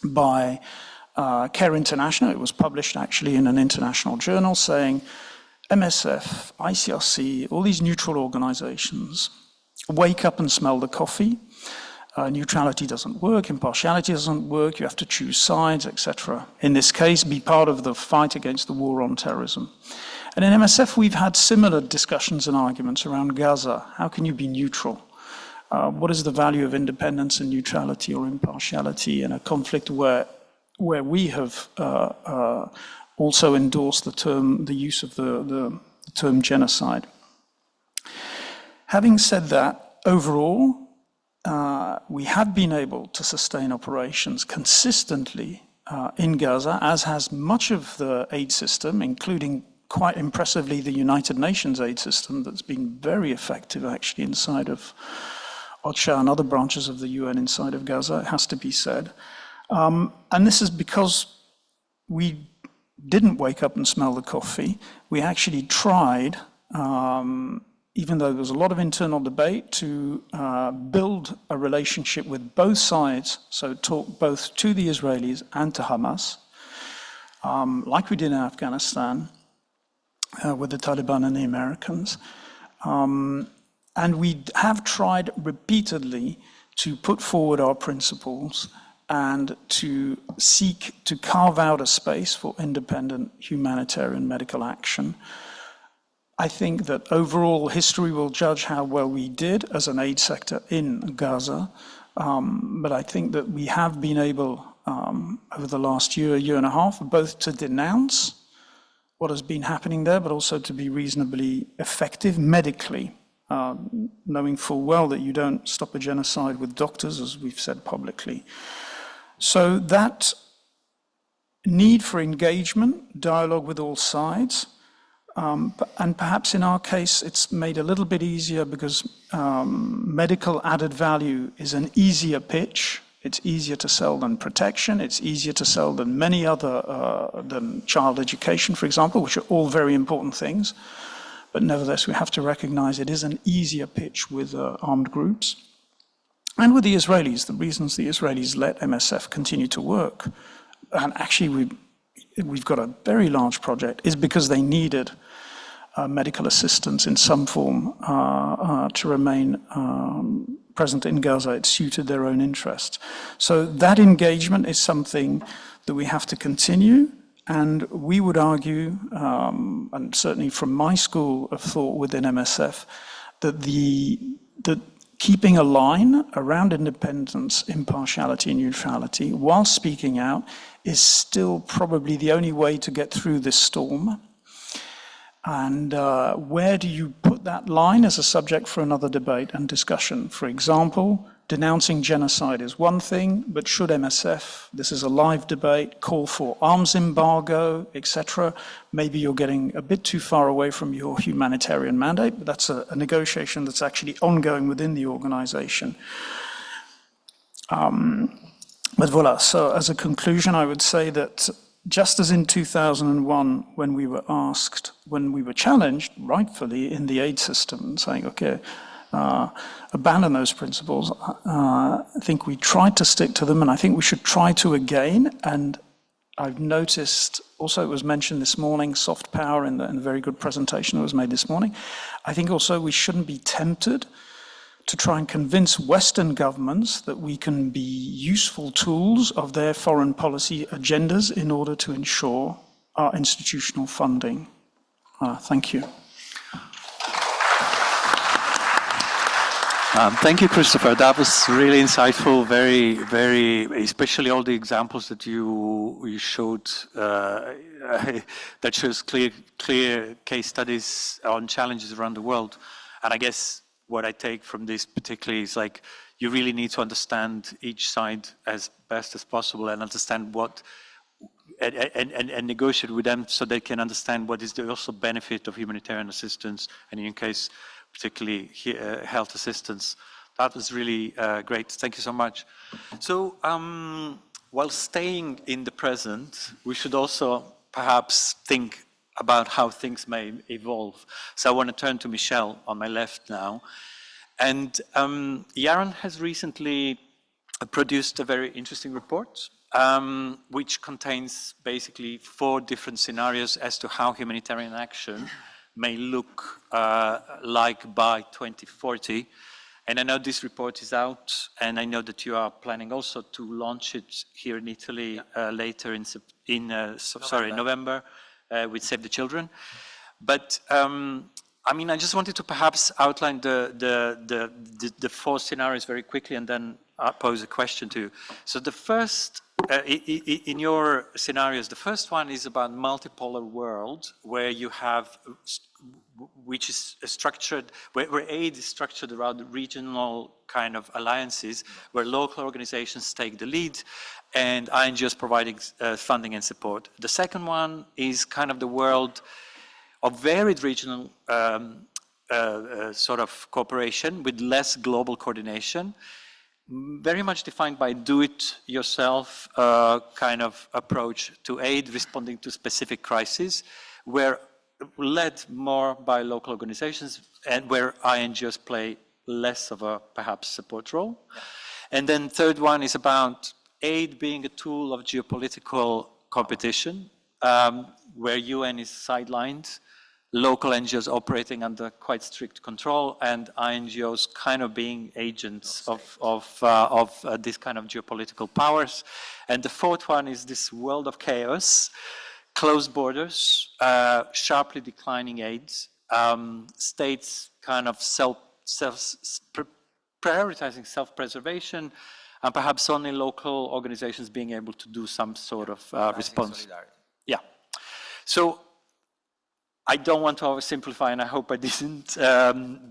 by CARE International. It was published actually in an international journal saying, MSF, ICRC, all these neutral organizations, wake up and smell the coffee. Neutrality doesn't work, impartiality doesn't work, you have to choose sides, etc. In this case, be part of the fight against the war on terrorism. And in MSF, we've had similar discussions and arguments around Gaza. How can you be neutral? What is the value of independence and neutrality or impartiality in a conflict where we have also endorsed the use of the term genocide? Having said that, overall, we have been able to sustain operations consistently in Gaza, as has much of the aid system, including quite impressively the United Nations aid system that's been very effective actually inside of OCHA and other branches of the UN inside of Gaza, it has to be said. And this is because we didn't wake up and smell the coffee. We actually tried, even though there was a lot of internal debate, to build a relationship with both sides, so talk both to the Israelis and to Hamas, like we did in Afghanistan with the Taliban and the Americans. And we have tried repeatedly to put forward our principles and to seek to carve out a space for independent humanitarian medical action. I think that overall history will judge how well we did as an aid sector in Gaza, but I think that we have been able, over the last year and a half, both to denounce what has been happening there, but also to be reasonably effective medically, knowing full well that you don't stop a genocide with doctors, as we've said publicly. So that need for engagement, dialogue with all sides, and perhaps in our case, it's made a little bit easier because medical added value is an easier pitch. It's easier to sell than protection. It's easier to sell than many other, than child education, for example, which are all very important things. But nevertheless, we have to recognize it is an easier pitch with armed groups. And with the Israelis, the reasons the Israelis let MSF continue to work, and actually we've got a very large project, is because they needed medical assistance in some form to remain present in Gaza. It suited their own interests. So that engagement is something that we have to continue. And we would argue, and certainly from my school of thought within MSF, that keeping a line around independence, impartiality, and neutrality while speaking out is still probably the only way to get through this storm. And where do you put that line as a subject for another debate and discussion? For example, denouncing genocide is one thing, but should MSF, this is a live debate, call for arms embargo, etc.? Maybe you're getting a bit too far away from your humanitarian mandate, but that's a negotiation that's actually ongoing within the organization. But voilà, so as a conclusion, I would say that just as in 2001, when we were asked, when we were challenged, rightfully, in the aid system, saying, okay, abandon those principles, I think we tried to stick to them, and I think we should try to again. And I've noticed, also it was mentioned this morning, soft power in the very good presentation that was made this morning. I think also we shouldn't be tempted to try and convince Western governments that we can be useful tools of their foreign policy agendas in order to ensure our institutional funding. Thank you. Thank you, Christopher. That was really insightful, very, especially all the examples that you showed that shows clear case studies on challenges around the world. And I guess what I take from this particularly is like, you really need to understand each side as best as possible and understand what, and negotiate with them so they can understand what is the also benefit of humanitarian assistance, and in your case, particularly health assistance. That was really great. Thank you so much. So while staying in the present, we should also perhaps think about how things may evolve. So I want to turn to Michelle on my left now. And Yaron has recently produced a very interesting report, which contains basically 4 different scenarios as to how humanitarian action may look like by 2040. And I know this report is out, and I know that you are planning also to launch it here in Italy later in November with Save the Children. But I mean, I just wanted to perhaps outline the 4 scenarios very quickly and then pose a question to you. So the first, in your scenarios, the first one is about multipolar world where you have, which is structured, where aid is structured around regional kind of alliances, where local organizations take the lead and INGOs providing funding and support. The second one is kind of the world of varied regional sort of cooperation with less global coordination, very much defined by do-it-yourself kind of approach to aid responding to specific crises, where led more by local organizations and where INGOs play less of a perhaps support role. Yeah. And then third one is about aid being a tool of geopolitical competition, where UN is sidelined, local NGOs operating under quite strict control, and INGOs kind of being agents of this kind of geopolitical powers. And the fourth one is this world of chaos, closed borders, sharply declining aids, states kind of prioritizing self-preservation, and perhaps only local organizations being able to do some sort of response. Yeah. So I don't want to oversimplify, and I hope I didn't,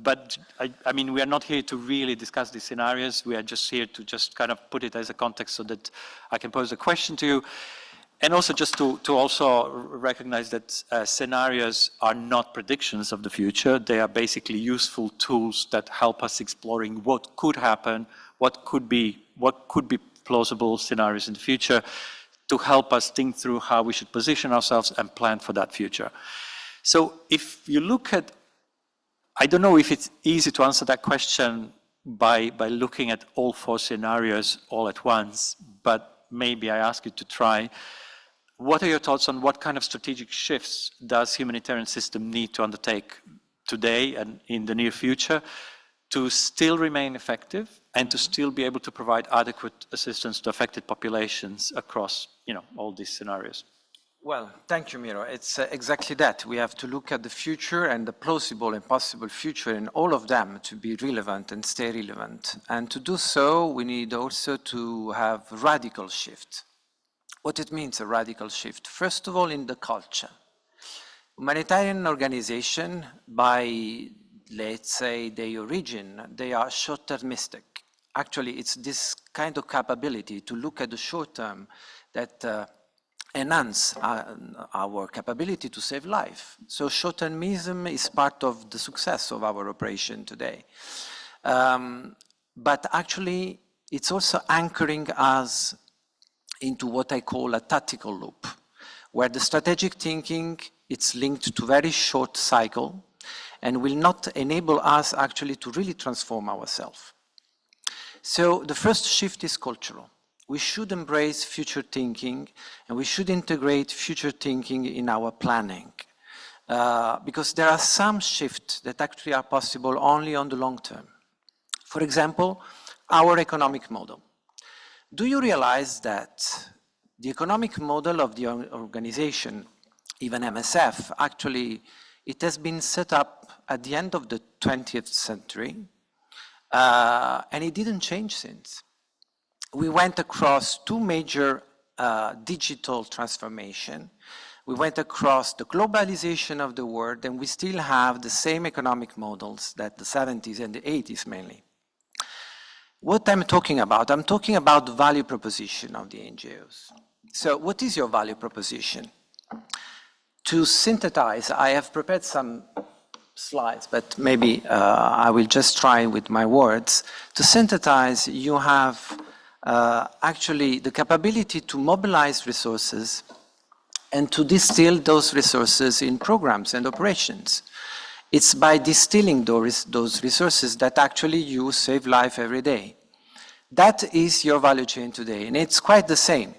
but I mean, we are not here to really discuss these scenarios. We are just here to just kind of put it as a context so that I can pose a question to you. And also just to also recognize that scenarios are not predictions of the future. They are basically useful tools that help us exploring what could happen, what could be plausible scenarios in the future, to help us think through how we should position ourselves and plan for that future. So if you look at, I don't know if it's easy to answer that question by looking at all 4 scenarios all at once, but maybe I ask you to try. What are your thoughts on what kind of strategic shifts does humanitarian system need to undertake today and in the near future to still remain effective and to still be able to provide adequate assistance to affected populations across, all these scenarios? Well, thank you, Miro. It's exactly that. We have to look at the future and the plausible and possible future in all of them to be relevant and stay relevant. And to do so, we need also to have radical shift. What it means, a radical shift? First of all, in the culture. Humanitarian organization, by, let's say, their origin, they are short-termistic. actually it's this kind of capability to look at the short term that enhance our capability to save life. So short-termism is part of the success of our operation today. But actually, it's also anchoring us into what I call a tactical loop, where the strategic thinking, it's linked to very short cycle and will not enable us actually to really transform ourselves. So the first shift is cultural. We should embrace future thinking, and we should integrate future thinking in our planning, because there are some shifts that actually are possible only on the long term. For example, our economic model. Do you realize that the economic model of the organization, even MSF, actually, it has been set up at the end of the 20th century, and it didn't change since. We went across two major digital transformation. We went across the globalization of the world, and we still have the same economic models that the 70s and the 80s mainly. What I'm talking about the value proposition of the NGOs. So what is your value proposition? To synthesize, I have prepared some slides, but maybe I will just try with my words. To synthesize, you have actually the capability to mobilize resources and to distill those resources in programs and operations. It's by distilling those resources that actually you save life every day. That is your value chain today, and it's quite the same.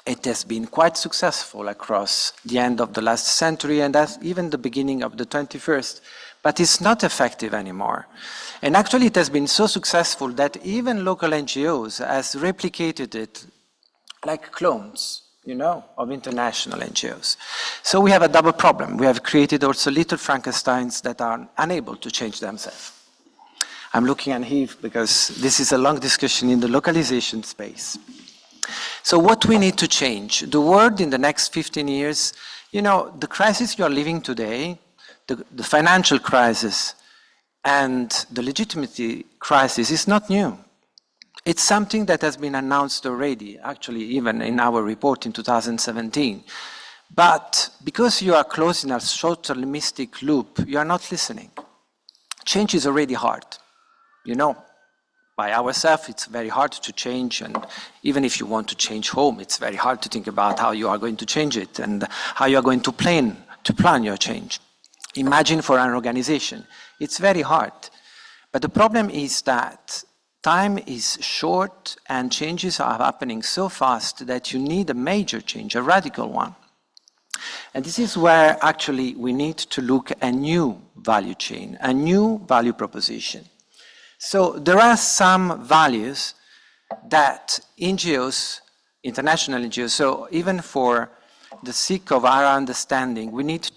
It has been quite successful across the end of the last century and even the beginning of the 21st, but it's not effective anymore. And actually, it has been so successful that even local NGOs has replicated it like clones, of international NGOs. So we have a double problem. We have created also little Frankensteins that are unable to change themselves. I'm looking at Yves because this is a long discussion in the localization space. So what we need to change? The world in the next 15 years, the crisis you are living today, the financial crisis, and the legitimacy crisis is not new. It's something that has been announced already, actually even in our report in 2017. But because you are close in a short-termistic loop, you are not listening. Change is already hard. By ourselves, it's very hard to change, and even if you want to change home, it's very hard to think about how you are going to change it and how you are going to plan your change. Imagine for an organization. It's very hard. But the problem is that time is short and changes are happening so fast that you need a major change, a radical one. And this is where actually we need to look at a new value chain, a new value proposition. So there are some values that NGOs, international NGOs, so even for the sake of our understanding, we need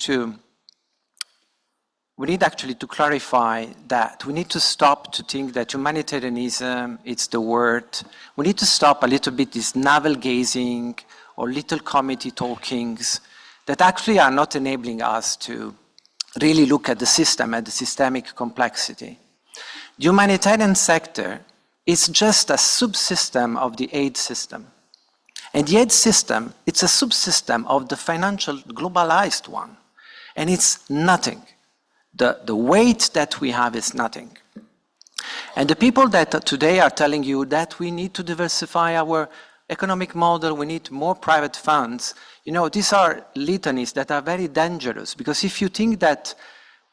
actually to clarify that we need to stop to think that humanitarianism, it's the word. We need to stop a little bit this navel gazing or little committee talkings that actually are not enabling us to really look at the system and the systemic complexity. The humanitarian sector is just a subsystem of the aid system. And the aid system, it's a subsystem of the financial globalized one. And it's nothing. The weight that we have is nothing. And the people that today are telling you that we need to diversify our economic model, we need more private funds, these are litanies that are very dangerous, because if you think that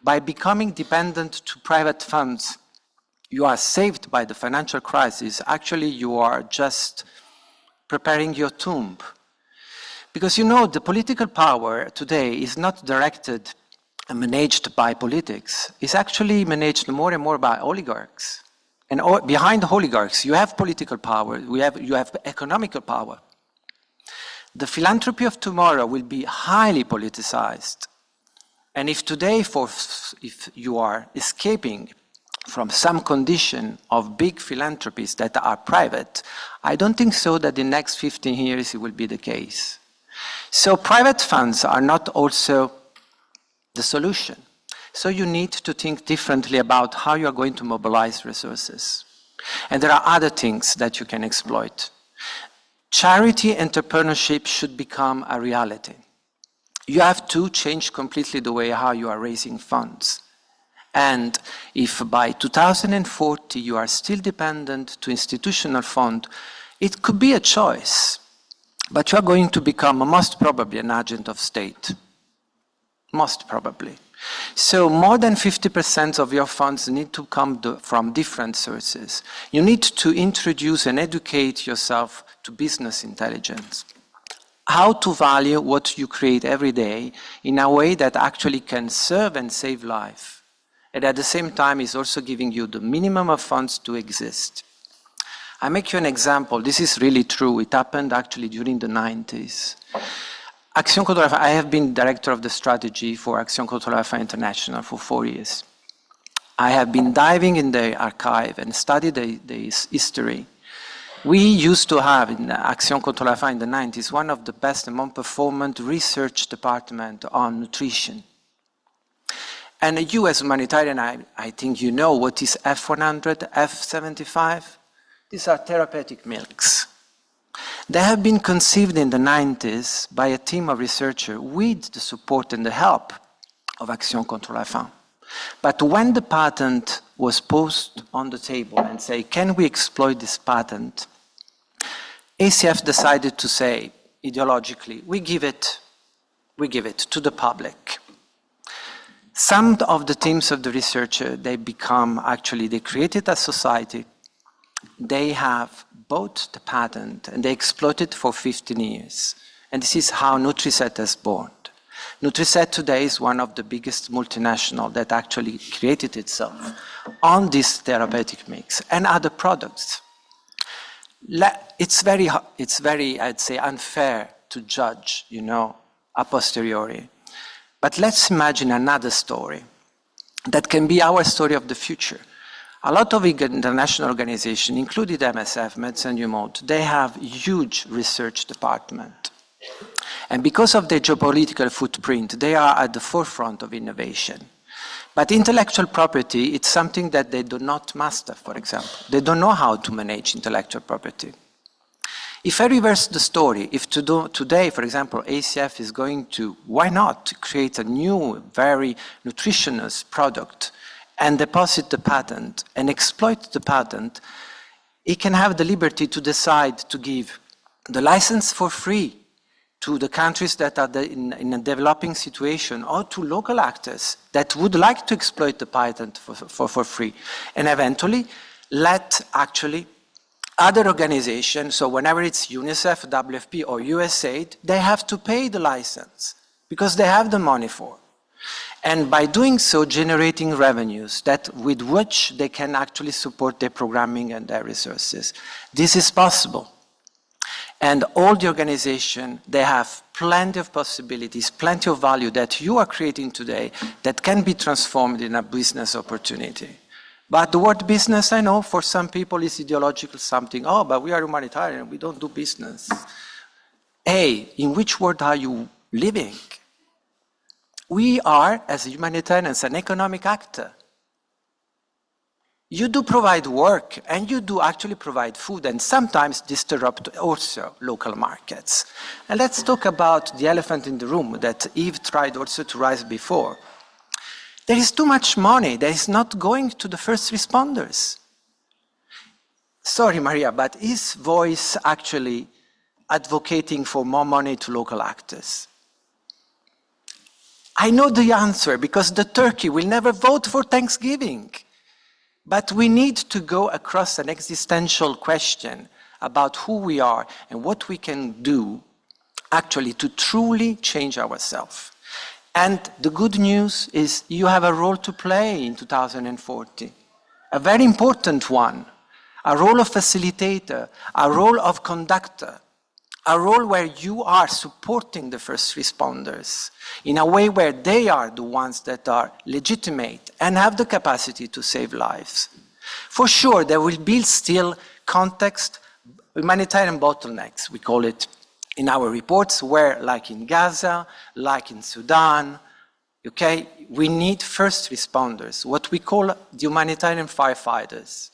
by becoming dependent to private funds, you are saved by the financial crisis, actually you are just preparing your tomb. Because the political power today is not directed and managed by politics. It's actually managed more and more by oligarchs. And behind oligarchs, you have political power, you have economical power. The philanthropy of tomorrow will be highly politicized. And if today, if you are escaping from some condition of big philanthropies that are private, I don't think so that in the next 15 years it will be the case. So private funds are not also the solution. So you need to think differently about how you are going to mobilize resources. And there are other things that you can exploit. Charity entrepreneurship should become a reality. You have to change completely the way how you are raising funds. And if by 2040 you are still dependent to institutional fund, it could be a choice. But you are going to become most probably an agent of state. Most probably. So more than 50% of your funds need to come from different sources. You need to introduce and educate yourself to business intelligence. How to value what you create every day in a way that actually can serve and save life. And at the same time is also giving you the minimum of funds to exist. I make you an example. This is really true. It happened actually during the 90s. Action contre la faim, I have been director of the strategy for Action contre la faim International for 4 years. I have been diving in the archive and studied the history. We used to have in Action contre la faim in the 90s one of the best and most performant research department on nutrition. And you as humanitarian, I think you know what is F100, F75? These are therapeutic milks. They have been conceived in the 90s by a team of researchers with the support and the help of Action contre la faim. But when the patent was posed on the table and say, can we exploit this patent? ACF decided to say, ideologically, we give it to the public. Some of the teams of the researcher, they created a society. They have bought the patent and they exploited it for 15 years. And this is how Nutriset is born. Nutriset today is one of the biggest multinationals that actually created itself on this therapeutic mix and other products. It's very, I'd say, unfair to judge, a posteriori. But let's imagine another story that can be our story of the future. A lot of international organizations, including MSF, Médecins du Monde, they have huge research department. And because of their geopolitical footprint, they are at the forefront of innovation. But intellectual property, it's something that they do not master, for example. They don't know how to manage intellectual property. If I reverse the story, if today, for example, ACF is going to, why not, create a new, very nutritious product and deposit the patent and exploit the patent, it can have the liberty to decide to give the license for free to the countries that are in a developing situation or to local actors that would like to exploit the patent for free. And eventually let actually other organizations, so whenever it's UNICEF, WFP or USAID, they have to pay the license because they have the money for. And by doing so, generating revenues with which they can actually support their programming and their resources. This is possible. And all the organizations, they have plenty of possibilities, plenty of value that you are creating today that can be transformed in a business opportunity. But the word business, I know, for some people is ideological something. Oh, but we are humanitarian, we don't do business. Hey, in which world are you living? We are, as humanitarians, an economic actor. You do provide work, and you do actually provide food, and sometimes disrupt also local markets. And let's talk about the elephant in the room that Eve tried also to raise before. There is too much money that is not going to the first responders. Sorry, Maria, but is Voice actually advocating for more money to local actors? I know the answer, because the turkey will never vote for Thanksgiving. But we need to go across an existential question about who we are and what we can do actually to truly change ourselves. And the good news is you have a role to play in 2040, a very important one, a role of facilitator, a role of conductor, a role where you are supporting the first responders in a way where they are the ones that are legitimate and have the capacity to save lives. For sure, there will be still context, humanitarian bottlenecks, we call it in our reports, where, like in Gaza, like in Sudan, okay, we need first responders, what we call the humanitarian firefighters.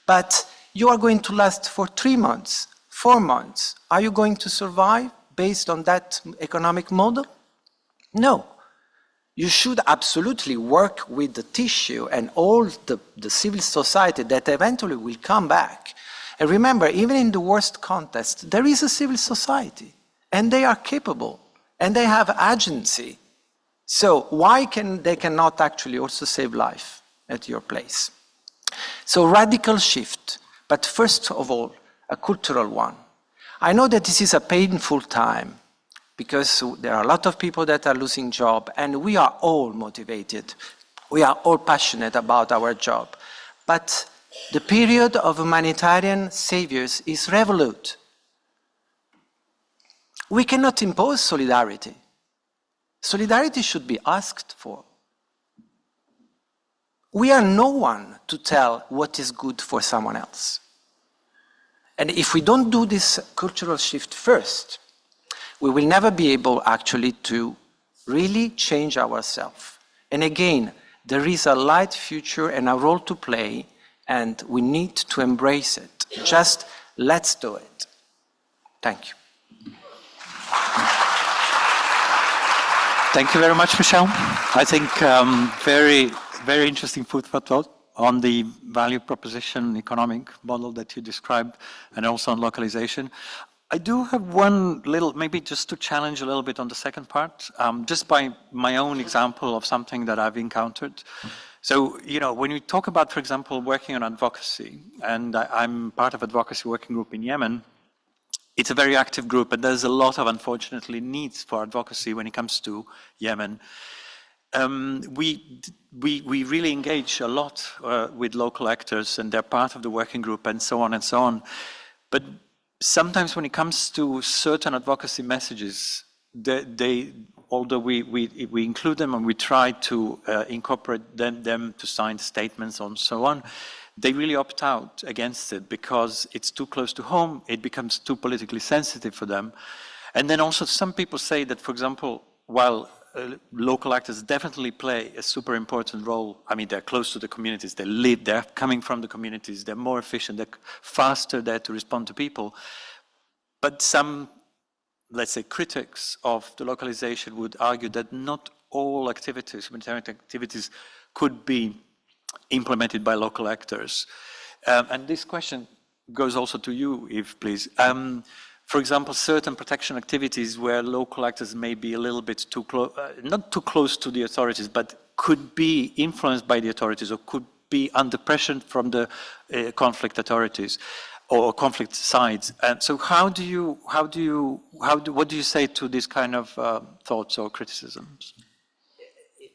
But you are going to last for 3 months, 4 months. Are you going to survive based on that economic model? No. You should absolutely work with the tissue and all the civil society that eventually will come back. And remember, even in the worst context, there is a civil society, and they are capable, and they have agency. So why they cannot actually also save life at your place? So radical shift, but first of all, a cultural one. I know that this is a painful time, because there are a lot of people that are losing jobs, and we are all motivated. We are all passionate about our job. But the period of humanitarian saviors is revolute. We cannot impose solidarity. Solidarity should be asked for. We are no one to tell what is good for someone else. And if we don't do this cultural shift first, we will never be able actually to really change ourselves. And again, there is a light future and a role to play, and we need to embrace it. Just let's do it. Thank you. Thank you very much, Michel. I think very, very interesting food for thought on the value proposition economic model that you described, and also on localization. I do have one little, maybe just to challenge a little bit on the second part, just by my own example of something that I've encountered. So, you know, when we talk about, for example, working on advocacy, and I'm part of advocacy working group in Yemen, it's a very active group, and there's a lot of, unfortunately, needs for advocacy when it comes to Yemen. We really engage a lot with local actors, and they're part of the working group, and so on and so on. But sometimes when it comes to certain advocacy messages, although we include them and we try to incorporate them to sign statements and so on, they really opt out against it because it's too close to home, it becomes too politically sensitive for them. And then also some people say that, for example, while local actors definitely play a super important role, I mean, they're close to the communities, they live, they're coming from the communities, they're more efficient, they're faster there to respond to people. But some, let's say, critics of the localization would argue that not all activities, humanitarian activities, could be implemented by local actors. And this question goes also to you, Yves, please. For example, certain protection activities where local actors may be a little bit too close, not too close to the authorities, but could be influenced by the authorities or could be under pressure from the conflict authorities or conflict sides. And so what do you say to this kind of thoughts or criticisms?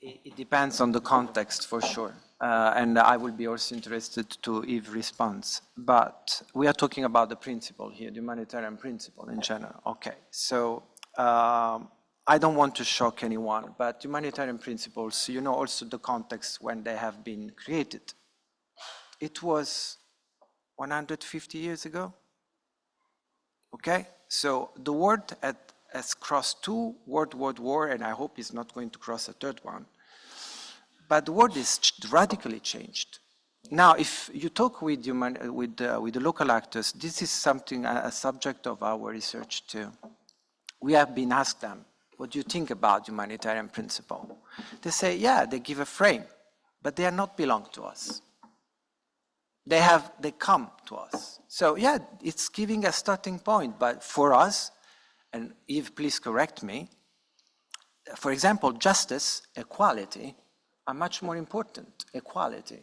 It depends on the context, for sure. And I will be also interested to Yves' response. But we are talking about the principle here, the humanitarian principle in general. Okay, so I don't want to shock anyone, but humanitarian principles, you know also the context when they have been created. It was 150 years ago. Okay, so the world has crossed 2 World Wars, and I hope it's not going to cross a 3rd one. But the world is radically changed. Now, if you talk with the local actors, this is something, a subject of our research too. We have been asked them, what do you think about humanitarian principle? They say, yeah, they give a frame, but they are not belong to us. They come to us. So yeah, it's giving a starting point, but for us, and Yves, please correct me, for example, justice, equality, are much more important, equality.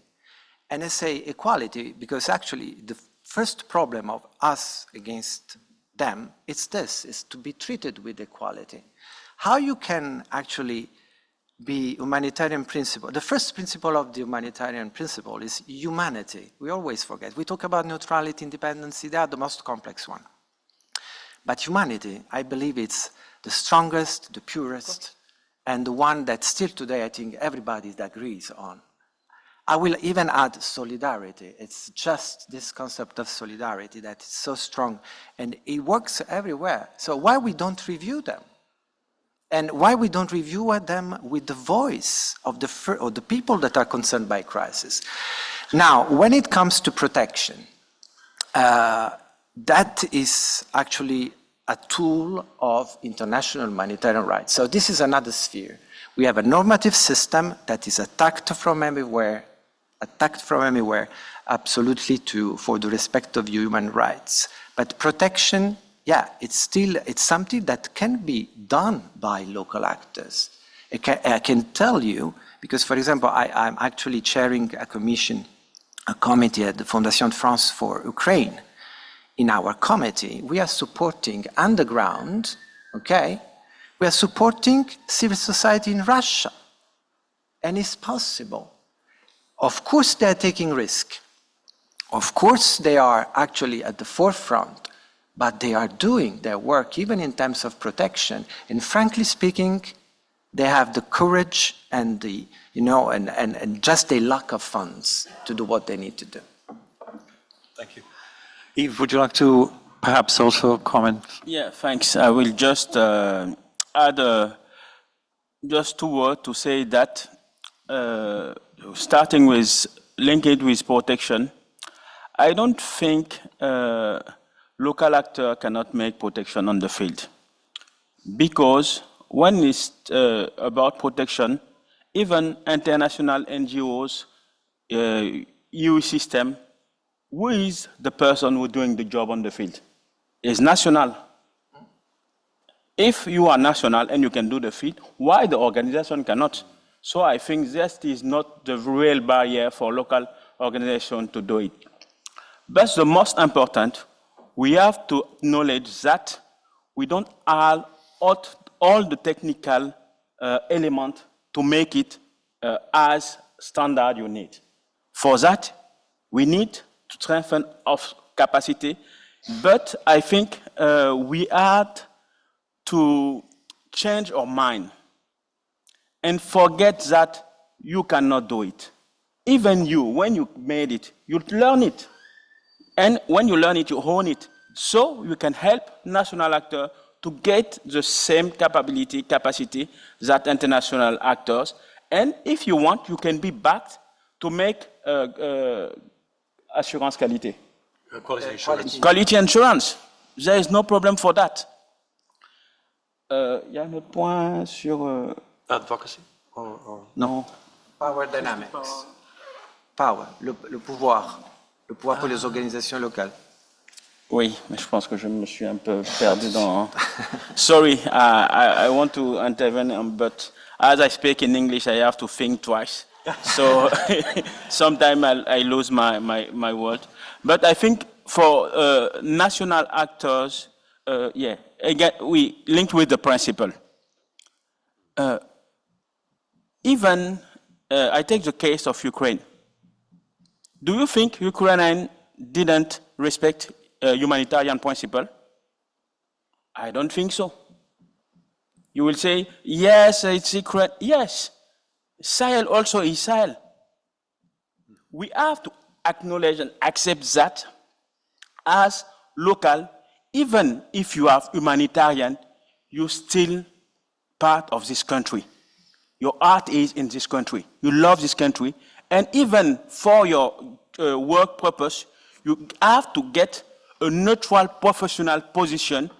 And I say equality because actually the first problem of us against them is this, is to be treated with equality. How you can actually be humanitarian principle, the first principle of the humanitarian principle is humanity. We always forget. We talk about neutrality, independence, they are the most complex one. But humanity, I believe it's the strongest, the purest, and the one that still today I think everybody agrees on. I will even add solidarity. It's just this concept of solidarity that is so strong, and it works everywhere. So why we don't review them? And why we don't review them with the voice of the people that are concerned by crisis? Now, when it comes to protection, that is actually a tool of international humanitarian rights. So this is another sphere. We have a normative system that is attacked from everywhere, absolutely for the respect of human rights. But protection, yeah, it's something that can be done by local actors. I can tell you, because for example, I'm actually chairing a committee at the Fondation de France for Ukraine. In our committee, we are supporting underground, okay? We are supporting civil society in Russia. And it's possible. Of course, they're taking risk. Of course, they are actually at the forefront, but they are doing their work, even in terms of protection. And frankly speaking, they have the courage and and just a lack of funds to do what they need to do. Thank you. Yves, would you like to perhaps also comment? Yeah, thanks. I will just add just 2 words to say that starting with linked with protection, I don't think local actor cannot make protection on the field, because when it's about protection, even international NGOs, EU system, who is the person who's doing the job on the field? It's national. If you are national and you can do the field, why the organization cannot? So I think that is not the real barrier for local organization to do it. But the most important, we have to acknowledge that we don't have all the technical elements to make it as standard you need. For that, we need to strengthen our capacity, but I think we had to change our mind and forget that you cannot do it. Even you, when you made it, you learn it. And when you learn it, you own it. So you can help national actors to get the same capacity that international actors. And if you want, you can be backed to make assurance qualité. Quality assurance. Quality insurance. There is no problem for that. Il y a un autre point sur... Advocacy? Non. Power dynamics. Power, le pouvoir. Le pouvoir pour les organisations locales. Oui, mais je pense que je me suis un peu perdu dans... Sorry, I want to intervene, but as I speak in English, I have to think twice. So sometimes I lose my word. But I think for national actors, yeah, again, we link with the principle. Even, I take the case of Ukraine. Do you think Ukraine didn't respect humanitarian principle? I don't think so. You will say, yes, it's Ukraine. Yes, Sahel also is Sahel. We have to acknowledge and accept that as local, even if you are humanitarian, you're still part of this country. Your heart is in this country. You love this country. And even for your work purpose, you have to get a neutral professional position.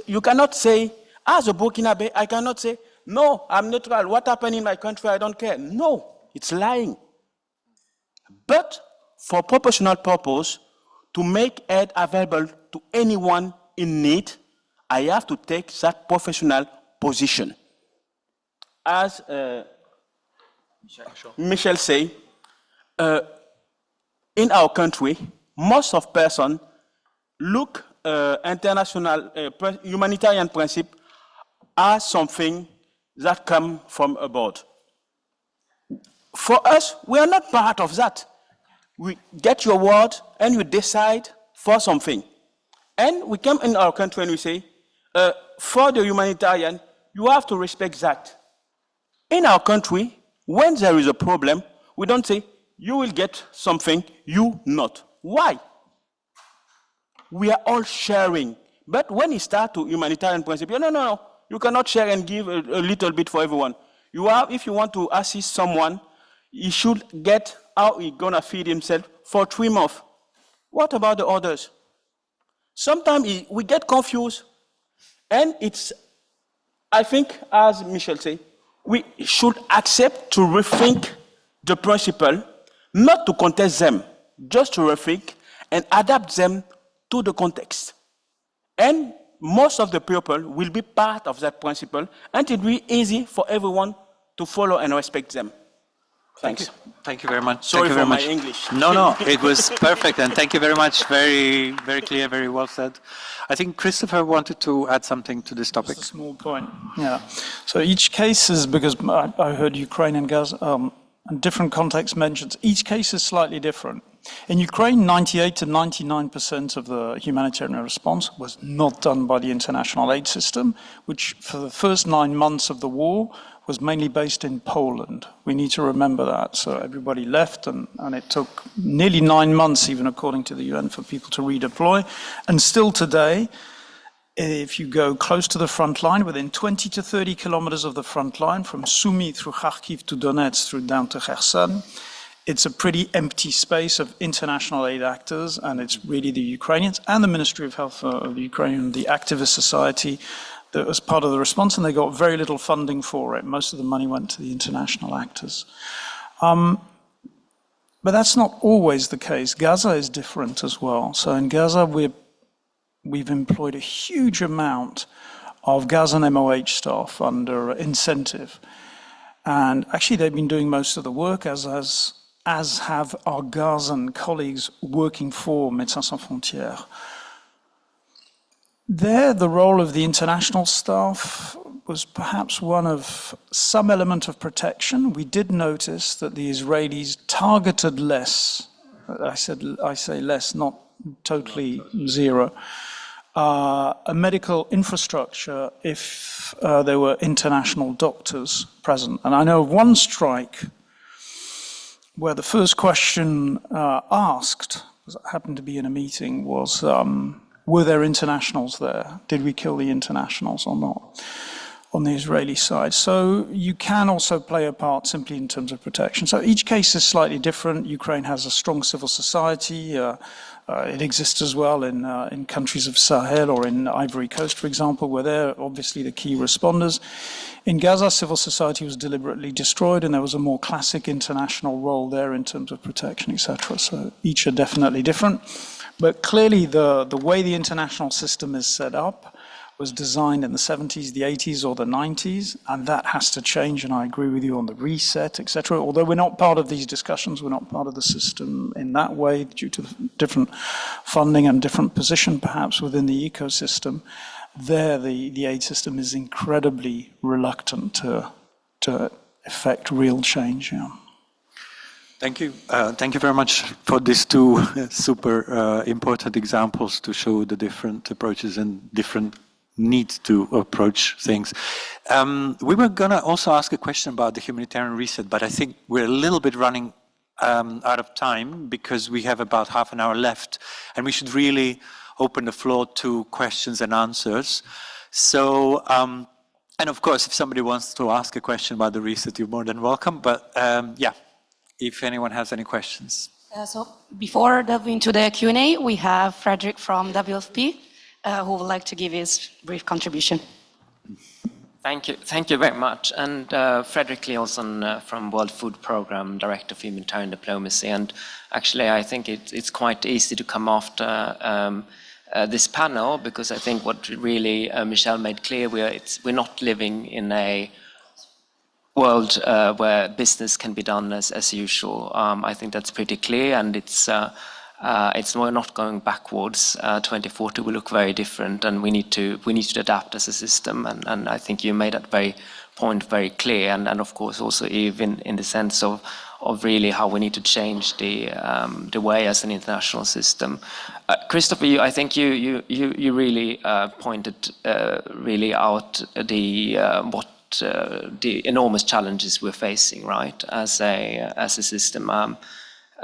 You cannot say, as a Burkinabe, I cannot say, no, I'm neutral. What happened in my country, I don't care. No, it's lying. But for professional purpose, to make aid available to anyone in need, I have to take that professional position. As Michel said, in our country, most of persons look international humanitarian principle as something that comes from abroad. For us, we are not part of that. We get your word and you decide for something. And we come in our country and we say, for the humanitarian, you have to respect that. In our country, when there is a problem, we don't say, you will get something, you not. Why? We are all sharing. But when it starts to humanitarian principle, no, You cannot share and give a little bit for everyone. If you want to assist someone, he should get how he's gonna feed himself for 3 months. What about the others? Sometimes we get confused, and I think, as Michel said, we should accept to rethink the principle, not to contest them, just to rethink and adapt them to the context. And most of the people will be part of that principle, and it will be easy for everyone to follow and respect them. Thanks. Thank you very much. Sorry thank you for very my much. English. No, it was perfect, and thank you very much. Very, very clear, very well said. I think Christopher wanted to add something to this topic. Just a small point. Yeah. So each case is, because I heard Ukraine and Gaza, and different context mentions, each case is slightly different. In Ukraine, 98 to 99% of the humanitarian response was not done by the international aid system, which for the first 9 months of the war was mainly based in Poland. We need to remember that. So everybody left, and it took nearly 9 months, even according to the UN, for people to redeploy. And still today, if you go close to the front line, within 20 to 30 kilometers of the front line, from Sumy through Kharkiv to Donetsk through down to Kherson, it's a pretty empty space of international aid actors, and it's really the Ukrainians and the Ministry of Health of the Ukraine, the activist society, that was part of the response, and they got very little funding for it. Most of the money went to the international actors. But that's not always the case. Gaza is different as well. So in Gaza, we've employed a huge amount of Gazan MOH staff under incentive. And actually, they've been doing most of the work, as have our Gazan colleagues working for Médecins Sans Frontières. There, the role of the international staff was perhaps one of some element of protection. We did notice that the Israelis targeted less, I say less, not totally zero, a medical infrastructure if there were international doctors present. And I know of one strike where the first question asked, because I happened to be in a meeting, was, were there internationals there? Did we kill the internationals or not on the Israeli side? So you can also play a part simply in terms of protection. So each case is slightly different. Ukraine has a strong civil society. It exists as well in countries of Sahel or in Ivory Coast, for example, where they're obviously the key responders. In Gaza, civil society was deliberately destroyed, and there was a more classic international role there in terms of protection, etc. So each are definitely different. But clearly, the way the international system is set up was designed in the 70s, the 80s, or the 90s, and that has to change, and I agree with you on the reset, etc. Although we're not part of these discussions, we're not part of the system in that way, due to the different funding and different position, perhaps, within the ecosystem. There, the aid system is incredibly reluctant to effect real change. Yeah. Thank you. Thank you very much for these two super important examples to show the different approaches and different needs to approach things. We were going to also ask a question about the humanitarian reset, but I think we're a little bit running out of time because we have about half an hour left, and we should really open the floor to questions and answers. So, and of course, if somebody wants to ask a question about the reset, you're more than welcome. But yeah. If anyone has any questions. So before delving into the Q&A, we have Frederick from WFP, who would like to give his brief contribution. Thank you very much. And Frederick Leelson from World Food Programme, Director of Humanitarian Diplomacy. And actually, I think it's quite easy to come after this panel, because I think what really Michel made clear, we're not living in a world where business can be done as usual. I think that's pretty clear, and we're not going backwards. 2040 will look very different, and we need to adapt as a system. And I think you made that point very clear, and of course also even in the sense of really how we need to change the way as an international system. Christopher, I think you really pointed really out the enormous challenges we're facing, right, as a system.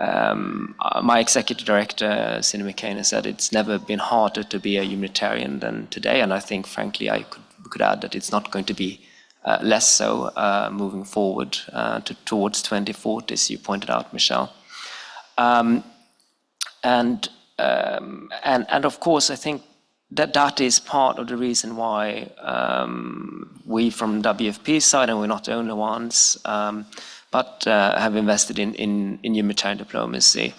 My executive director, Cindy McCain, said it's never been harder to be a humanitarian than today, and I think, frankly, I could we could add that it's not going to be less so moving forward towards 2040, as you pointed out, Michelle. And of course, I think that is part of the reason why we from WFP side, and we're not the only ones, but have invested in humanitarian diplomacy.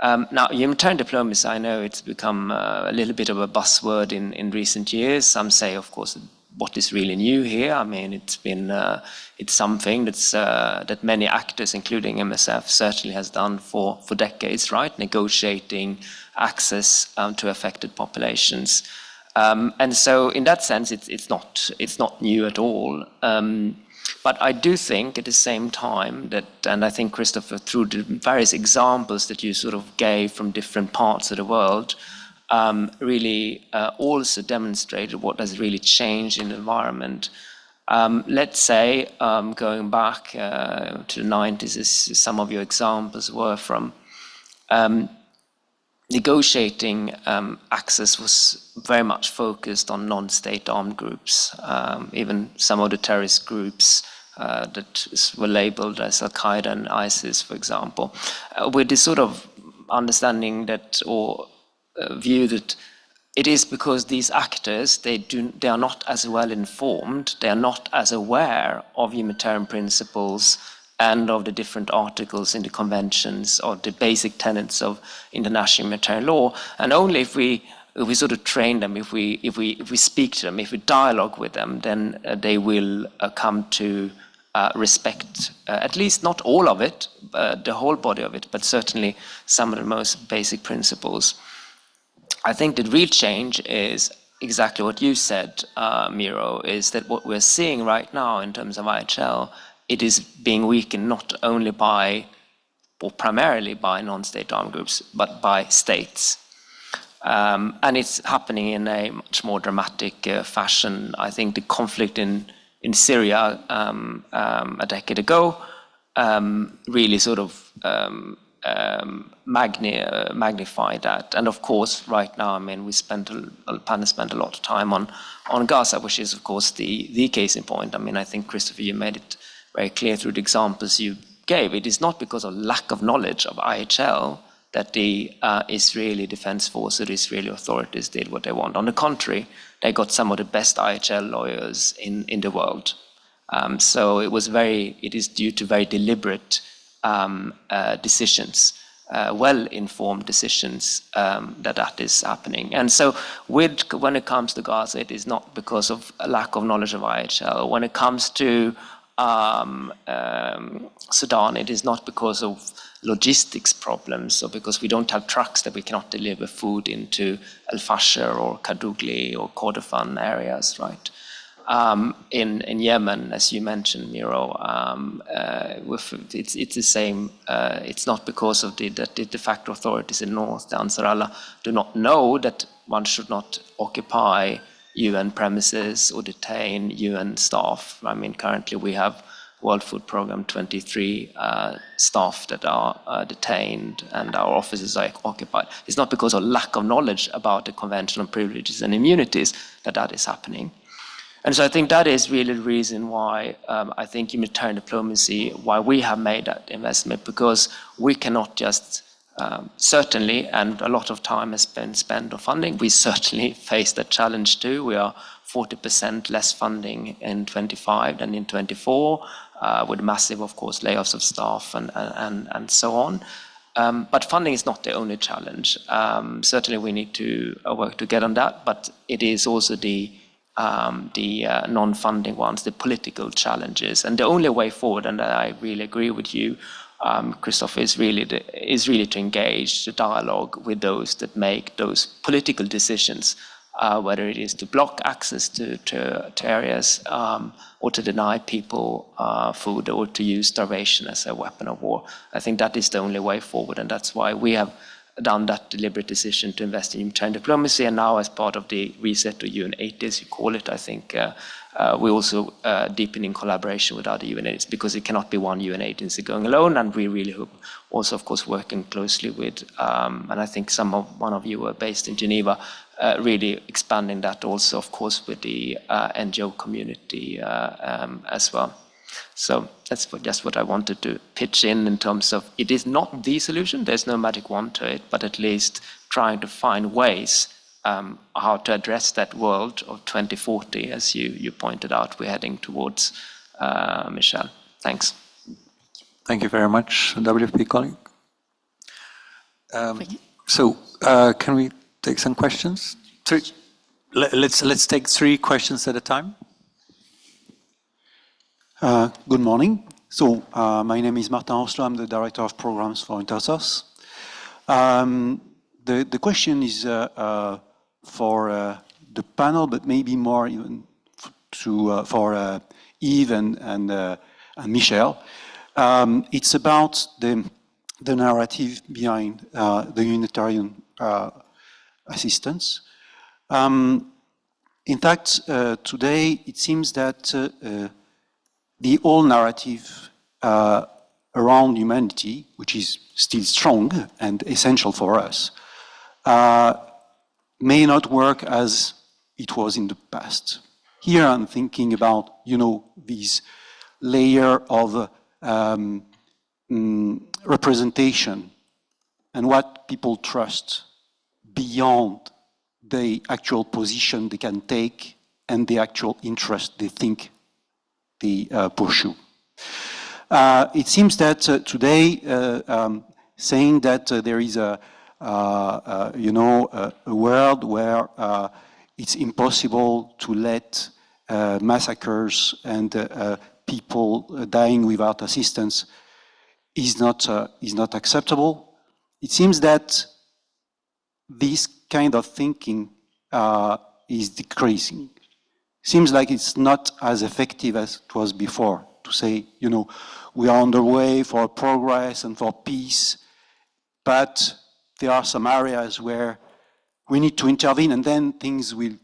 Now, humanitarian diplomacy, I know it's become a little bit of a buzzword in recent years. Some say, of course, what is really new here? I mean, it's something that many actors, including MSF, certainly has done for decades, right? Negotiating access to affected populations, and so in that sense, it's not new at all. But I do think at the same time that, and I think Christopher, through the various examples that you sort of gave from different parts of the world, really also demonstrated what has really changed in the environment. Let's say, going back to the 90s, as some of your examples were from, negotiating access was very much focused on non-state armed groups, even some of the terrorist groups that were labeled as Al-Qaeda and ISIS, for example, with this sort of understanding that, or view that it is because these actors, they are not as well informed, they are not as aware of humanitarian principles and of the different articles in the conventions or the basic tenets of international humanitarian law. And only if we sort of train them, if we speak to them, if we dialogue with them, then they will come to respect at least not all of it, the whole body of it, but certainly some of the most basic principles. I think the real change is exactly what you said, Miro, is that what we're seeing right now in terms of IHL, it is being weakened not only by, or primarily by non-state armed groups, but by states. And it's happening in a much more dramatic fashion. I think the conflict in Syria a decade ago really sort of magnified that. And of course, right now, I mean, we spent a lot of time on Gaza, which is, of course, the case in point. I mean, I think, Christopher, you made it very clear through the examples you gave. It is not because of lack of knowledge of IHL that the Israeli Defense Force or the Israeli authorities did what they want. On the contrary, they got some of the best IHL lawyers in the world. So it is due to very deliberate decisions, well-informed decisions that is happening. And so when it comes to Gaza, it is not because of a lack of knowledge of IHL. When it comes to Sudan, it is not because of logistics problems or because we don't have trucks that we cannot deliver food into El Fasher or Kadugli or Kordofan areas, right? In Yemen, as you mentioned, Miro, it's the same. It's not because of the de facto authorities in North, the Ansar Allah, do not know that one should not occupy UN premises or detain UN staff. I mean, currently we have World Food Programme 23 staff that are detained and our offices are occupied. It's not because of lack of knowledge about the Convention on Privileges and Immunities that is happening. And so I think that is really the reason why I think humanitarian diplomacy, why we have made that investment, because we cannot just, certainly, and a lot of time has been spent on funding, we certainly face that challenge too. We are 40% less funding in 25 than in 24, with massive, of course, layoffs of staff and so on. But funding is not the only challenge. Certainly we need to work to get on that, but it is also the non-funding ones, the political challenges. And the only way forward, and I really agree with you, Christopher, is really to engage the dialogue with those that make those political decisions, whether it is to block access to areas or to deny people food or to use starvation as a weapon of war. I think that is the only way forward, and that's why we have done that deliberate decision to invest in humanitarian diplomacy, and now as part of the reset to UN8, as you call it, I think we're also deepening collaboration with other UN agencies, because it cannot be one UN agency going alone, and we really hope also, of course, working closely with, and I think one of you are based in Geneva, really expanding that also, of course, with the NGO community as well. So that's just what I wanted to pitch in terms of, it is not the solution, there's no magic wand to it, but at least trying to find ways how to address that world of 2040, as you pointed out, we're heading towards, Michelle. Thanks. Thank you very much, WFP colleague. So can we take some questions? Let's take 3 questions at a time. Good morning. So my name is Martin Oslo. I'm the Director of Programs for Intersos. The question is for the panel, but maybe more even for Yves and Michel. It's about the narrative behind the humanitarian assistance. In fact, today it seems that the whole narrative around humanity, which is still strong and essential for us, may not work as it was in the past. Here I'm thinking about, this layer of representation and what people trust beyond the actual position they can take and the actual interest they think they pursue. It seems that today, saying that there is a world where it's impossible to let massacres and people dying without assistance is not acceptable. It seems that this kind of thinking is decreasing. Seems like it's not as effective as it was before to say, we are on the way for progress and for peace, but there are some areas where we need to intervene, and then things will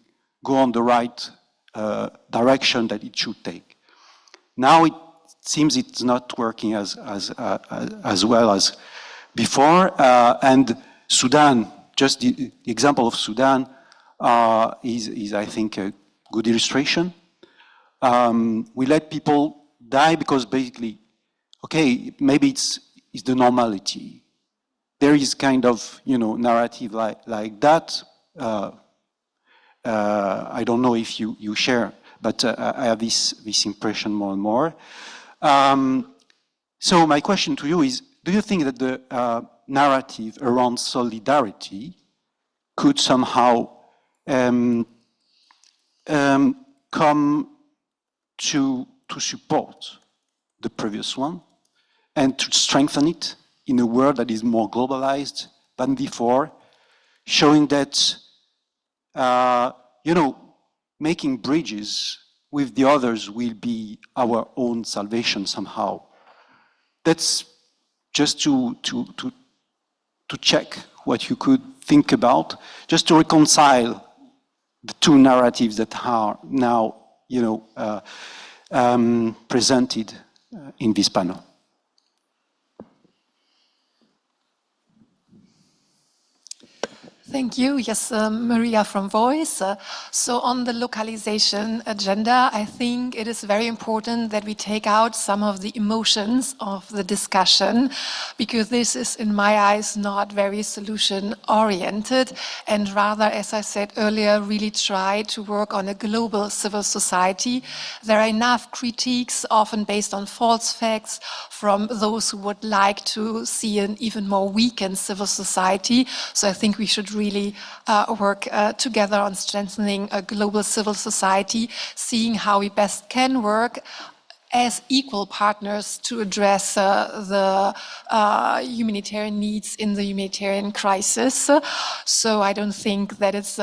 go on the right direction that it should take. Now it seems it's not working as well as before, and Sudan, just the example of Sudan is I think a good illustration. We let people die because basically, okay, maybe it's the normality. There is kind of, narrative like that. I don't know if you share, but I have this impression more and more. So my question to you is, do you think that the narrative around solidarity could somehow come to support the previous one and to strengthen it in a world that is more globalized than before, showing that, making bridges with the others will be our own salvation somehow. That's just to check what you could think about, just to reconcile the two narratives that are now, presented in this panel. Thank you. Yes, Maria from Voice. So on the localization agenda, I think it is very important that we take out some of the emotions of the discussion, because this is, in my eyes, not very solution-oriented, and rather, as I said earlier, really try to work on a global civil society. There are enough critiques, often based on false facts, from those who would like to see an even more weakened civil society. So I think we should really work together on strengthening a global civil society, seeing how we best can work as equal partners to address the humanitarian needs in the humanitarian crisis. So I don't think that it's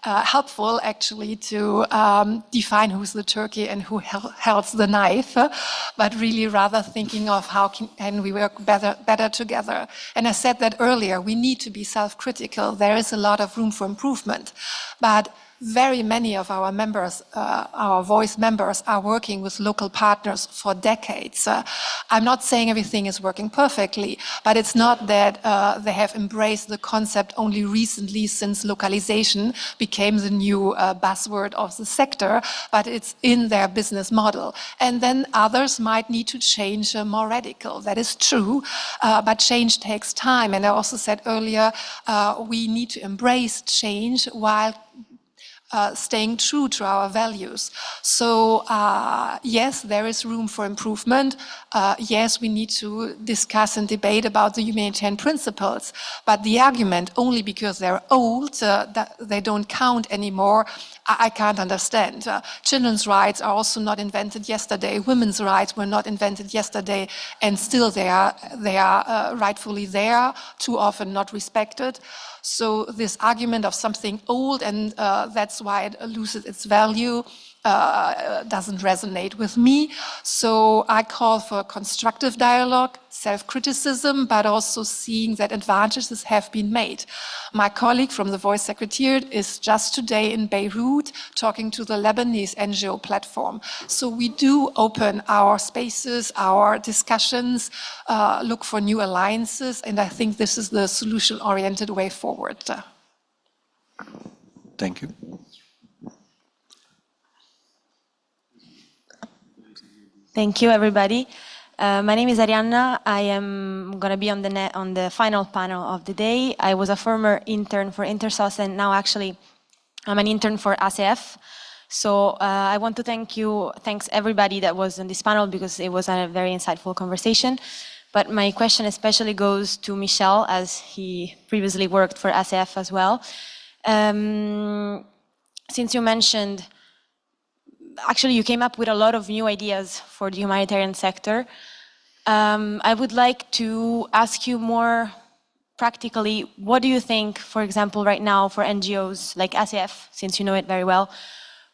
helpful actually to define who's the turkey and who holds the knife, but really rather thinking of how can we work better together. And I said that earlier, we need to be self-critical. There is a lot of room for improvement, but very many of our members, our Voice members, are working with local partners for decades. I'm not saying everything is working perfectly, but it's not that they have embraced the concept only recently since localization became the new buzzword of the sector, but it's in their business model. And then others might need to change more radical. That is true, but change takes time. And I also said earlier, we need to embrace change while staying true to our values. So yes, there is room for improvement. Yes, we need to discuss and debate about the humanitarian principles, but the argument only because they're old, that they don't count anymore, I can't understand. Children's rights are also not invented yesterday. Women's rights were not invented yesterday, and still they are rightfully there, too often not respected. So this argument of something old and that's why it loses its value doesn't resonate with me. So I call for constructive dialogue, self-criticism, but also seeing that advantages have been made. My colleague from the Voice Secretariat is just today in Beirut talking to the Lebanese NGO platform. So we do open our spaces, our discussions, look for new alliances, and I think this is the solution-oriented way forward. Thank you. Thank you, everybody. My name is Arianna. I am going to be on the final panel of the day. I was a former intern for Intersos, and now actually I'm an intern for ACF. So I want to thanks everybody that was on this panel because it was a very insightful conversation. But my question especially goes to Michel, as he previously worked for ACF as well. Since you mentioned actually, you came up with a lot of new ideas for the humanitarian sector. I would like to ask you more practically, what do you think, for example, right now for NGOs like ACF, since you know it very well,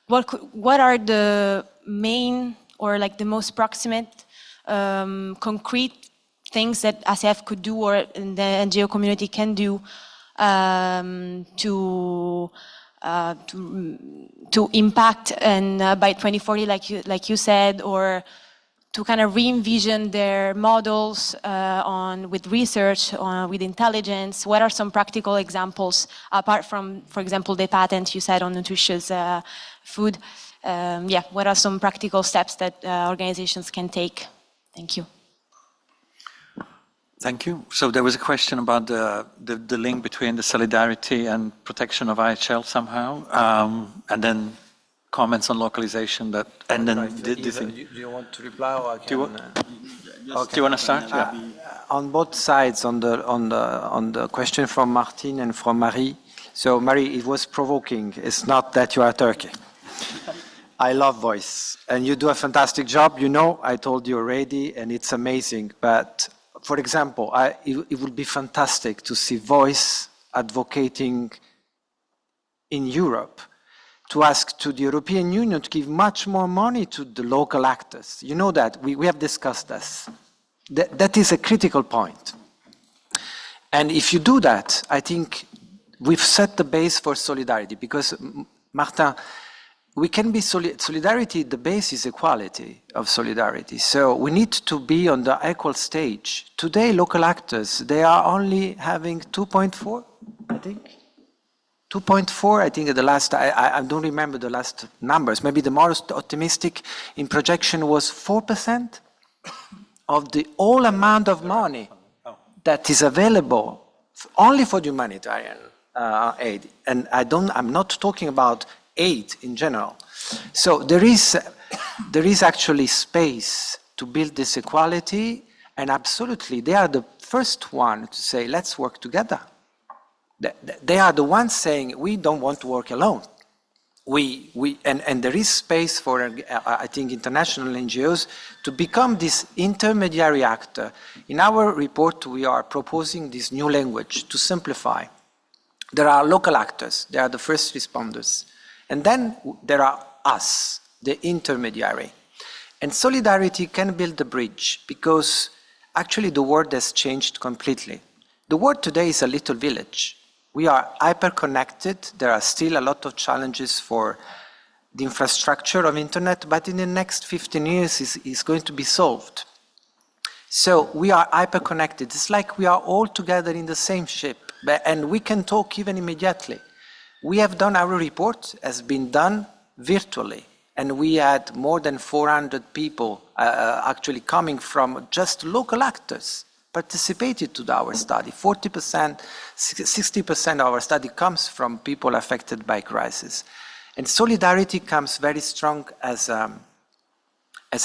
what are the main or like the most proximate, concrete things that ACF could do or the NGO community can do to impact and by 2040, like you said, or to kind of re-envision their models with research, with intelligence? What are some practical examples, apart from, for example, the patent you said on nutritious food? What are some practical steps that organizations can take? Thank you. Thank you. So there was a question about the link between the solidarity and protection of IHL somehow, and then comments on localization and then do you want to reply or I can? Do you want to start? On both sides, on the question from Martin and from Marie. So Marie, it was provoking. It's not that you are Turkey. I love Voice, and you do a fantastic job. You know, I told you already, and it's amazing. But for example, it would be fantastic to see Voice advocating in Europe to ask to the European Union to give much more money to the local actors. You know that, we have discussed this. That is a critical point. And if you do that, I think we've set the base for solidarity, because, Martin, we can be solidarity, the base is equality of solidarity. So we need to be on the equal stage. Today, local actors, they are only having 2.4, I think. 2.4, I think at the last, I don't remember the last numbers. Maybe the most optimistic in projection was 4% of the whole amount of money that is available only for humanitarian aid. And I'm not talking about aid in general. So there is actually space to build this equality, and absolutely, they are the first one to say, let's work together. They are the ones saying, we don't want to work alone. and there is space for, I think, international NGOs to become this intermediary actor. In our report, we are proposing this new language to simplify. There are local actors, they are the first responders. And then there are us, the intermediary. And solidarity can build a bridge because actually the world has changed completely. The world today is a little village. We are hyper-connected. There are still a lot of challenges for the infrastructure of internet, but in the next 15 years it's going to be solved. So we are hyper-connected. It's like we are all together in the same ship, and we can talk even immediately. We have done our report, has been done virtually, and we had more than 400 people actually coming from just local actors participated to our study. 40%, 60% of our study comes from people affected by crisis. And solidarity comes very strong as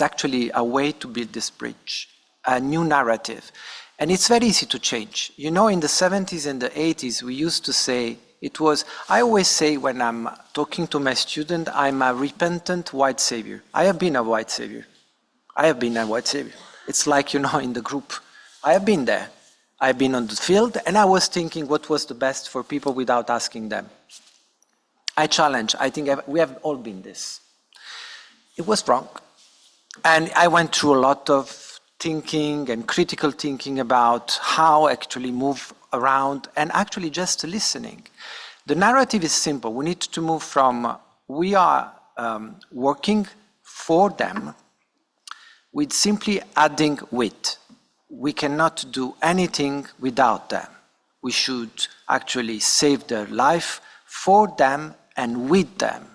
actually a way to build this bridge, a new narrative. And it's very easy to change. You know, in the 70s and the 80s, we used to say, I always say when I'm talking to my student, I'm a repentant white savior. I have been a white savior. It's like, you know, in the group. I have been there. I've been on the field, and I was thinking what was the best for people without asking them. I challenge. I think we have all been this. It was wrong. And I went through a lot of thinking and critical thinking about how actually move around and actually just listening. The narrative is simple. We need to move from we are working for them with simply adding with. We cannot do anything without them. We should actually save their life for them and with them.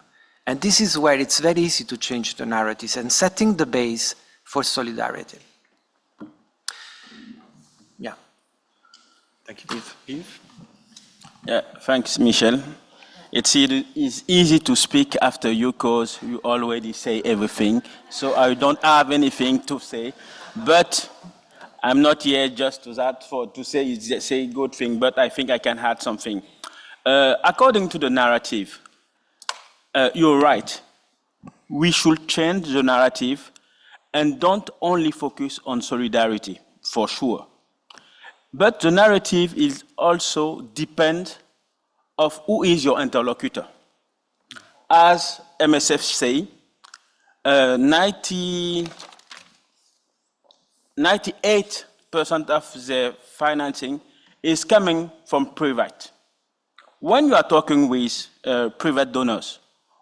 And this is where it's very easy to change the narratives and setting the base for solidarity. Yeah. Thank you, Yves. Yeah, thanks, Michel. It's easy to speak after you because you already say everything. So I don't have anything to say, but I'm not here just to say good thing, but I think I can add something. According to the narrative, you're right. We should change the narrative and don't only focus on solidarity, for sure. But the narrative is also depend of who is your interlocutor. As MSF say, 98% of the financing is coming from private. When you are talking with private donors,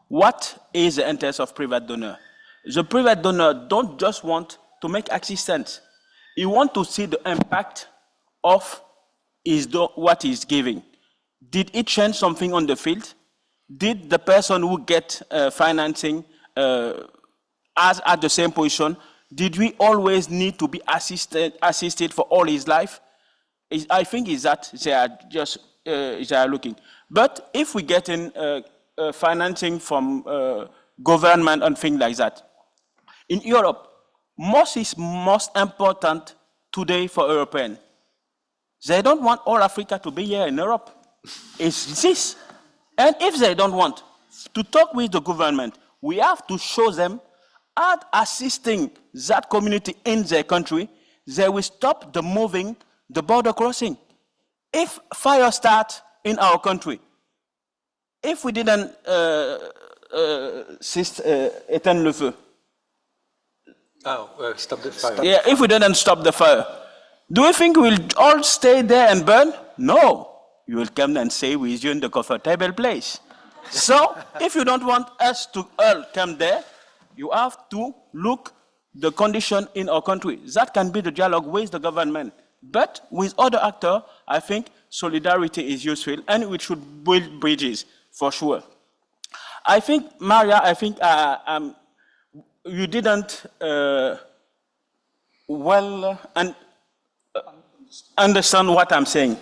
what is the interest of private donor? The private donor don't just want to make assistance. He wants to see the impact of what he's giving. Did it change something on the field? Did the person who get financing at the same position, did we always need to be assisted for all his life? I think is that they are just they are looking. But if we get in financing from government and things like that, in Europe, most is most important today for Europeans. They don't want all Africa to be here in Europe. It's this. And if they don't want to talk with the government, we have to show them at assisting that community in their country, they will stop the moving, the border crossing. If fire starts in our country, if we didn't éteindre le feu. Stop the fire. Yeah, if we didn't stop the fire, do you think we'll all stay there and burn? No. You will come and stay with you in the comfortable place. So, if you don't want us to all come there, you have to look the condition in our country. That can be the dialogue with the government. But with other actors, I think solidarity is useful and we should build bridges, for sure. I think, Maria, you didn't understand what I'm saying.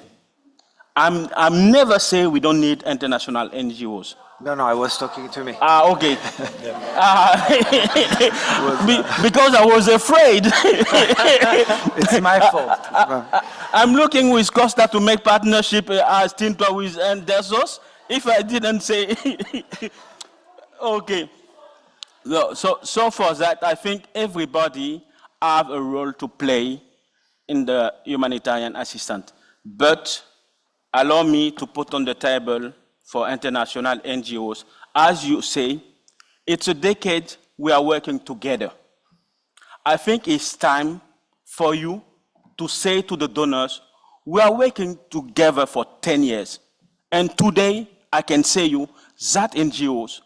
I'm never saying we don't need international NGOs. No, I was talking to me. Okay. Because I was afraid. It's my fault. I'm looking with Costa to make partnership as Tinto with Andersos. If I didn't say, Okay. So for that, I think everybody have a role to play in the humanitarian assistance. But allow me to put on the table for international NGOs. As you say, it's a decade we are working together. I think it's time for you to say to the donors, we are working together for 10 years. And today, I can say you that NGOs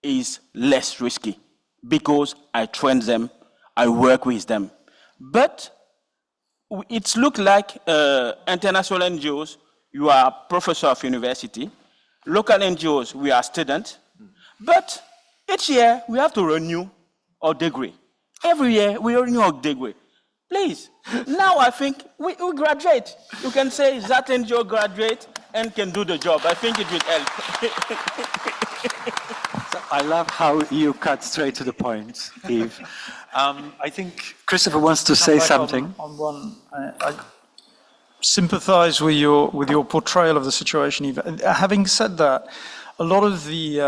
is less risky because I train them, I work with them. But it's look like international NGOs, you are professor of university. Local NGOs, we are students. But each year, we have to renew our degree. Every year, we renew our degree. Please, now I think we graduate. You can say that NGO graduate and can do the job. I think it will help. I love how you cut straight to the point, Yves. I think Christopher wants to say something. On one, I sympathize with your portrayal of the situation, Yves. Having said that, a lot of the,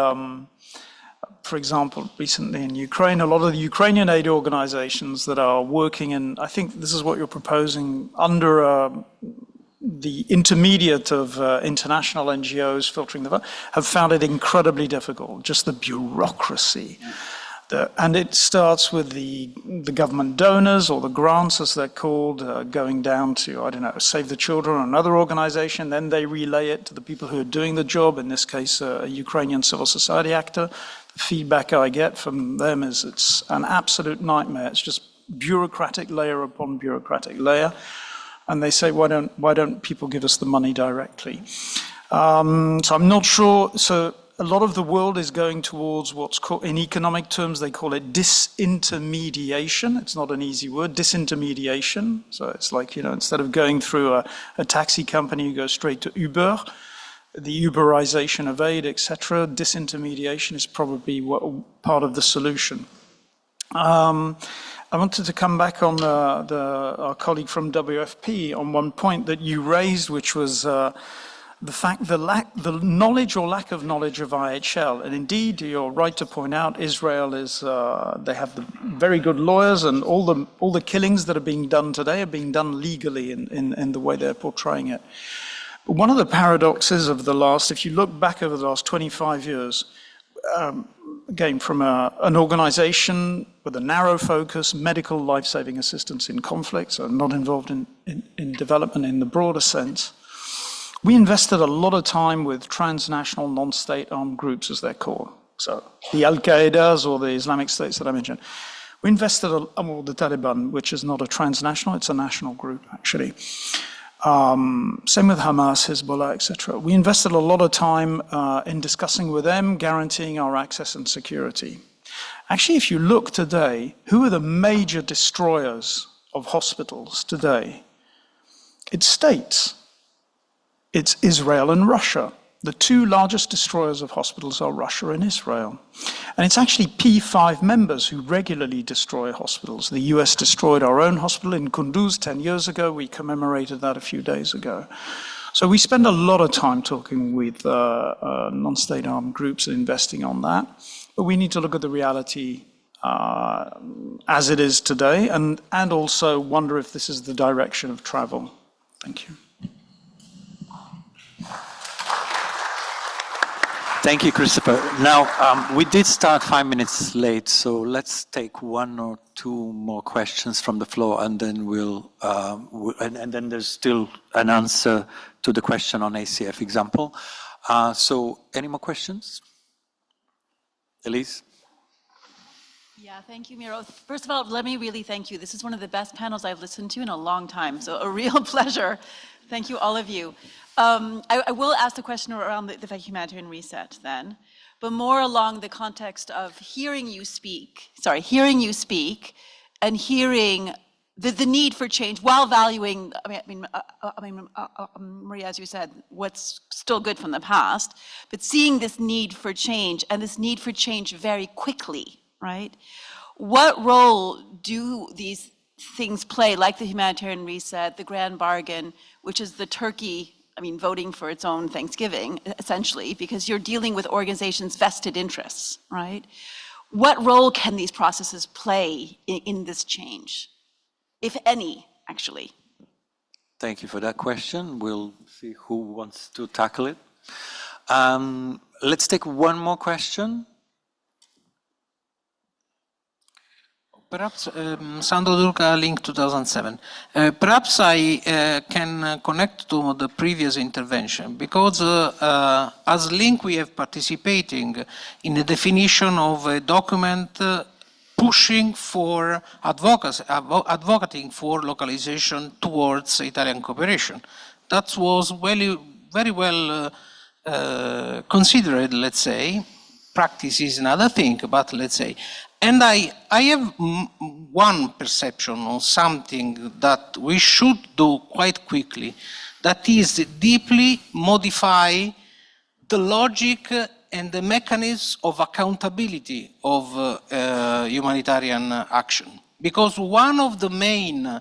for example, recently in Ukraine, a lot of the Ukrainian aid organizations that are working in, I think this is what you're proposing, under the intermediate of international NGOs filtering the vote, have found it incredibly difficult, just the bureaucracy. And it starts with the government donors, or the grants as they're called, going down to, I don't know, Save the Children or another organization. Then they relay it to the people who are doing the job, in this case, a Ukrainian civil society actor. The feedback I get from them is it's an absolute nightmare. It's just bureaucratic layer upon bureaucratic layer. And they say, why don't people give us the money directly? So I'm not sure. So a lot of the world is going towards what's called, in economic terms, they call it disintermediation. It's not an easy word, disintermediation. So it's like, instead of going through a taxi company, you go straight to Uber, the Uberization of aid, etc. Disintermediation is probably part of the solution. I wanted to come back on our colleague from WFP on one point that you raised, which was the fact, the knowledge or lack of knowledge of IHL. And indeed, you're right to point out, Israel is, they have the very good lawyers, and all the killings that are being done today are being done legally in the way they're portraying it. But one of the paradoxes of the last, if you look back over the last 25 years, again, from an organization with a narrow focus, medical life-saving assistance in conflicts, so not involved in development in the broader sense, we invested a lot of time with transnational non-state armed groups, as they're called. So the Al-Qaedas or the Islamic States that I mentioned. We invested, the Taliban, which is not a transnational, it's a national group, actually. Same with Hamas, Hezbollah, etc. We invested a lot of time in discussing with them, guaranteeing our access and security. Actually, if you look today, who are the major destroyers of hospitals today? It's states. It's Israel and Russia. The two largest destroyers of hospitals are Russia and Israel. And it's actually P5 members who regularly destroy hospitals. The US destroyed our own hospital in Kunduz 10 years ago. We commemorated that a few days ago. So we spend a lot of time talking with non-state armed groups and investing on that. But we need to look at the reality as it is today, and also wonder if this is the direction of travel. Thank you. Thank you, Christopher. Now, we did start 5 minutes late, so let's take one or two more questions from the floor, and then and then there's still an answer to the question on ACF example. So, any more questions? Elise? Yeah, thank you, Miro. First of all, let me really thank you. This is one of the best panels I've listened to in a long time, so a real pleasure. Thank you, all of you. I will ask the question around the humanitarian reset then, but more along the context of hearing you speak and hearing the need for change while valuing, Maria, as you said, what's still good from the past, but seeing this need for change and this need for change very quickly, right? What role do these things play, like the humanitarian reset, the grand bargain, which is the Turkey voting for its own Thanksgiving, essentially, because you're dealing with organizations' vested interests, right? What role can these processes play in this change, if any, actually? Thank you for that question. We'll see who wants to tackle it. Let's take one more question. Perhaps Sandro Durca, Link 2007. Perhaps I can connect to the previous intervention because as Link we have participating in the definition of a document pushing for advocating for localization towards Italian cooperation. That was very well considered, let's say. Practice is another thing, but let's say. And I have one perception on something that we should do quite quickly, that is deeply modify the logic and the mechanisms of accountability of humanitarian action. Because one of the main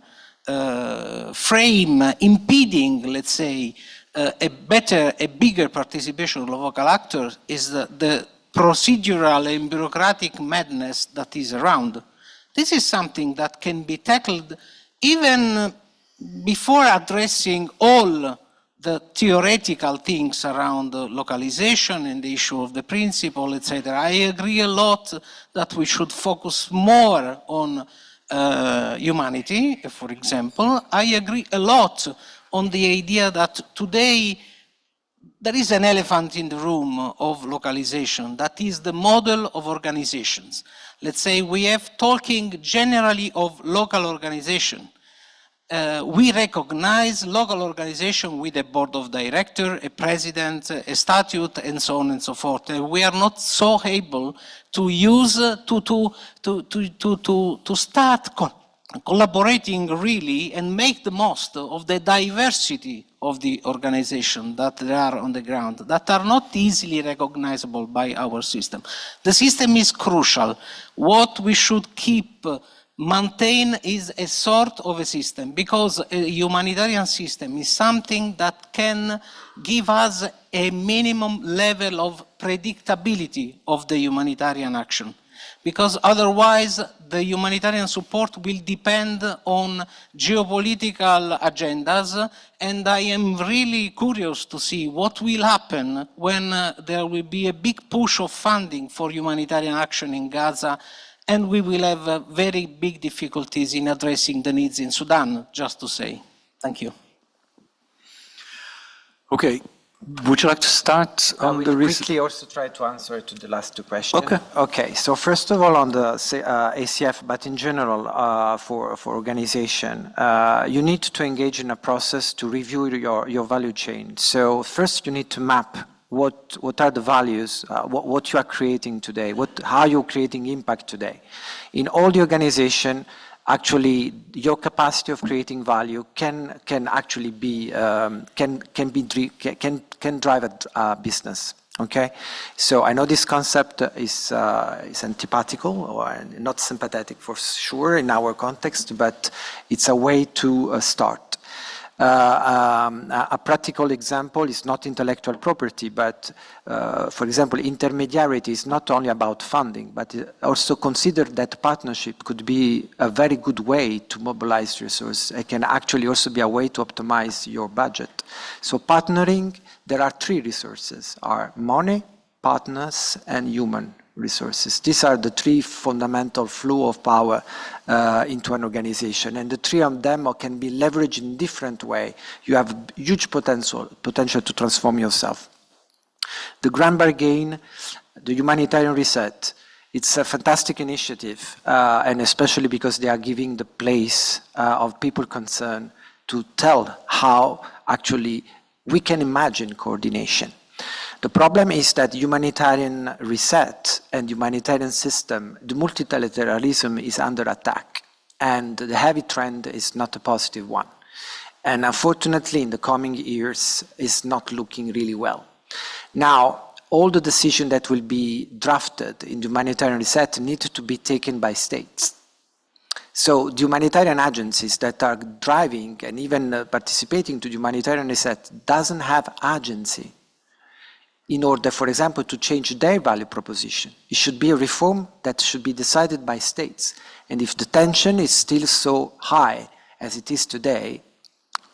frame impeding, let's say, a bigger participation of local actors is the procedural and bureaucratic madness that is around. This is something that can be tackled even before addressing all the theoretical things around localization and the issue of the principle, etc. I agree a lot that we should focus more on humanity, for example. I agree a lot on the idea that today there is an elephant in the room of localization, that is the model of organizations. Let's say we have talking generally of local organization. We recognize local organization with a board of directors, a president, a statute, and so on and so forth. We are not so able to use, to start collaborating really and make the most of the diversity of the organization that there are on the ground, that are not easily recognizable by our system. The system is crucial. What we should maintain is a sort of a system, because a humanitarian system is something that can give us a minimum level of predictability of the humanitarian action. Because otherwise the humanitarian support will depend on geopolitical agendas, and I am really curious to see what will happen when there will be a big push of funding for humanitarian action in Gaza, and we will have very big difficulties in addressing the needs in Sudan, just to say. Thank you. Okay. Would you like to start on the risk? Quickly also try to answer to the last two questions. Okay. Okay. So first of all, on the ACF, but in general for organization, you need to engage in a process to review your value chain. So first, you need to map what are the values, what you are creating today, how you're creating impact today. In all the organization, actually, your capacity of creating value can actually be can drive a business. Okay, so I know this concept is antipathical or not sympathetic for sure in our context, but it's a way to start. A practical example is not intellectual property, but for example, intermediarity is not only about funding, but also consider that partnership could be a very good way to mobilize resources. It can actually also be a way to optimize your budget. So partnering, there are three resources, are money, partners, and human resources. These are the three fundamental flow of power into an organization, and the three of them can be leveraged in different way. You have huge potential to transform yourself. The Grand Bargain, the Humanitarian Reset, it's a fantastic initiative, and especially because they are giving the place of people concerned to tell how actually we can imagine coordination. The problem is that humanitarian reset and humanitarian system, the multilateralism is under attack, and the heavy trend is not a positive one. And unfortunately, in the coming years, is not looking really well. Now, all the decisions that will be drafted in the humanitarian reset need to be taken by states. So the humanitarian agencies that are driving and even participating to the humanitarian reset doesn't have agency in order, for example, to change their value proposition. It should be a reform that should be decided by states. And if the tension is still so high as it is today,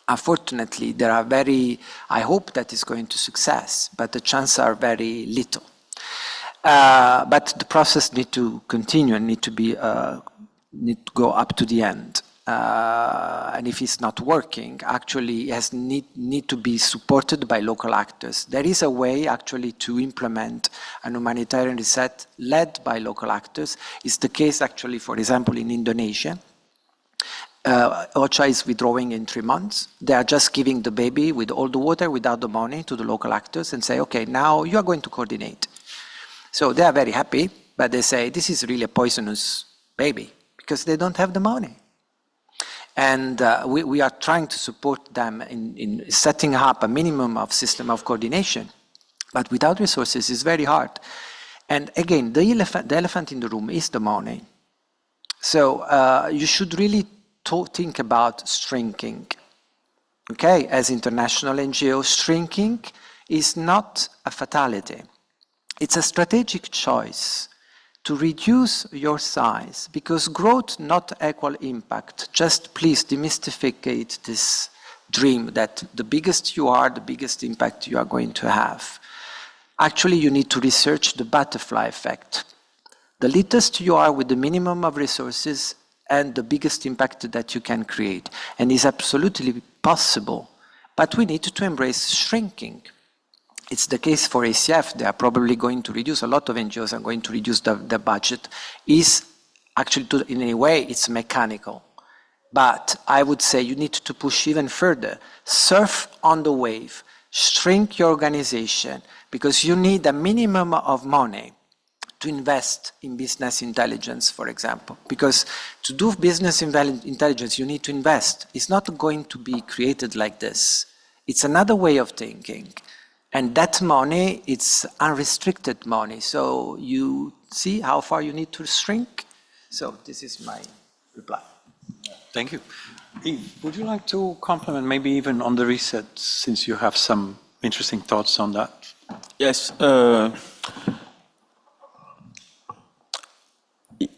unfortunately, there are I hope that it's going to success, but the chances are very little. But the process needs to continue and need to go up to the end. And if it's not working, actually it need to be supported by local actors. There is a way actually to implement an humanitarian reset led by local actors. It's the case actually, for example, in Indonesia. OCHA is withdrawing in 3 months. They are just giving the baby with all the water without the money to the local actors and say, okay, now you are going to coordinate. So they are very happy, but they say this is really a poisonous baby because they don't have the money. And we are trying to support them in setting up a minimum of system of coordination, but without resources it's very hard. And again, the elephant in the room is the money. So you should really think about shrinking. Okay, as international NGOs, shrinking is not a fatality. It's a strategic choice to reduce your size, because growth not equal impact. Just please demystify this dream that the biggest you are, the biggest impact you are going to have. Actually, you need to research the butterfly effect. The littlest you are with the minimum of resources and the biggest impact that you can create. And it's absolutely possible, but we need to embrace shrinking. It's the case for ACF. They are probably going to reduce, a lot of NGOs are going to reduce the budget. Is actually, in a way, it's mechanical. But I would say you need to push even further. Surf on the wave, shrink your organization, because you need a minimum of money to invest in business intelligence, for example. Because to do business intelligence, you need to invest. It's not going to be created like this. It's another way of thinking. And that money, it's unrestricted money. So you see how far you need to shrink? So this is my reply. Thank you. Yves, would you like to comment maybe even on the reset, since you have some interesting thoughts on that? Yes.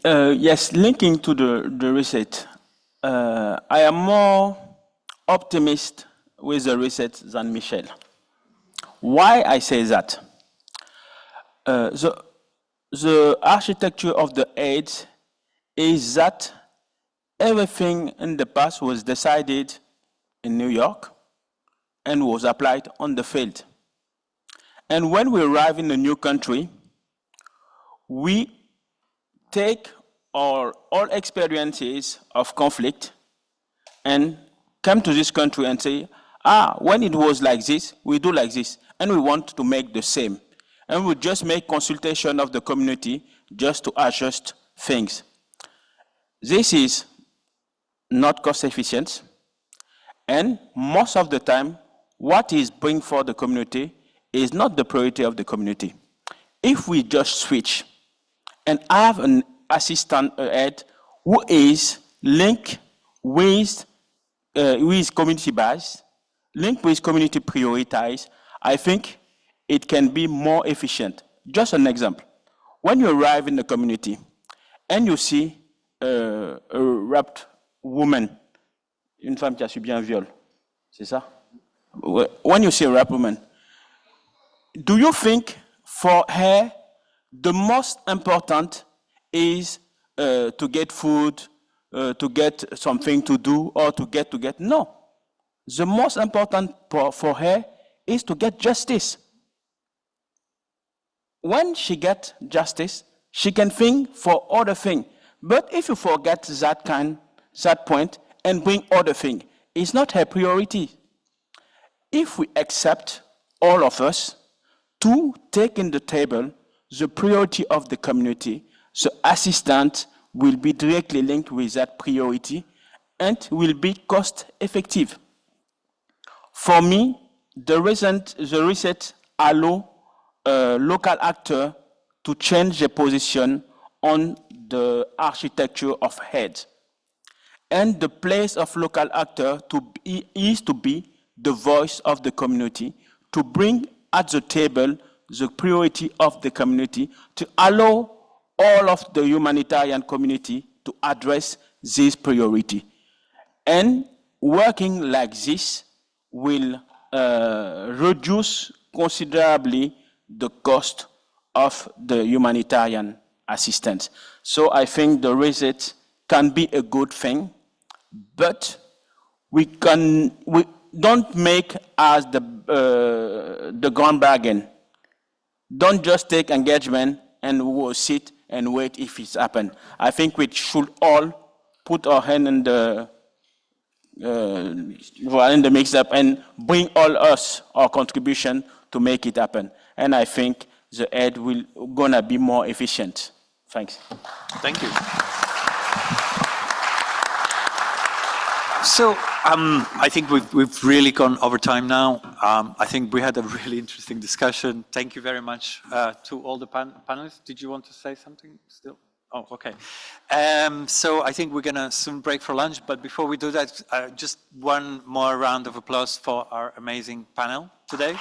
Yes, linking to the reset, I am more optimist with the reset than Michel. Why I say that? The architecture of the aid is that everything in the past was decided in New York and was applied on the field. And when we arrive in a new country, we take our all experiences of conflict and come to this country and say, when it was like this, we do like this, and we want to make the same. And we just make consultation of the community just to adjust things. This is not cost efficient, and most of the time, what is bring for the community is not the priority of the community. If we just switch and have an assistant head who is linked with community based, linked with community prioritized, I think it can be more efficient. Just an example. When you arrive in the community and you see a raped woman, une femme qui a subi un viol, c'est ça? When you see a raped woman, do you think for her the most important is to get food, to get something to do, or to get? No. The most important for her is to get justice. When she gets justice, she can think for other things. But if you forget that point and bring other things, it's not her priority. If we accept, all of us, to take in the table the priority of the community, the assistant will be directly linked with that priority and will be cost effective. For me, the reset allows local actors to change their position on the architecture of head. And the place of local actor is to be the voice of the community, to bring at the table the priority of the community, to allow all of the humanitarian community to address this priority. And working like this will reduce considerably the cost of the humanitarian assistance. So I think the reset can be a good thing, but we don't make as the grand bargain. Don't just take engagement and we'll sit and wait if it's happened. I think we should all put our hand in the mix-up and bring all us our contribution to make it happen. And I think the aid will gonna be more efficient. Thanks. Thank you. So I think we've really gone over time now. I think we had a really interesting discussion. Thank you very much to all the panelists. Did you want to say something still? Oh, okay. So I think we're going to soon break for lunch. But before we do that, just one more round of applause for our amazing panel today.